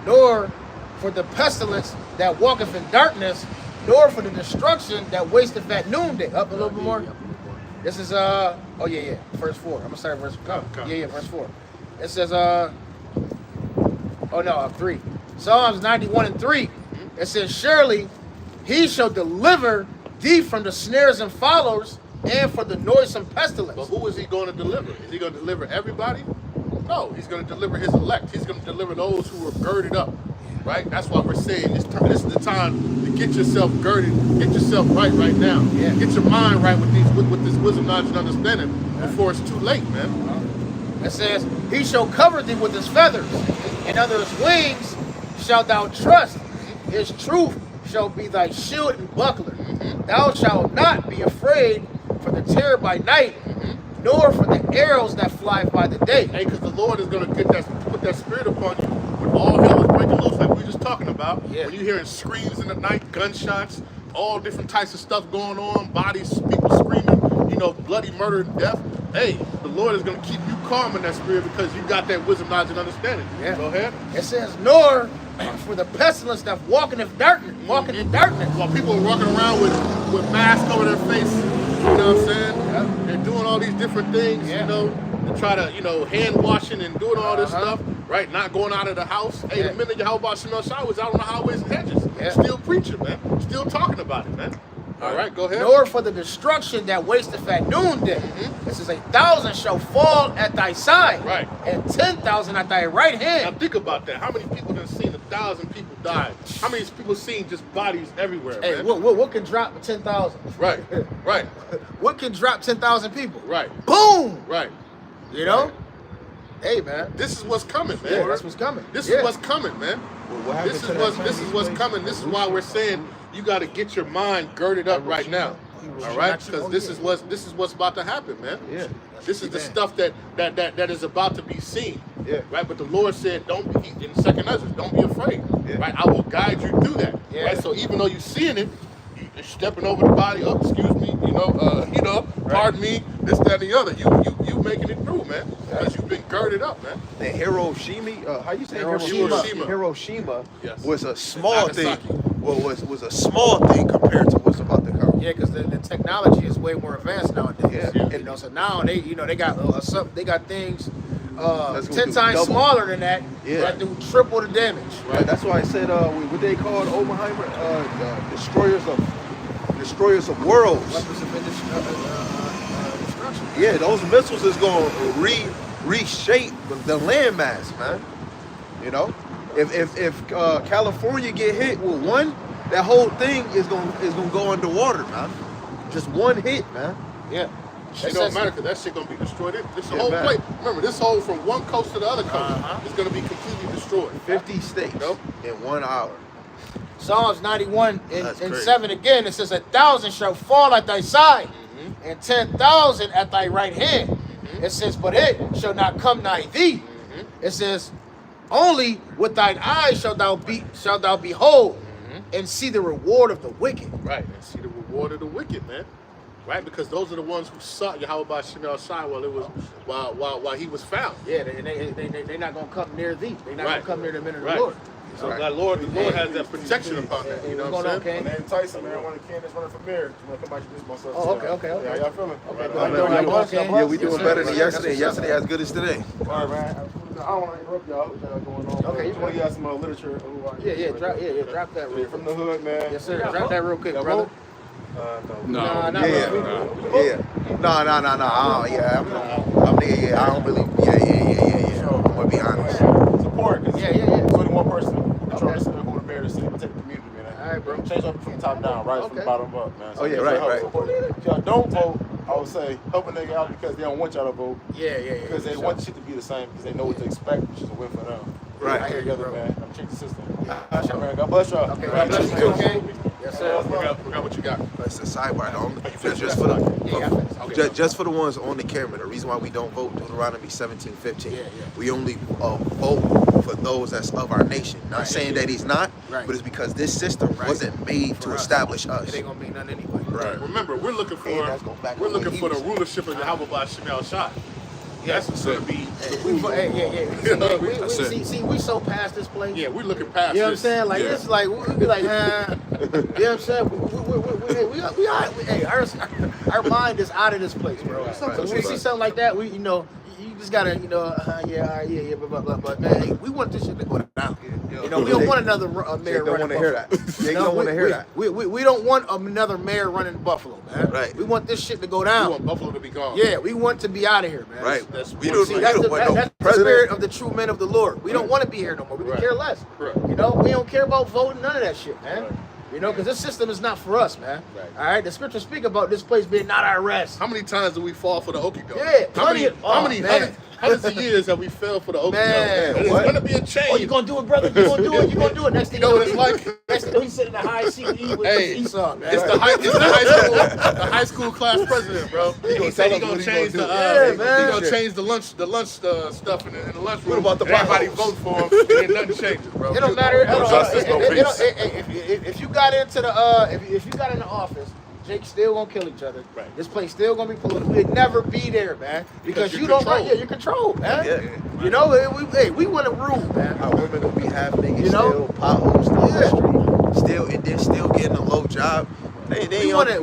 nor for the pestilence that walketh in darkness, nor for the destruction that wasteth at noonday. Up a little bit more. This is verse 4. I'm gonna start at verse 4. Verse 4. It says 3. Psalms 91 and 3. It says, surely he shall deliver thee from the snares and followers, and for the noisome pestilence. But who is he going to deliver? Is he going to deliver everybody? No, he's going to deliver his elect. He's going to deliver those who are girded up, right? That's why we're saying this is the time to get yourself girded, get yourself right now. Get your mind right with this wisdom, knowledge, and understanding before it's too late, man. It says, he shall cover thee with his feathers, and under his wings shalt thou trust. His truth shall be thy shield and buckler. Thou shalt not be afraid for the terror by night, nor for the arrows that fly by the day. Hey, because the Lord is going to put that spirit upon you when all hell is breaking loose, like we were just talking about. When you're hearing screams in the night, gunshots, all different types of stuff going on, bodies, people screaming, bloody murder and death. Hey, the Lord is going to keep you calm in that spirit because you got that wisdom, knowledge, and understanding. Go ahead. It says, nor for the pestilence that walking in darkness. While people are walking around with masks over their face, you know what I'm saying? They're doing all these different things, to try to, hand washing and doing all this stuff, right? Not going out of the house. Hey, the minute Yahweh Shemel Shah was out on the highways and hedges, still preaching, man. Still talking about it, man. All right, go ahead. Nor for the destruction that wasteth at noonday. It says 1,000 shall fall at thy side, Right. and 10,000 at thy right Now hand. think about that. How many people have seen 1,000 people die? How many people seen just bodies everywhere, Hey, man? what can drop 10,000? Right, right, What can drop 10,000 people? right, Boom! right. You know? Hey, man. This is what's coming, man. Yeah, that's what's coming. This Yeah. is what's coming, man. Well, what happened This to is that what's Chinese coming. This is why we're saying you got to get your mind girded up right now. All right, because this is what's about to happen, man. Yeah. This is the stuff that is about to be seen. Yeah. Right, but the Lord said, "Don't be in Second Ezra. Don't be afraid. Yeah. Right, I will guide you through that. Yeah. Right, so even though you're seeing it, you're stepping over the body. Oh, excuse me. Pardon me. This, that, and the other. You making it through, man. Because you've been girded up, man. The Hiroshima, how you say Hiroshima. Hiroshima Yes. was a small thing. Nagasaki. Well, was a small thing compared to what's about to come. Yeah, because the technology is way more advanced nowadays. Yeah. You know, so now they got they got things That's gonna 10 do times double. smaller than that. Yeah. That do triple the damage. Right. That's why I said what they called Oppenheimer, destroyers of worlds. Weapons of destruction. Yeah, those missiles is gonna reshape the landmass, man. You know, if California get hit with one, that whole thing is gonna go underwater, man. Just one hit, man. Yeah. It don't matter because that shit gonna be destroyed. This Yeah, whole man. place. Remember, this whole from one coast to the other coast is gonna be completely destroyed. 50 states in 1 hour. Psalms 91 and That's crazy. 7 again, it says 1,000 shall fall at thy side, and 10,000 at thy right hand. It says, but it shall not come nigh thee. It says, only with thine eyes shalt thou behold and see the reward of the wicked. Right, and see the reward of the wicked, man. Right, because those are the ones who sought Yahweh Shemel Shai while he was found. Yeah, they're not gonna come near thee. They're not gonna come near the men of the Right. Lord. So the Lord has that protection upon that. You know what I'm saying? My name's Tyson, man. I'm one of the candidates running for mayor. Just want to come out and introduce myself. Oh, okay. Yeah, how y'all feeling? Okay, Yeah, we doing better than yesterday. Yesterday as good as today. All right, man. I don't want to interrupt y'all. What y'all going on? Okay, Just want to get some literature. Drop that real From the hood, man. Yes, sir. Drop that real quick, brother. No. Nah, Yeah. No. I don't believe. Yeah. I'm gonna be honest. Support, because Yeah. it's only one person control the city, who the mayor of the city, protect the community, man. All right, bro. Change up from the top down, right from the Okay. bottom up, man. Oh, yeah, if right. y'all don't vote, I would say help a nigga out because they don't want y'all to vote. Yeah. Because they want shit to be the same because they know what to expect, which is a win for them. Right. I hear you, Together, bro. man. I'm change the system. Man, God bless y'all. Okay, God bless you. okay. Yes, sir. Forgot what you got. It's a sidebar. Just for the ones on the camera. The reason why we don't vote Deuteronomy 17:15. Yeah. We only vote for those that's of our nation. Not saying that he's not, Right. but it's because this system wasn't made to establish us. It ain't gonna mean nothing anyway. Right. Remember, we're looking for And that's going back to the what he was- rulership of Yahweh Shemel Shai. That's what's gonna be. We so past this place. Yeah, we're looking past. You know what I'm this. saying? Like it's like we be like, you know what I'm saying? Our mind is out of this place, bro. So when we see something like that, you just gotta, but man, we want this shit to go down. We don't want another mayor They don't running want to hear Buffalo. that. They don't want to hear that. We don't want another mayor running Buffalo, man. Right. We want this shit to go We down. want Buffalo to be gone. Yeah, we want to be out of here, man. Right. That's We don't See, want that's no the spirit president. of the true men of the Lord. We don't want to be here no more. We can Right. care less. Correct. We don't care about voting, none of that shit, man. Because this system is not for us, man. Right. All right, the scriptures speak about this place being not our rest. How many times do we fall for the okie doke? Yeah, How many man. hundreds of years have we fell for the okie doke? Man, And it's what? gonna be a change. Oh, you gonna do it, brother? You gonna do it? You gonna do it? Next thing You know what it's like? next thing he's sitting in the high seat with Hey, Esau, man. It's the high school class president, bro. He said he gonna change the change the lunch stuff in the lunchroom. What about the and everybody potholes? vote for him, and then nothing changes, bro. It don't matter. No justice, no peace. If you got into the if you got in the office, Jake's still gonna kill each other. Right. This place still gonna be political. We'd never be there, man, because you're you don't. controlled. Yeah, you're controlled, man. Yeah. You know, we want to rule, man. Our women will be half naked, You know? still potholes, still in the street, and then still getting a low job. They We want to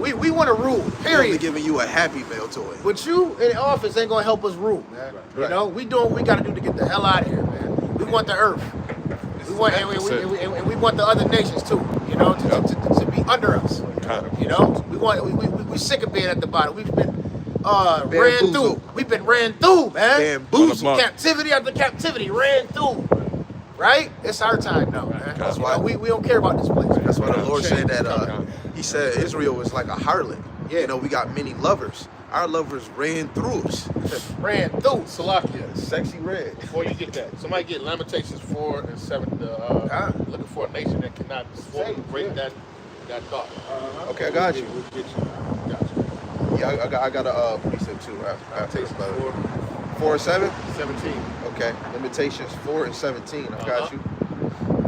rule. only Period. giving you a Happy Meal toy. But you in the office ain't gonna help us rule, man. Right. You know, we doing what we gotta do to get the hell out of here, man. We want the earth. We want, and we want the other nations too, you know, to be under us. You know, we sick of being at the bottom. We've been ran through. We've been ran through, man. Bamboozled. Captivity after captivity, ran through. Right? It's our time now, man. That's why we don't care about this place. That's why the Lord said that. He said Israel was like a harlot. Yeah. You know, we got many lovers. Our lovers ran through us. Ran through. Salakia. Sexy red. Before you get that, somebody get Lamentations 4 and 7. Looking for a nation that cannot break that thought. Okay, I got you. Got you. Yeah, I got a precept too. Lamentations 4 and 7? 17. Okay. Lamentations 4 and 17. I got you.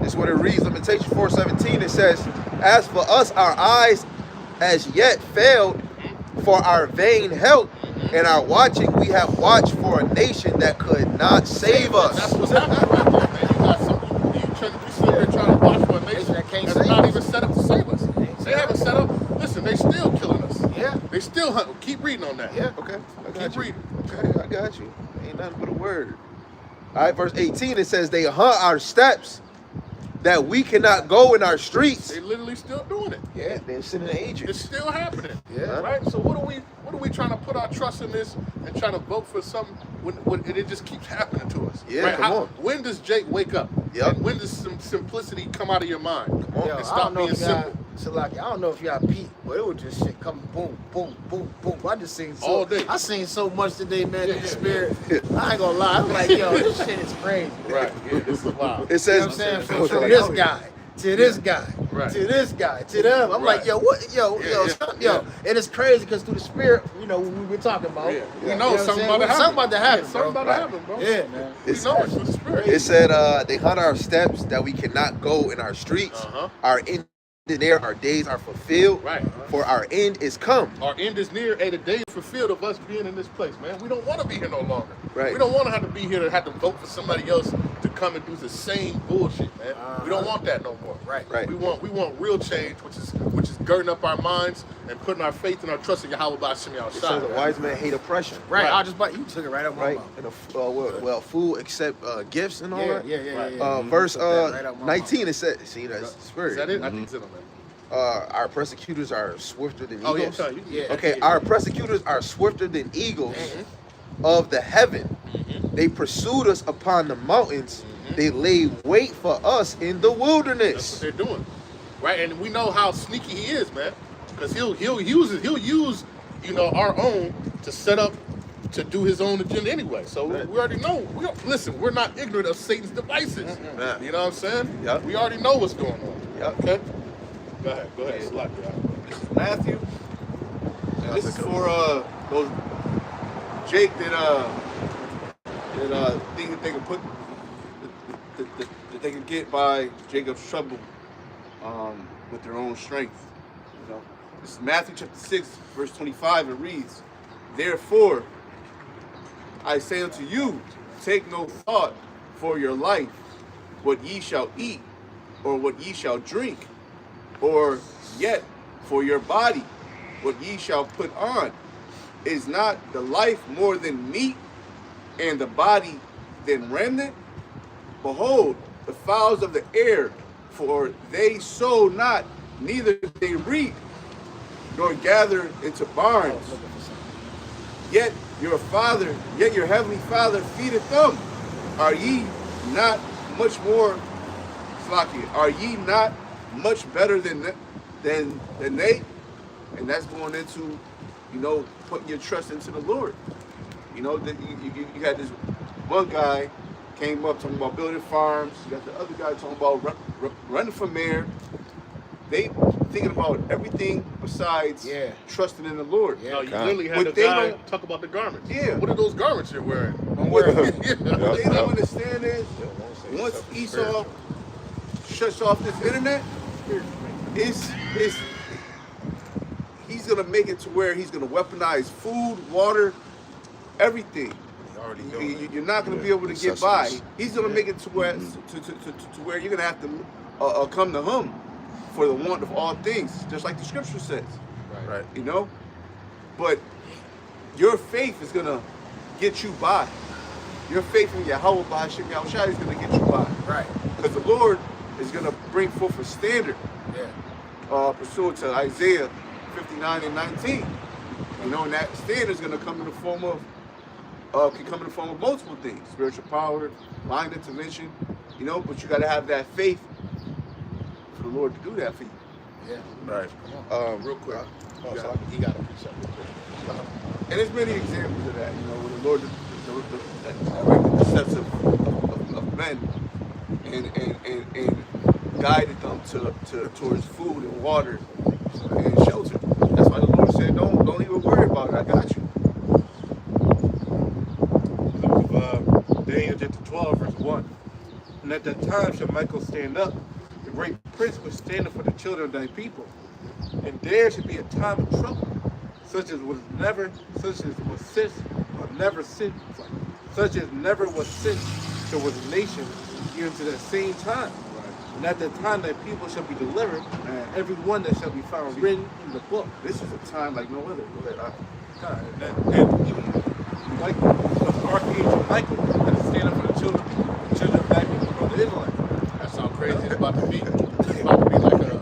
This is what it reads. Lamentations 4:17. It says, "As for us, our eyes as yet failed for our vain help, and our watching, we have watched for a nation that could not save us." That's what's happening right there, man. You got some. You sit there trying to watch for a nation that's not even set up to save us. They haven't set up. Listen, they still killing us. Yeah. They still hunt. Keep reading on that. Yeah. Okay. Keep reading. Okay, I got you. Ain't nothing but a word. All right, verse 18, it says, "They hunt our steps, that we cannot go in our streets." They literally still doing it. Yeah, they're sending agents. It's still happening. Yeah. Right? So what are we trying to put our trust in this and trying to vote for something when it just keeps happening to us? Yeah, right? come on. When does Jake wake up? Yep. And when does some simplicity come out of your mind? Come on. Yo, And stop being simple. I don't know if y'all peep, but it was just shit coming boom, boom, boom, boom. I just seen All day. I seen so much today, man, in the Yeah. spirit. I ain't gonna lie. I'm like, yo, this shit is crazy. Right. Yeah, this is wild. It You know says, what I'm saying? From this guy to this guy Right. to this guy to them. I'm like, yo, what? Yo, Yeah. And it's crazy because through the spirit, you know, we were talking about. Yeah. We You know what I'm something saying? about to happen. Something about to happen. Something bro. about to happen, bro. Yeah, man. We know it's the spirit. it said, "They hunt our steps, that we cannot go in our streets. Our end there, our days are fulfilled. Right. For our end is come." Our end is near, and the day is fulfilled of us being in this place, man. We don't want to be here no longer. Right. We don't want to have to be here to have to vote for somebody else to come and do the same bullshit, man. We don't want that no more. Right. We want real change, which is girding up our minds and putting our faith and our trust in Yahweh B'Shem It says, outside. "A wise man hate oppression." Right. I just you took it right up my Right. mouth. And a fool accept gifts and all that. Yeah. Verse Right out my 19, it says, "See, that's spirit." Is that it? I think it's it on that. Our persecutors are swifter than Oh, yeah, eagles. tell you. Yeah. Okay, our persecutors are swifter than eagles of the heaven. They pursued us upon the mountains. They lay wait for us in the That's wilderness. what they're doing, right? And we know how sneaky he is, man, because he'll use our own to set up to do his own agenda anyway. So we already know. Listen, we're not ignorant of Satan's devices. You know what I'm saying? Yep. We already know what's going on. Yep. Okay. Go ahead. It's like that. This is Matthew. And this is for those Jake that think that they can put that they can get by Jacob's trouble with their own strength. You know, this is Matthew chapter 6, verse 25. It reads, "Therefore, I say unto you, take no thought for your life, what ye shall eat, or what ye shall drink, or yet for your body, what ye shall put on. Is not the life more than meat, and the body than raiment? Behold, the fowls of the air, for they sow not, neither they reap, nor gather into barns. Yet your heavenly Father feedeth them. Are ye not much more, are ye not much better than they?" And that's going into, putting your trust into the Lord. You got this one guy came up talking about building farms. You got the other guy talking about running for mayor. They thinking about everything besides trusting in the Lord. No, you literally had But the they guy don't- talk about the garments. Yeah. What are those garments you're wearing? What they don't understand is once Esau shuts off this internet, he's gonna make it to where he's gonna weaponize food, water, everything. You're not gonna be able to get by. He's gonna make it to where to where you're gonna have to come to him for the want of all things, just like the scripture says. Right. But your faith is gonna get you by. Your faith in Yahweh B'Shem Yahushua is gonna get you by. Right. Because the Lord is going to bring forth a standard. Pursuant to Isaiah 59 and 19. You know, and that standard is going to come in the form of, can come in the form of multiple things. Spiritual power, mind intervention, you know, but you got to have that faith for the Lord to do that for you. Yeah. Right. Real quick. He got a precept real quick. And there's many examples of that, you know, where the Lord directed the steps of men and guided them towards food and water and shelter. That's why the Lord said, don't even worry about it. I got you. Daniel chapter 12, verse 1. And at that time shall Michael stand up, the great prince which standeth for the children of thy people. And there should be a time of trouble, such as was never since, there was a nation even to that same time. And at that time that people shall be delivered, and every one that shall be found written in the book. This is a time like no other. And like the archangel Michael that is standing for the children of thy people, for the Israelites. That's how crazy it's about to be. It's about to be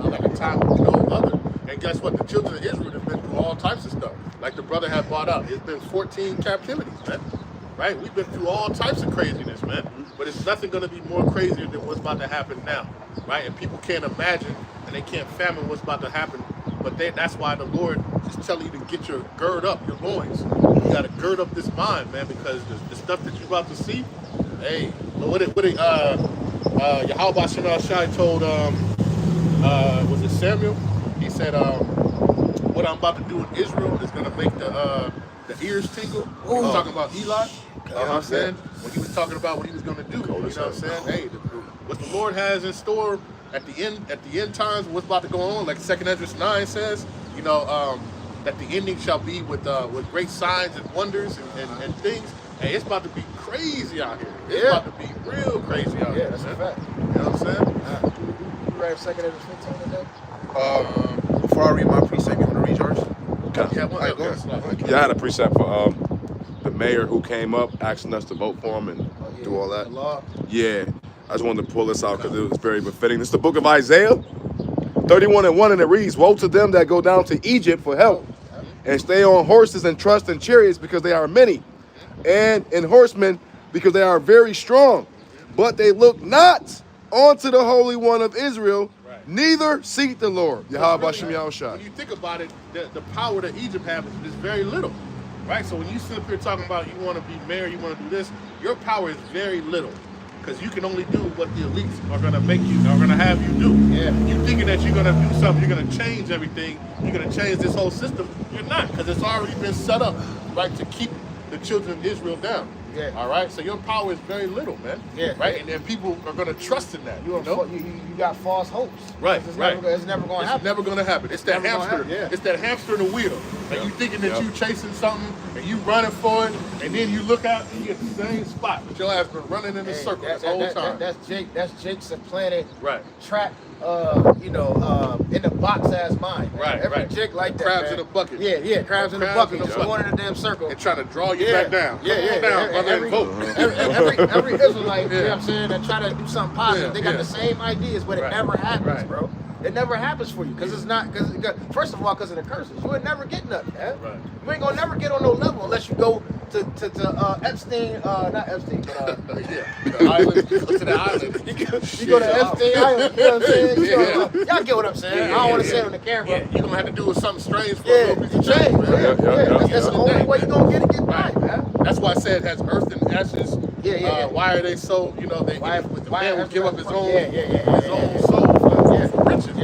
like a time of no other. And guess what? The children of Israel have been through all types of stuff. Like the brother had brought up, it's been 14 captivities, man. Right? We've been through all types of craziness, man. But it's nothing going to be more crazier than what's about to happen now. Right? And people can't imagine and they can't fathom what's about to happen. But that's why the Lord is telling you to get your gird up, your loins. You got to gird up this mind, man, because the stuff that you're about to see, hey, Yahweh Shema Shai told, was it Samuel? He said, what I'm about to do in Israel is going to make the ears tingle. He was talking about Eli. You know what I'm saying? When he was talking about what he was going to do. You know what I'm saying? Hey, what the Lord has in store at the end times, what's about to go on, like 2nd Ezra 9 says, you know, that the ending shall be with great signs and wonders and things. Hey, it's about to be crazy out here. It's about to be real crazy out here. Yeah, that's a fact. You know what I'm saying? You read 2nd Ezra 15 today? Before I read my precept, you want to read yours? Yeah, I had a precept for the mayor who came up asking us to vote for him and do all that. Yeah, I just wanted to pull this out because it was very befitting. This is the book of Isaiah 31:1, and it reads, "Woe to them that go down to Egypt for help and stay on horses and trust in chariots because they are many, and in horsemen because they are very strong. But they look not unto the Holy One of Israel, neither seek the Lord." Yahweh Shem Yahushua. When you think about it, the power that Egypt has is very little, right? So when you sit up here talking about you want to be mayor, you want to do this, your power is very little. Because you can only do what the elites are going to make you, are going to have you do. Yeah. You thinking that you're going to do something, you're going to change everything, you're going to change this whole system. You're not, because it's already been set up, right, to keep the children of Israel down. Yeah. All right? So your power is very little, man. Yeah. Right? And then people are going to trust in that. You got false hopes. Right, it's never going to happen. It's never going to happen. It's that hamster. It's that hamster in the wheel. Like you thinking that you chasing something and you running for it, and then you look out and you at the same spot, but your ass been running in a circle this whole time. That's Jake's implanted trap. Right. In the box ass mind. Right. Every Jake like that. Crabs man. in a bucket. Yeah, crabs in a bucket. Just going in a damn circle. And trying to draw you back down. Yeah. Come on down, brother, and vote. Every Israelite, you know what I'm saying, that try to do something positive, they got the same ideas, but it never happens, bro. It never happens for you because it's not, first of all, because of the curses. You would never get nothing, man. Right. You ain't gonna never get on no level unless you go to Epstein, not Epstein, but the island. Go to the island. You go to Epstein Island, you know what I'm saying? Y'all get what I'm saying. I don't want to say it on the camera. Yeah, you're gonna have to do something strange for a little piece of change, man. That's the only way you're gonna get by, man. That's why I said it has earth and ashes. Why are they so, the man would give up his own soul for riches.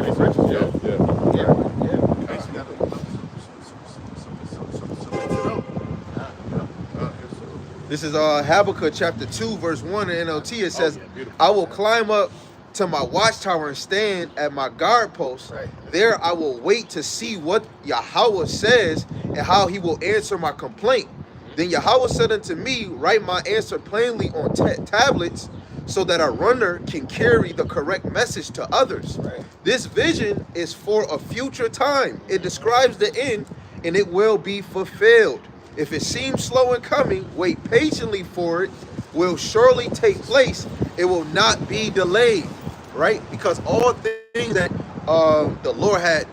This is Habakkuk chapter 2, verse 1 in NLT. It says, "I will climb up to my watchtower and stand at my guard post. There I will wait to see what Yahweh says and how he will answer my complaint. Then Yahweh said unto me, write my answer plainly on tablets, so that a runner can carry the correct message to others. This vision is for a future time. It describes the end, and it will be fulfilled. If it seems slow in coming, wait patiently for it. Will surely take place, it will not be delayed, right? Because all things that the Lord had,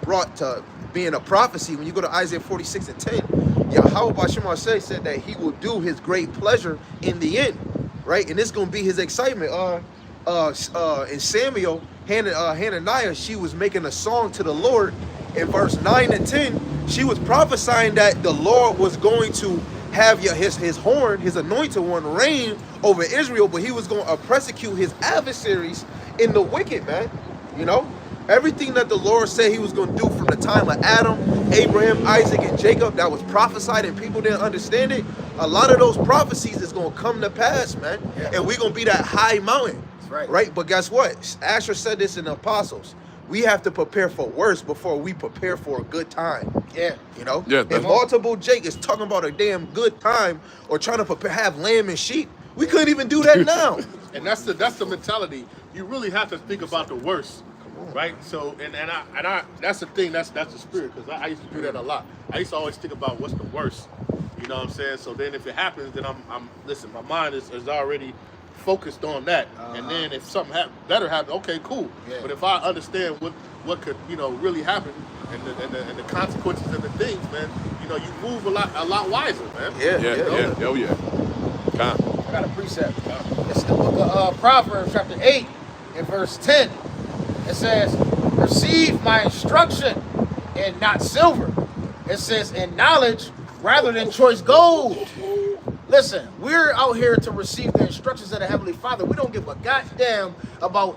brought to being a prophecy. When you go to Isaiah 46 and 10, Yahweh Bashim said that he will do his great pleasure in the end, right? And it's going to be his excitement. In Samuel, Hananiah, she was making a song to the Lord. In verse 9 and 10, she was prophesying that the Lord was going to have his horn, his anointed one, reign over Israel, but he was going to persecute his adversaries in the wicked, man. Everything that the Lord said he was going to do from the time of Adam, Abraham, Isaac, and Jacob that was prophesied and people didn't understand it, a lot of those prophecies is going to come to pass, man. Yeah. And we're going to be that high mountain. That's right? But guess what? Asher said this in the Apostles. We have to prepare for worse before we prepare for a good time. Yeah. Yeah, if multiple Jake is talking about a damn good time or trying to have lamb and sheep, we couldn't even do that now. And that's the mentality. You really have to think about the worst. Right, so and I that's the thing, that's the spirit, because I used to do that a lot. I used to always think about what's the worst, you know what I'm saying? So then if it happens, then I'm listen, my mind is already focused on that, and then if something better happen, okay, cool. Yeah. But if I understand what could really happen and the consequences of the things, man, you move a lot wiser, man. Yeah. Oh yeah. I got a precept. It's the book of Proverbs, chapter 8, and verse 10. It says, receive my instruction and not silver. It says, in knowledge rather than choice gold. Listen, we're out here to receive the instructions of the Heavenly Father. We don't give a goddamn about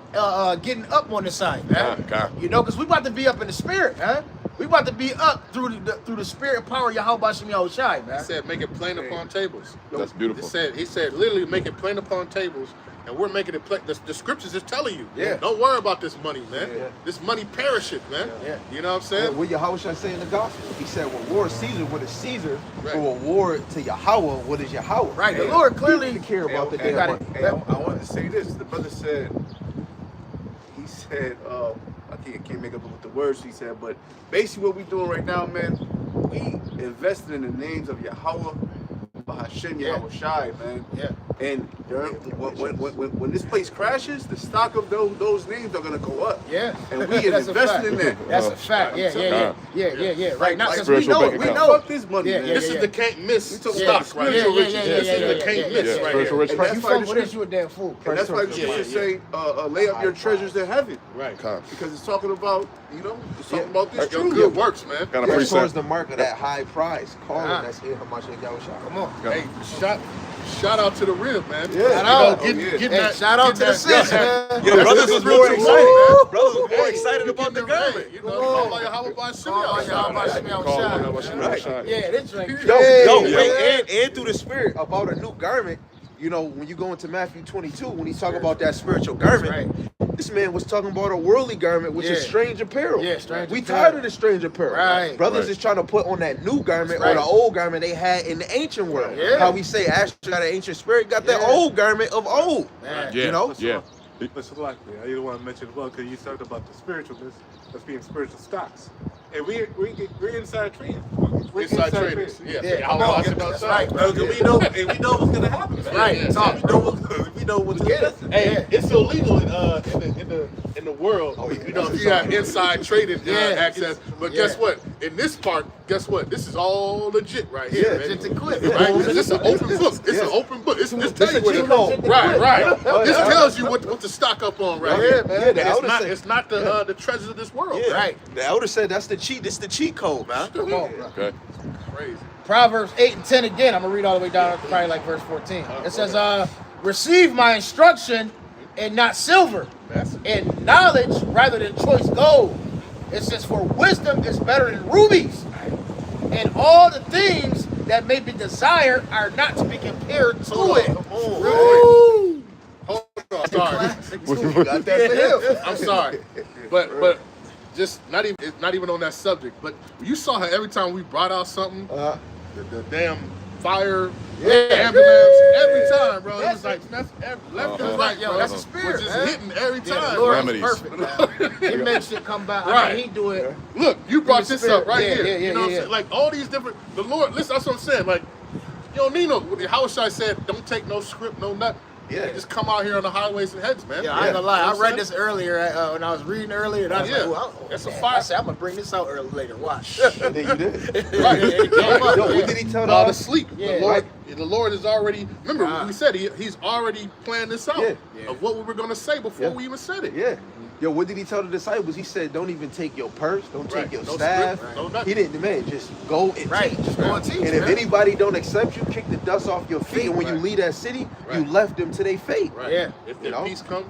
getting up on the side, man. Because we about to be up in the spirit, man. We about to be up through the spirit and power of Yahweh Shem Yahushai, man. He said, make it plain upon tables. That's beautiful. He said, literally make it plain upon tables. And we're making it plain. The scriptures is telling you. Yeah. Don't worry about this money, man. Yeah. This money perisheth, man. Yeah. You know what I'm saying? What Yahweh say in the gospel? He said, reward Caesar what is Caesar, but reward to Yahweh what is Yahweh. Right. The Lord clearly didn't care about the damn money. I wanted to say this. The brother said, I can't make up with the words he said, but basically what we doing right now, man, we invested in the names of Yahweh, Hashem, Yahweh Shai, man. Yeah. And when this place crashes, the stock of those names are gonna go up. Yeah. And we invested in that. That's a fact. Yeah. Right now, because we know. Fuck this money, man. This is the can't miss stock, right? Spiritual riches. This is the can't miss, right Spiritual riches. You fuck with this, you a damn fool. And that's why the scriptures say, lay up your treasures in heaven. Right. Because it's talking about, it's talking about this Your truth. good works, man. Got a That's precept. towards the mark of that high price. Calling that's in Hamashiach Yahushua. Come on. Hey, shout out to the rib, man. Yeah. Shout out to the sis, man. Your brothers was more excited. Brothers was more excited about the garment. Yeah, this drink. And through the spirit about a new garment. When you go into Matthew 22, when he talk about that spiritual garment, this man was talking about a worldly garment, which is strange apparel. Yeah, strange We apparel. tired of the strange apparel. Right. Brothers is trying to put on that new garment or the old garment they had in the ancient world. Yeah. How we say Asher got an ancient spirit, got that old garment of old. Man. Yeah. Yeah. Listen, likely, I didn't want to mention as well because you talked about the spiritualness as being spiritual stocks, and we're inside trading. We're inside traders. Yeah. That's right. We know what's gonna happen. Right. We know what's gonna happen. Hey, it's illegal in the world. If you have inside trading access. But guess what? In this part, guess what? This is all legit right here. Yeah, just quit. Right? This is an open book. It's an open book. This tells you what right. This tells you what to stock up on right here. Man. It's not the treasures of this world. Yeah. Right. The elder said that's the cheat. This the cheat code, man. Come on, bro. Okay. Crazy. Proverbs 8 and 10 again. I'm going to read all the way down to probably like verse 14. It says, receive my instruction and not silver, and knowledge rather than choice gold. It says, for wisdom is better than rubies, and all the things that may be desired are not to be compared to it. Hold on. Sorry. I'm sorry. But just not even on that subject. But you saw her every time we brought out something. The damn fire, ambulance, every time, bro. It was like that's left and right, yo. That's a spirit. We're just hitting every time. The Lord is perfect, man. He makes shit come back. Right. I mean, he do it. Look, you brought this up right here. Yeah, you know what I'm saying? Like all these different. The Lord, listen. That's what I'm saying. Like, you don't need no. How should I say? Don't take no script, no nut. Yeah, just come out here on the highways and hedges, man. Yeah, I ain't gonna lie. You know I what I'm read saying? this earlier when I was reading earlier, and I was Yeah. like, "Oh, That's a man." fire. I said, "I'm gonna bring this out later. Watch." And then you did. Right. Yo, what did he tell to the sleep. Yeah. The Lord is already. Remember, we said he's already planned this out Yeah. of what we were gonna say before we even said it. Yeah. Yo, what did he tell the disciples? He said, don't even take your purse, don't take your No staff. script, no nothing. He didn't, man, just go and teach. Just go and teach. And if man. anybody don't accept you, kick the dust off your feet. And when you leave that city, you left them to their fate. Right. Yeah. If their peace come,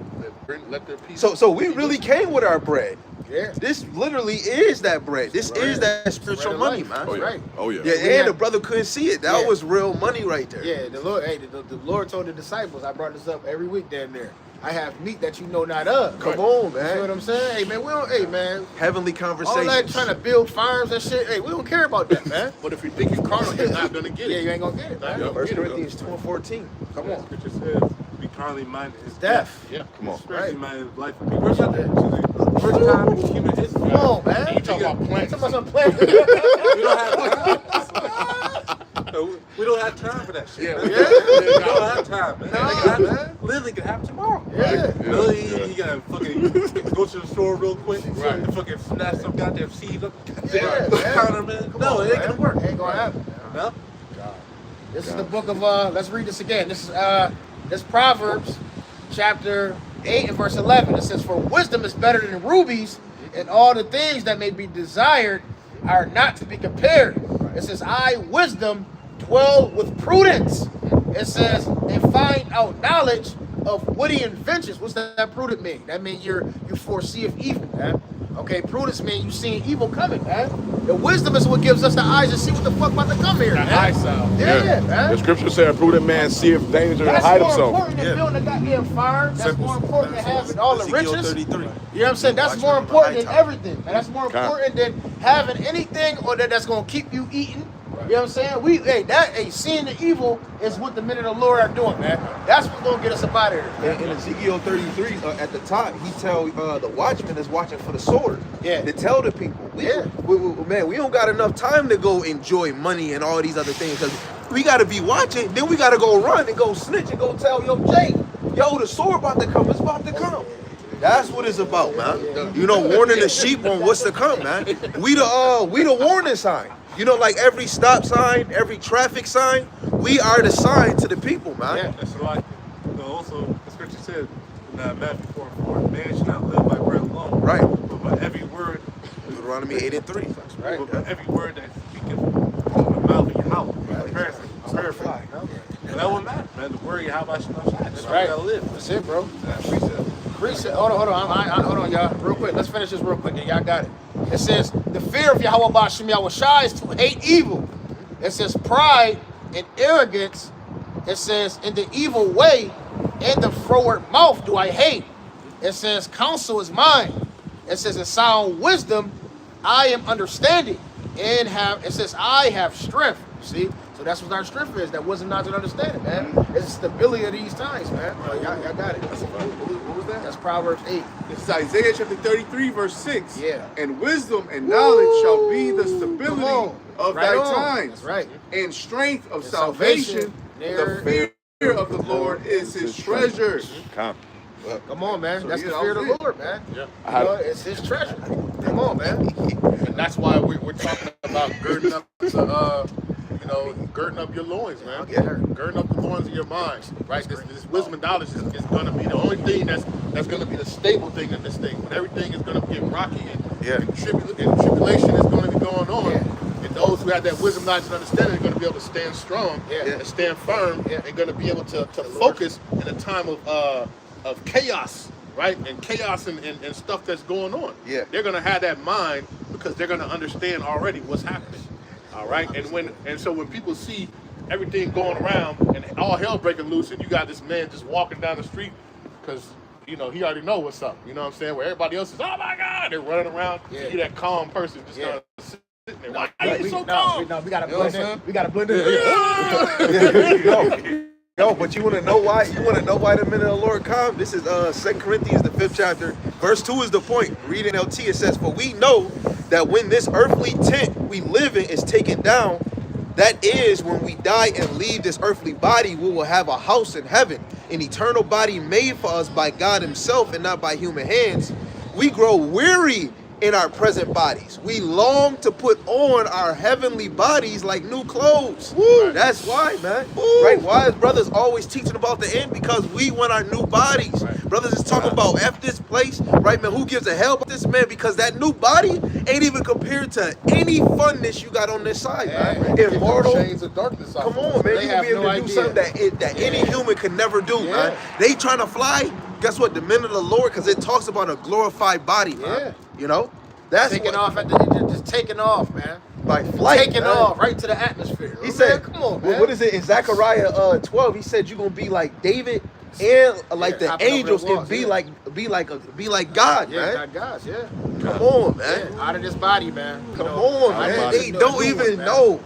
let their peace. So we really came with our bread. Yeah. This literally is that bread. This is that spiritual Bread of money, life. man. Oh yeah. Right. Oh yeah. Yeah, and the brother couldn't see it. That Yeah. was real money right there. Yeah, the Lord. Hey, the Lord told the disciples. I brought this up every week down there. I have meat that you know not of. Come on, You know man. what I'm saying? Hey, man, we don't. Hey, man. Heavenly All conversations. that trying to build farms and shit. Hey, we don't care about that, man. But if you're thinking carnal, you're not gonna get Yeah, it. you ain't gonna get it, man. Yeah. 1 Corinthians 2:14. Come on. Scripture says, be carnally minded is Death. Yeah. Come on. spiritually minded is life. First time in human history. Come on, man. You talking about plants? Talking about some plants. We don't have time. We don't have time for that shit. Yeah, man. yeah. We don't have time, man. No, It can happen. man. Literally can happen tomorrow. Yeah. Really, you gotta fucking go to the store real quick Right. and fucking snatch some goddamn seeds up Yeah, the man. counter, man. Come No, on, it ain't man. gonna work. Ain't gonna happen. No? This is the book of let's read this again. This is Proverbs chapter 8 and verse 11. It says, "For wisdom is better than rubies, and all the things that may be desired are not to be compared." It says, "I, wisdom, dwell with prudence." It says, "and find out knowledge of witty inventions." What's that prudent mean? That means you foresee of evil, man. Okay, prudence means you seeing evil coming, man. The wisdom is what gives us the eyes to see what the fuck about to come here, The man. eyesight. Yeah, The man. scripture said, "A prudent man seeth danger and That's hide more himself." important than building a goddamn farm. That's more important than having all the Ezekiel riches. 33. You know what I'm saying? That's more important than everything. And that's more important than having anything or that's gonna keep you eating. You know what I'm saying? Seeing the evil is what the men of the Lord are doing, man. That's what's gonna get us up out of here. In Ezekiel 33, at the top, he tell the watchman that's watching for the sword. Yeah. To tell the people, we don't got enough time to go enjoy money and all these other things, because we got to be watching. Then we got to go run and go snitch and go tell Jay, the sword about to come. It's about to come. That's what it's about, man. You know, warning the sheep on what's to come, man. We the warning sign. You know, like every stop sign, every traffic sign, we are the sign to the people, man. Yeah. That's like, also, the scripture says in Matthew 4:4, man should not live by bread alone, Right. but by every word, Deuteronomy 8:3. Right. but by every word that speaketh from the mouth of Yahweh. Paraphrase. And that won't matter, man. The word Yahweh should not shine. That's how right. you gotta live. That's it, bro. Precept. Hold on. Hold on, y'all. Real quick. Let's finish this real quick. And y'all got it. It says, "The fear of Yahweh Ba'Shem Yahushua is to hate evil." It says, "Pride and arrogance." It says, "In the evil way and the froward mouth do I hate." It says, "Counsel is mine." It says, "In sound wisdom I am understanding." And it says, "I have strength." See? So that's what our strength is. That wisdom, knowledge, and understanding, man. It's the stability of these times, man. Y'all got it. What was that? That's Proverbs 8. This is Isaiah chapter 33, verse 6. Yeah. And wisdom and knowledge shall be the Come stability on. of Right thy on. times. That's right. And strength of And salvation. salvation. The fear of the Lord is his treasure. Come. Come on, man. So, That's yeah, the that fear of was the it. Lord, man. Yeah. You know, it's his treasure. Come on, man. And that's why we're talking about girding up girding up your loins, man. Yeah. Girding up the loins of your mind, right? This wisdom and knowledge is going to be the only thing that's going to be the stable thing in this thing. When everything is going to get rocky and tribulation is going to be going on, and those who have that wisdom, knowledge, and understanding are going to be able to stand strong and stand firm and going to be able to focus in a time of chaos. Right? And chaos and stuff that's going on. Yeah. They're gonna have that mind because they're gonna understand already what's happening. All right. And so when people see everything going around and all hell breaking loose, and you got this man just walking down the street because he already know what's up. You know what I'm saying? Where everybody else is, oh my God, they're running around. Yeah. You're that calm person just kind of sitting there. Why are you so No, calm? we gotta You know what blend I'm in. saying? We gotta blend in. No, but you want to know why? You want to know why the men of the Lord come? This is 2 Corinthians, the 5th chapter. Verse 2 is the point. Read in LT, it says, "For we know that when this earthly tent we live in is taken down, that is, when we die and leave this earthly body, we will have a house in heaven, an eternal body made for us by God himself and not by human hands, we grow weary in our present bodies. We long to put on our heavenly bodies like new clothes. Woo. That's why, man. Woo. Right? Why is brothers always teaching about the end? Because we want our new bodies. Brothers is talking about F this place, right, man? Who gives a hell about this, man? Because that new body ain't even compared to any funness you got on this side, man. Immortal. Shades of darkness. Come on, man. You can be able to do something that any human could never do, man. They trying to fly. Guess what? The men of the Lord, because it talks about a glorified body, man. You know? That's taking what, off at just taking off, man. By flight. Taking off right to the atmosphere. He said, come on, man. What is it in Zechariah 12? He said you're gonna be like David and like the angels and be like God, man. Like God, Come on, man. Out of this body, man. Come on, man. They don't even know.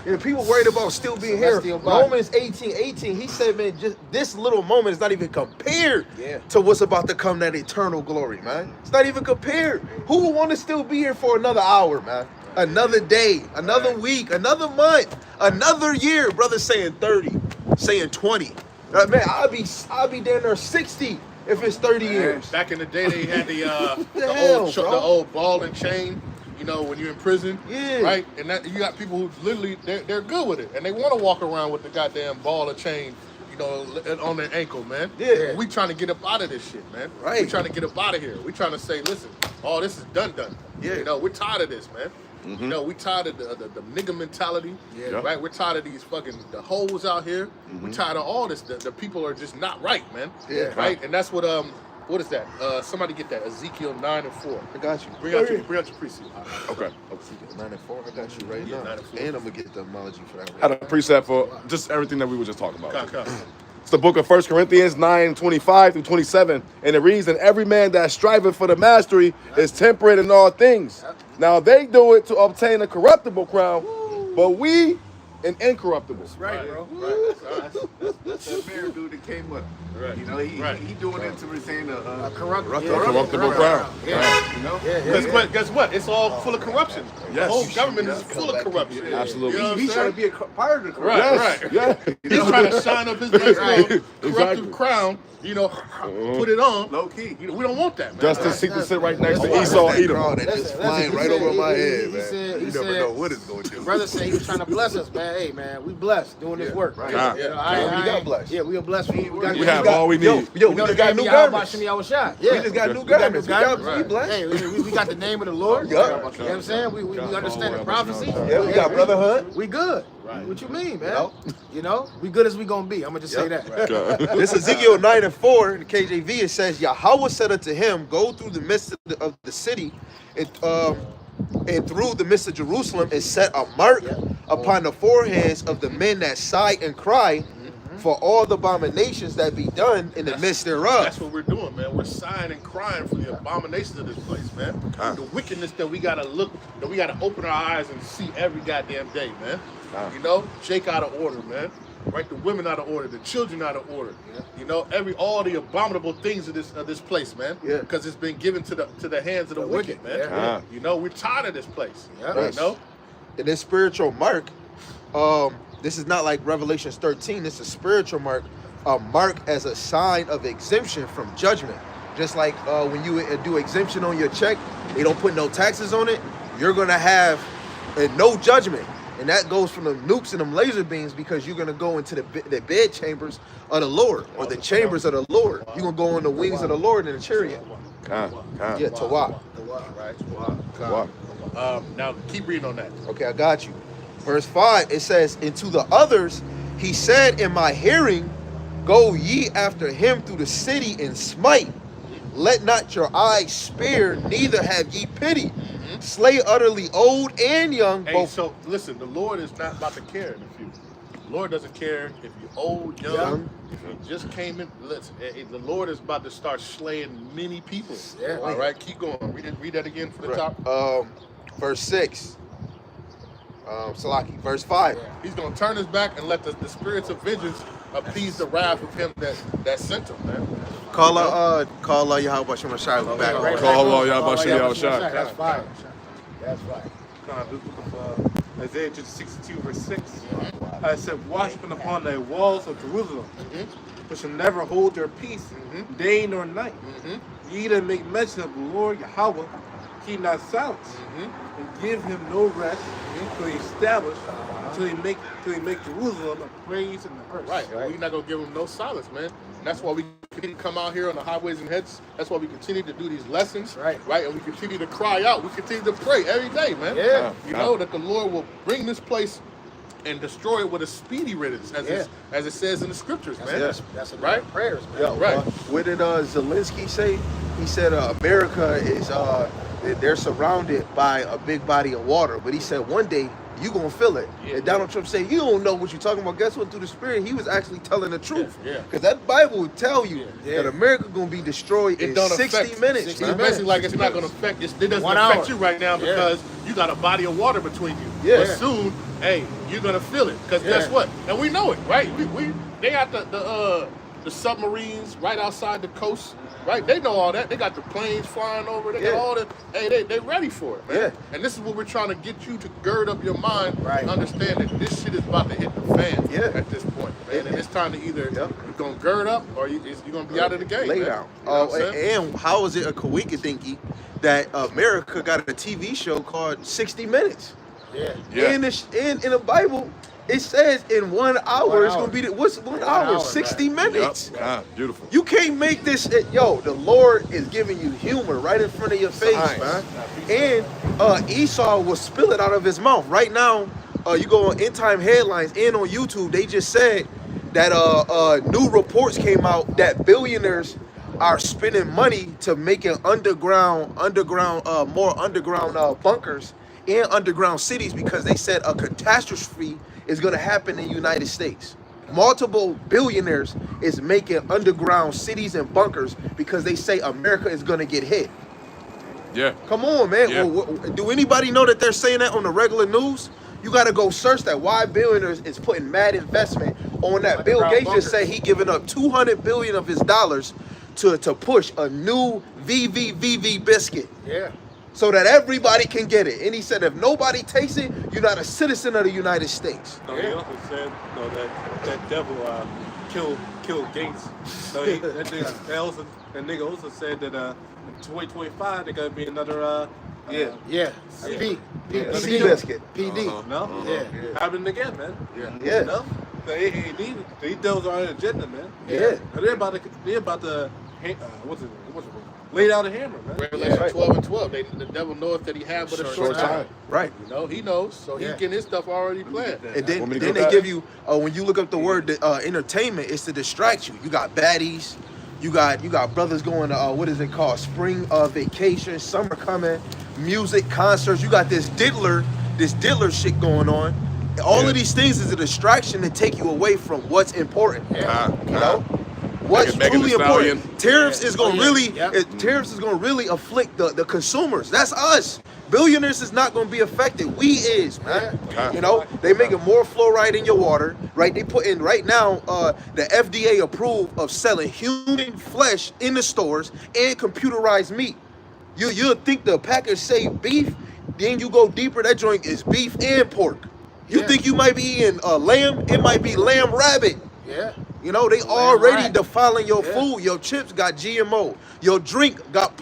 And people worried about still being here. Romans 18:18, he said, man, just this little moment is not even compared to what's about to come, that eternal glory, man. It's not even compared. Who would want to still be here for another hour, man? Another day, another week, another month, another year. Brothers saying 30, saying 20. Man, I'll be down there 60 if it's 30 years. Back in the day, they had the old ball and chain. You know, when you're in prison, right? And that you got people who literally they're good with it, and they want to walk around with the goddamn ball or chain, you know, on their ankle, man. Yeah. We trying to get up out of this shit, man. Right. We trying to get up out of here. We trying to say, listen, all this is done. Yeah. You know, we're tired of this, man. You know, we tired of the nigga mentality, right? We're tired of these fucking the hoes out here. We're tired of all this. The people are just not right, man. Yeah. Right. And that's what is that? Somebody get that. Ezekiel 9:4. I got you. Bring out your precept. Okay. Ezekiel 9:4. I got you right now. 9:4. And I'm gonna get the etymology for that. I had a precept for just everything that we were just talking about. It's the book of 1 Corinthians 9:25 through 27, and it reads, "And every man that striveth for the mastery is temperate in all things. Now they do it to obtain a corruptible crown, but we an incorruptible." Right, bro. That's that mayor dude that came up. Right. You know, he doing it to retain a corruptible crown. Yeah. You know? Guess what? It's all full of corruption. The whole government is full of corruption. Absolutely. You know He's trying to be a part of the corruption. Right. Yeah. He's trying to shine up his nice little corruptive crown. You know, put it on. Low key. You know, we don't want that, man. Justin seems to sit right next to Esau Edom. That's just flying right over my head, man. You never know what it's going to do. Brother said he was trying to bless us, man. Hey, man, we blessed doing this work. Right. You know, we got blessed. Yeah, we are blessed. We have all we need. Yo, we just got new garments. Yeah, we just got new garments. We blessed. Hey, we got the name of the Lord. You know what I'm saying? We understand the prophecy. Yeah, we got brotherhood. We good. Right. What you mean, man? You know, we good as we gonna be. I'm gonna just say that. This is Ezekiel 9:4 in the KJV. It says, Yahweh said unto him, go through the midst of the city and through the midst of Jerusalem and set a mark upon the foreheads of the men that sigh and cry for all the abominations that be done in the midst thereof. That's what we're doing, man. We're sighing and crying for the abominations of this place, man. The wickedness that we gotta open our eyes and see every goddamn day, man. You know, Jake out of order, man. Right, the women out of order, the children out of order. You know, all the abominable things of this place, man. Because it's been given to the hands of the wicked, man. You know, we're tired of this place. You know, and this spiritual mark, this is not like Revelations 13. This is a spiritual mark, a mark as a sign of exemption from judgment. Just like when you do exemption on your check, they don't put no taxes on it. You're gonna have no judgment. And that goes from the nukes and them laser beams, because you're going to go into the bed chambers of the Lord, or the chambers of the Lord. You're going to go on the wings of the Lord in a chariot. Yeah, Tawak. Right. Now, keep reading on that. Okay, I got you. Verse 5, it says, and to the others, he said in my hearing, go ye after him through the city and smite. Let not your eyes spare, neither have ye pity. Slay utterly old and young. Hey, so listen, the Lord is not about to care in the future. The Lord doesn't care if you're old, young, if you just came in. Listen, the Lord is about to start slaying many people. Yeah. All right, keep going. Read that again for the top. Verse 6. Salaki, verse 5. Yeah. He's going to turn his back and let the spirits of vengeance appease the wrath of him that sent him, man. Call Yahweh Shem Shai back. Call Yahweh Shai. That's fire. That's fire. Isaiah 62 verse 6. I said, watchmen upon the walls of Jerusalem, but shall never hold their peace day nor night. Ye that make mention of the Lord Yahweh, keep not silence, and give him no rest till he establish, till he make Jerusalem a praise in the earth. Right. We're not gonna give them no silence, man. And that's why we continue to come out here on the highways and hedges. That's why we continue to do these lessons. Right. And we continue to cry out. We continue to pray every day, man. Yeah. You know that the Lord will bring this place and destroy it with a speedy riddance, as it says in the scriptures, man. That's right. Prayers, man. Yeah, right. What did Zelensky say? He said America is they're surrounded by a big body of water, but he said one day you gonna feel it. And Donald Trump said, you don't know what you're talking about. Guess what? Through the Spirit, he was actually telling the truth. Because that Bible would tell you that America gonna be destroyed in 60 minutes. It's basically like it's not gonna affect. It doesn't affect you right now because you got a body of water between you. But soon, hey, you're gonna feel it. Because guess what? And we know it, right? They got the submarines right outside the coast. Right, they know all that. They got the planes flying over. They got all the. Hey, they ready for it, man. Yeah. And this is what we're trying to get you to gird up your mind and understand that this shit is about to hit the fan at this point, man. And it's time to either you're gonna gird up or you're gonna be out of the game. Lay man. down. You know what I'm saying? And how is it a coincidence that America got a TV show called 60 Minutes? In the Bible, it says in 1 hour it's gonna be what's 1 hour? 60 minutes. Beautiful. You can't make this. The Lord is giving you humor right in front of your face, man. And Esau will spill it out of his mouth. Right now, you go on End Time Headlines and on YouTube, they just said that new reports came out that billionaires are spending money to make an more underground bunkers and underground cities because they said a catastrophe is going to happen in the United States. Multiple billionaires is making underground cities and bunkers because they say America is going to get hit. Yeah. Come on, man. Yeah. Do anybody know that they're saying that on the regular news? You got to go search that. Why billionaires is putting mad investment on that. Bill Gates just said he giving up $200 billion of his dollars to push a new VVVV biscuit. Yeah. So that everybody can get it. And he said, if nobody takes it, you're not a citizen of the United States. No, he also said that devil killed Gates. So that nigga also said that in 2025 there gonna be another PD biscuit. PD. No? Yeah. Happening again, man. Yeah. No? So these devils are on an agenda, man. Yeah. They're about to what's it? Laid out a hammer, man. Revelation 12 and 12. The devil knoweth that he have but a short time. Right. You know, he knows. So he's getting his stuff already planned. And then they give you, when you look up the word entertainment, it's to distract you. You got baddies. You got brothers going to, what is it called? Spring vacation, summer coming, music, concerts. You got this diddler shit going on. All of these things is a distraction to take you away from what's important. You know? What's truly important? Tariffs is going to really afflict the consumers. That's us. Billionaires is not going to be affected. We is, man. You know, they making more fluoride in your water, right? They put in right now the FDA approved of selling human flesh in the stores and computerized meat. You'll think the package say beef, then you go deeper, that joint is beef and pork. You think you might be eating lamb, it might be lamb rabbit. Yeah. You know, they already defiling your food. Your chips got GMO. Your drink got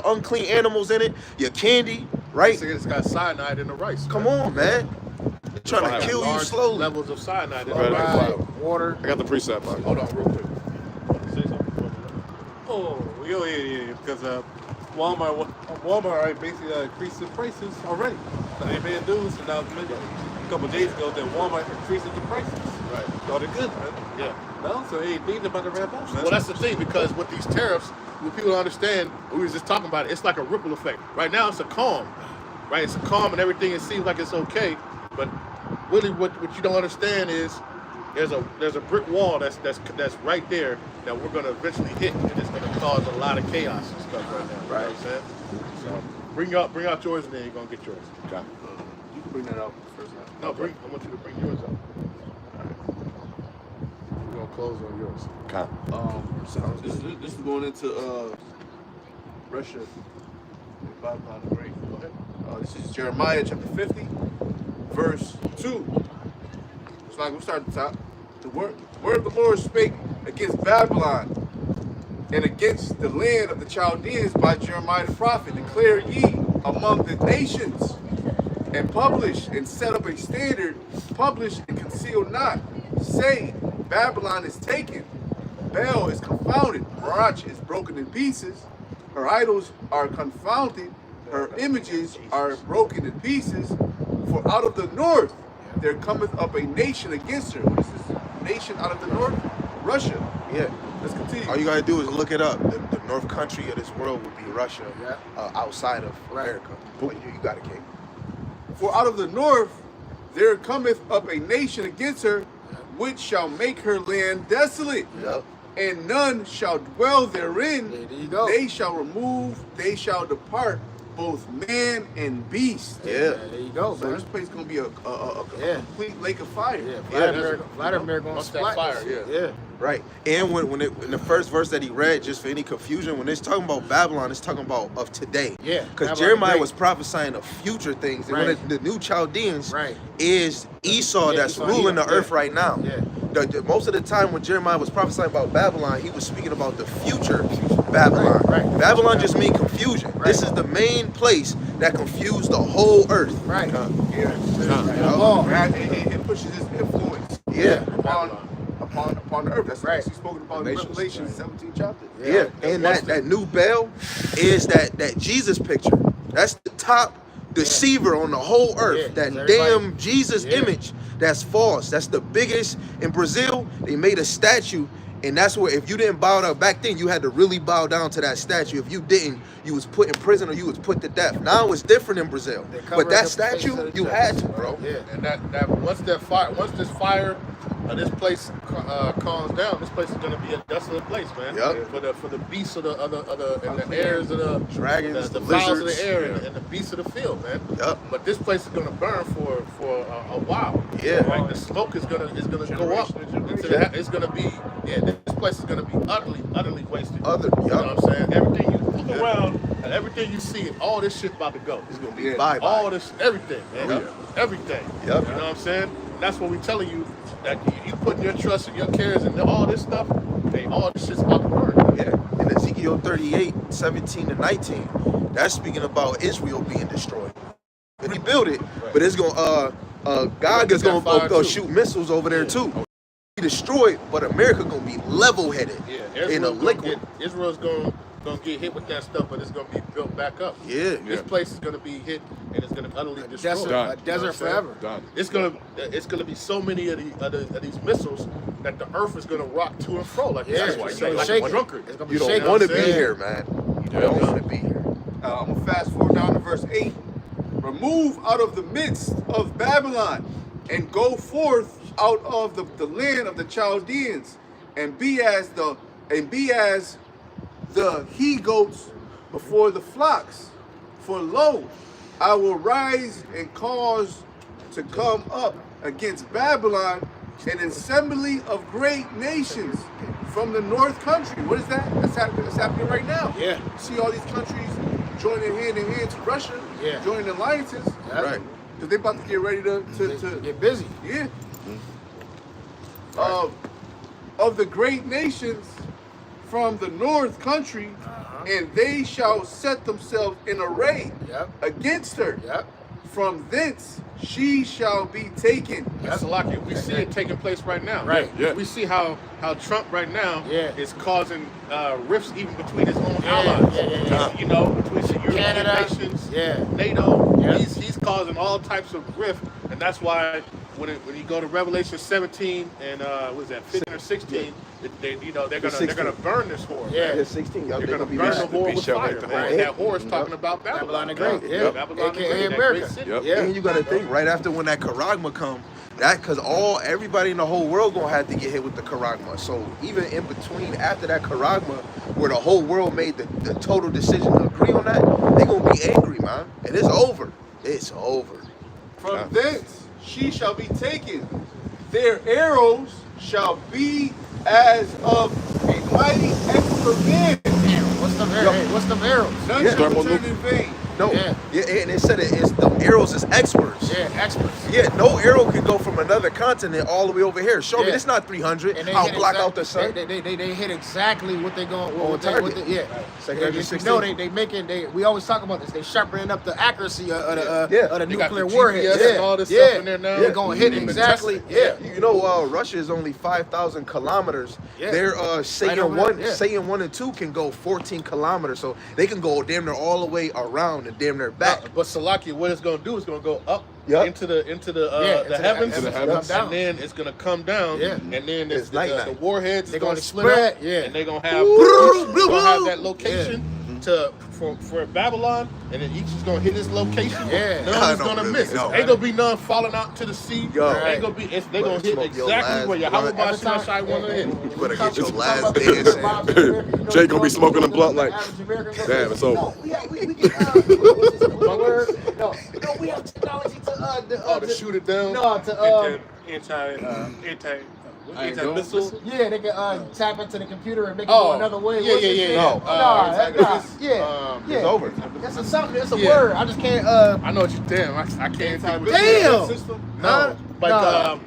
unclean animals in it. Your candy, right? It's got cyanide in the rice. Come on, man. They're trying to kill you slowly. Levels of cyanide in the rice. Water. I got the precept. Hold on real quick. Say something. Yeah. Because Walmart basically increased the prices already. So they made news announcement a couple of days ago that Walmart increased the prices. Right. So they're good, man. Yeah. No, so they ain't about to wrap up, man. Well, that's the thing, because with these tariffs, what people don't understand, we was just talking about it, it's like a ripple effect. Right now, it's a calm, right? It's a calm and everything, it seems like it's okay, but really what you don't understand is there's a brick wall that's right there that we're going to eventually hit, and it's going to cause a lot of chaos and stuff right now. Right. You know what I'm saying? So bring out yours, and then you're going to get yours. Okay. You can bring that out first. No, I want you to bring yours up. We're going to close on yours. Okay. So this is going into Russia and Babylon the Great. Go ahead. This is Jeremiah chapter 50, verse 2. So we'll start at the top. The word of the Lord spake against Babylon and against the land of the Chaldeans by Jeremiah the prophet. Declare ye among the nations, and publish and set up a standard, publish and conceal not. Say, Babylon is taken, Baal is confounded, Marach is broken in pieces, her idols are confounded, her images are broken in pieces. For out of the north there cometh up a nation against her. What is this nation out of the north? Russia. Yeah. Let's continue. All you gotta do is look it up. The north country of this world would be Russia, outside of America. But you got it, King. For out of the north there cometh up a nation against her, which shall make her land desolate. Yep. And none shall dwell therein. There you go. They shall remove, they shall depart, both man and beast. Yeah. There you go, So man. this place is gonna be a complete lake of fire. Vladimir gonna Once that splat fire, this. yeah. Right. And when in the first verse that he read, just for any confusion, when it's talking about Babylon, it's talking about of today. Yeah. Because Babylon Jeremiah the Great. was prophesying of future things. And Right. when the new Chaldeans Right. is Esau Yeah, that's Esau, ruling Edom, the earth yeah. right now. Yeah. Most of the time when Jeremiah was prophesying about Babylon, he was speaking about the future Babylon. Right. Babylon just means confusion. Right. This is the main place that confused the whole earth. Right. It pushes its influence upon the earth. That's actually spoken about in Revelation 17 chapter. Yeah, and that new Baal is that Jesus picture. That's the top deceiver on the whole earth. Yeah, that damn Jesus image that's false. That's the biggest in Brazil. They made a statue, and that's where if you didn't bow down back then, you had to really bow down to that statue. If you didn't, you was put in prison or you was put to death. Now it's different in Brazil. But that statue, you had to, bro. Yeah. And that once this fire this place calms down, this place is gonna be a desolate place, man. Yep. For the beasts of the and the airs of the dragons, the the fowls of lizards, the air, and the beasts of the field, man. Yep. But this place is gonna burn for a while. Yeah. Like the smoke is gonna go up. It's gonna be this place is gonna be utterly wasted. You know what I'm saying? Everything you look around and everything you see, all this shit about to go. It's gonna be bye-bye. all this, everything, man. Yep. Everything. Yep. You know what I'm saying? That's what we're telling you, that you putting your trust and your cares and all this stuff, all this shit's about to burn. Yeah. In Ezekiel 38, 17 to 19, that's speaking about Israel being destroyed. And he built it, but it's gonna God is gonna go shoot missiles over there too. Be destroyed, but America gonna be level-headed in a liquid. Israel's gonna get hit with that stuff, but it's gonna be built back up. Yeah. This place is gonna be hit and it's gonna utterly destroyed. A desert forever. It's gonna be so many of these missiles that the earth is gonna rock to and fro like Yeah, that's why it's you gonna like shake a it. drunkard. It's gonna be You don't shaking. want to be what I'm saying? here, man. You don't want to be here. I'm gonna fast forward down to verse 8. Remove out of the midst of Babylon, and go forth out of the land of the Chaldeans, and be as the he goats before the flocks. For lo, I will rise and cause to come up against Babylon an assembly of great nations from the north country. What is that? That's happening right now. Yeah. See all these countries joining hand in hand to Russia, joining alliances, Right. because they're about to get ready to Get busy. yeah. Of the great nations from the north country, and they shall set themselves in array against her. Yep. From thence she shall be taken. That's lucky. We see it taking place right now. Right. Yeah. We see how Trump right now is causing rifts even between his own Yeah, allies. yeah. You know, between the European Canada. nations, Yeah. NATO. Yeah. He's causing all types of rift, and that's why when you go to Revelation 17 and what is that 15 or 16, they're gonna burn this whore. Yeah. Yeah, 16. They're gonna burn the whore with fire. Man. And that whore is talking about Babylon Babylon. the Great. Yeah. Babylon the AKA Great, that America. great city. Yep. Yeah. And you gotta think right after when that charagma come, because everybody in the whole world gonna have to get hit with the charagma. So even in between, after that charagma, where the whole world made the total decision to agree on that, they gonna be angry, man. And it's over. It's over. From thence she shall be taken. Their arrows shall be as of a mighty expert man. Damn, what's the arrows? None shall return in vain. No, Yeah. and it said it's the arrows is experts. Yeah, experts. Yeah, no arrow can go from another continent all the way over here. Show me, Yeah. it's not 300. And they I'll hit block out the sun. They hit exactly what they going. On target. Yeah. Second They, hundred you 16. know they making we always talk about this. They sharpening up the accuracy of the They got nuclear the warheads. GPS and all this stuff in there now. They're gonna hit They've been exactly. testing Yeah. it. You know, Russia is only 5,000 kilometers. Yeah. They're Right Satan over one, there, yeah. Satan 1 and 2 can go 14 kilometers, so they can go damn near all the way around and damn near back. But Salakia, what it's going to do is going to go up Yep. into the into heavens, the heavens. and then it's going to come down, Yeah. and then It's the night-night. warheads They're is going gonna to split spread, up, yeah. and they're going to have that location for Babylon, and then each is going to hit his location. Yeah. I None is don't going to really miss. know. Ain't going to be none falling out to the sea. Yo. Ain't going to be. They're going to hit smoke your exactly last where your blunt. Yahweh Shai want to hit. You better get your last dance in. Jay gonna be smoking a blunt like, damn, it's over. No, we get no, we have technology To shoot it down. No, to Anti-missile. yeah, they can tap into the computer and make it Oh, go another way. yeah, What's yeah, this yeah, thing? yeah. Yeah. It's over. That's a something. It's a word. I just can't. I know what you. Damn, I can't. think. Damn. No, like No.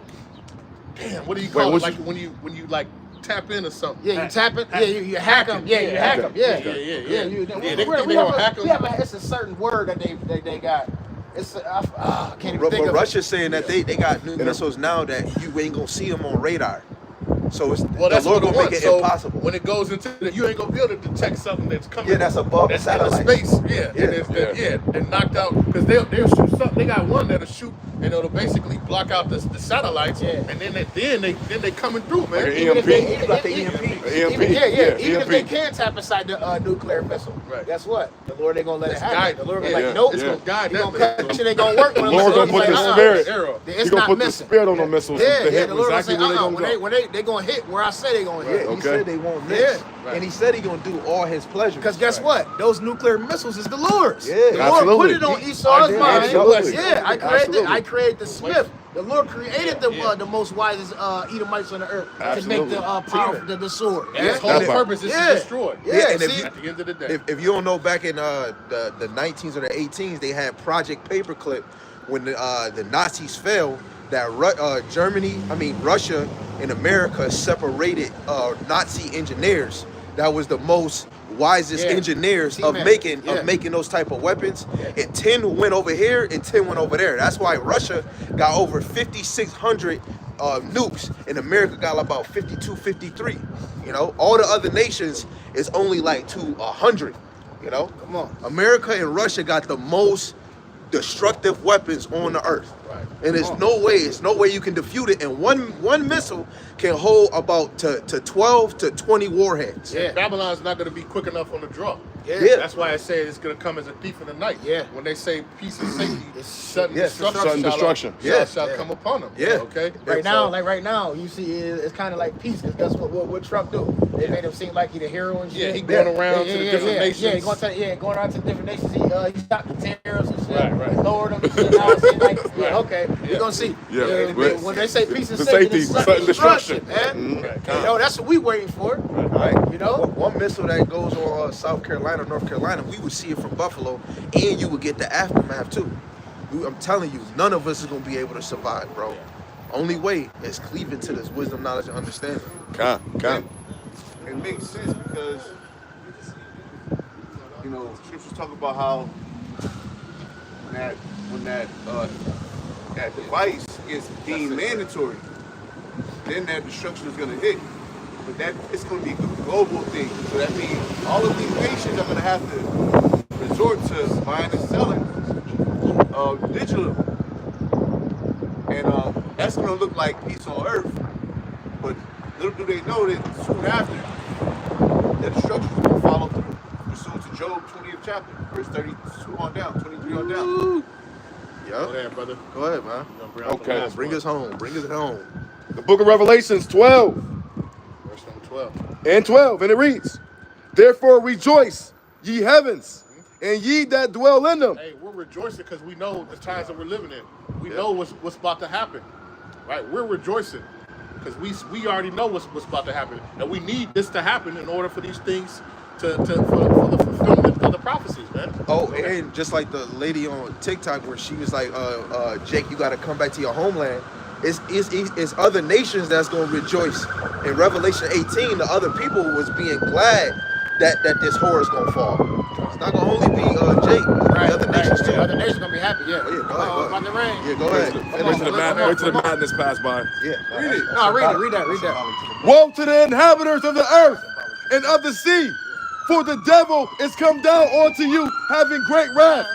damn. What do you call it? what Like when you like tap into something. Yeah, you tap it. Yeah, you hack them. Yeah, you hack them. Yeah, Yeah. Yeah, They think we they have gonna hack 'em. we have it's a certain word that they got. It's I can't even think But of Russia's saying that they got new missiles now that you ain't gonna see them on radar. So it's Well, the that's Lord what gonna it make it was. impossible. When it goes into you ain't gonna be able to detect something that's coming. Yeah, that's above that's the in the satellite. space. Yeah, they're knocked out because they'll shoot something. They got one that'll shoot and it'll basically block out the satellites. Yeah. And then they coming through, man. Like an Even if EMP. they- Like the even- EMP. EMP. Even, even if EMP. they can tap inside the nuclear missile, Right. guess what? The Lord ain't gonna let It's it happen. guided. The Lord Yeah, gonna like, nope. it's gonna guide He that gonna missile. catch it. Ain't gonna work. The Lord gonna put the spirit. Arrow. It's He gonna not put the missing. spirit on the missiles Yeah, to yeah. hit The Lord gonna exactly say, where they gonna go. when they gonna hit where I say they gonna hit. Yeah, he Okay. said they won't miss. Yeah. And he said he gonna do all his pleasures. Because guess what? Those nuclear missiles is the Lord's. Yeah. The Lord Absolutely. put it on Esau's Yeah, mind. absolutely. Yeah, Absolutely. I created the Smith. The Lord created the most wisest Edomites on the earth to make the power the sword. And its Yeah. whole Yeah. purpose is Yeah. to destroy. Yeah, and if see? you- At the end of the day. If you don't know, back in the 19s or the 18s, they had Project Paperclip when the Nazis fell. That Russia and America separated Nazi engineers. That was the most wisest Yeah. engineers of T-Man. making those type of weapons. And 10 went over here and 10 went over there. That's why Russia got over 5,600 nukes, and America got about 52, 53. You know, all the other nations is only like to 100. You know, Come on. America and Russia got the most destructive weapons on the earth. Right. And there's no way you can defute it. And one missile can hold about to 12 to 20 warheads. Yeah. Babylon's not going to be quick enough on the draw. Yeah. That's why I say it's going to come as a thief in the night. Yeah. When they say peace and safety, sudden Yeah. destruction, Sudden destruction. shall come upon them. Yeah. Okay. Right So- now, you see, it's kind of like peace, because that's what Trump do. They made him seem like he the hero and shit. Yeah, he going around to the different nations. Yeah, going around to different nations. He stopped the tariffs and shit. Right. He lowered them and shit. Now it seems like, Right. okay, we're gonna see. Yeah. When they say peace and The safety, safety, it's sudden destruction. man. Right. You know, that's what we waiting for. Right. You know? One missile that goes on South Carolina, North Carolina, we would see it from Buffalo, and you would get the aftermath too. I'm telling you, none of us is gonna be able to survive, bro. Only way is cleaving to this wisdom, knowledge, and understanding. Come. It makes sense because, you know, scriptures talk about how when that device is deemed mandatory, then that destruction is going to hit. But that it's going to be a global thing. So that means all of these nations are going to have to resort to buying and selling digital. And that's going to look like peace on earth. But little do they know that soon after, the destruction is going to follow through. Pursuant to Job 20th chapter, verse 32 on down, 23 on down. Go there, brother. Go ahead, man. We're gonna bring out the Okay. last Bring one. us home. Bring us home. The book of Revelations 12 Verse number 12. and 12, and it reads, "Therefore rejoice, ye heavens, and ye that dwell in them." Hey, we're rejoicing because we know the times that we're living in. We know what's about to happen, right? We're rejoicing because we already know what's about to happen, and we need this to happen in order for these things for the fulfillment of the prophecies, man. Oh, and just like the lady on TikTok where she was like, Jake, you got to come back to your homeland. It's other nations that's going to rejoice. In Revelation 18, the other people was being glad that this horror is going to fall. It's not going to only be Jake. Right, The other nations too. The other nations going to be happy, yeah. Oh, yeah, go ahead. About to rain. Yeah, go ahead. Wait till the madness pass by. Yeah. Read it. No, read that. Woe to the inhabitants of the earth and of the sea, for the devil is come down onto you, having great wrath.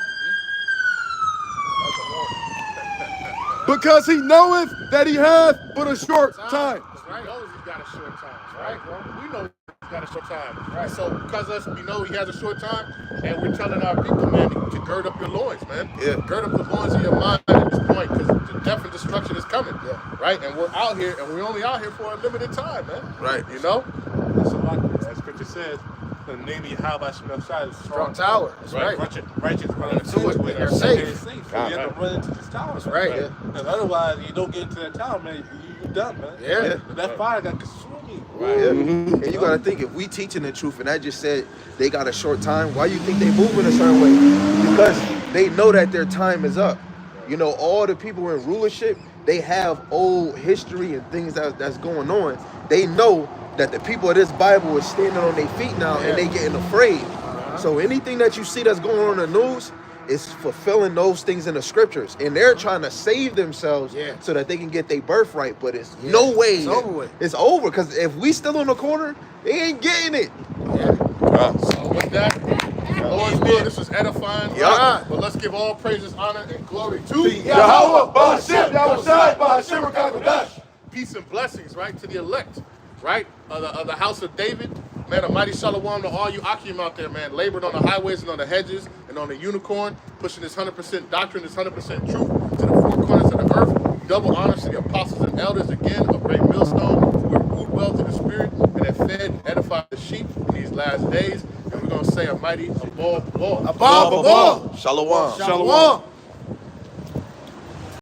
Because he knoweth that he hath but a short time. Right. He knows he's got a short time, right, bro? We know he's got a short time. Right. So because we know he has a short time, and we're telling our people, man, to gird up your loins, man. Yeah. Gird up the loins of your mind at this point, because the death and destruction is coming. Yeah. Right? And we're out here, and we're only out here for a limited time, man. Right. You know? So like as scripture says, the name Yahweh Shemel Shai is a Strong tower. That's right. Righteous run into it, They're and safe. So you have to run into this tower. That's right. Yeah. Because otherwise, you don't get into that tower, man. You done, man. Yeah. That fire got consumed you. Right. Yeah. And you got to think, if we teaching the truth, and I just said they got a short time, why you think they moving a certain way? Because they know that their time is up. You know, all the people in rulership, they have old history and things that's going on. They know that the people of this Bible is standing on their feet now, and they getting afraid. So anything that you see that's going on in the news is fulfilling those things in the scriptures, and they're trying to save themselves so that they can get their birthright. But it's no way. It's over with. It's over, because if we still on the corner, they ain't getting it. So with that, Lord's will, this is edifying. Yeah. But let's give all praises, honor, and glory to Yahweh, Ba'ashem, Yahushai, Ba'ashem, Rakakadash. Peace and blessings, right, to the elect, right, of the house of David. Man, a mighty shalom to all you Akim out there, man, labored on the highways and on the hedges and on the unicorn, pushing this 100% doctrine, this 100% truth to the four corners of the earth. Double honors to the apostles and elders, again, a great millstone who have ruled well to the spirit and have fed and edified the sheep in these last days. And we're going to say a mighty above all. Above all. Shalom. Shalom.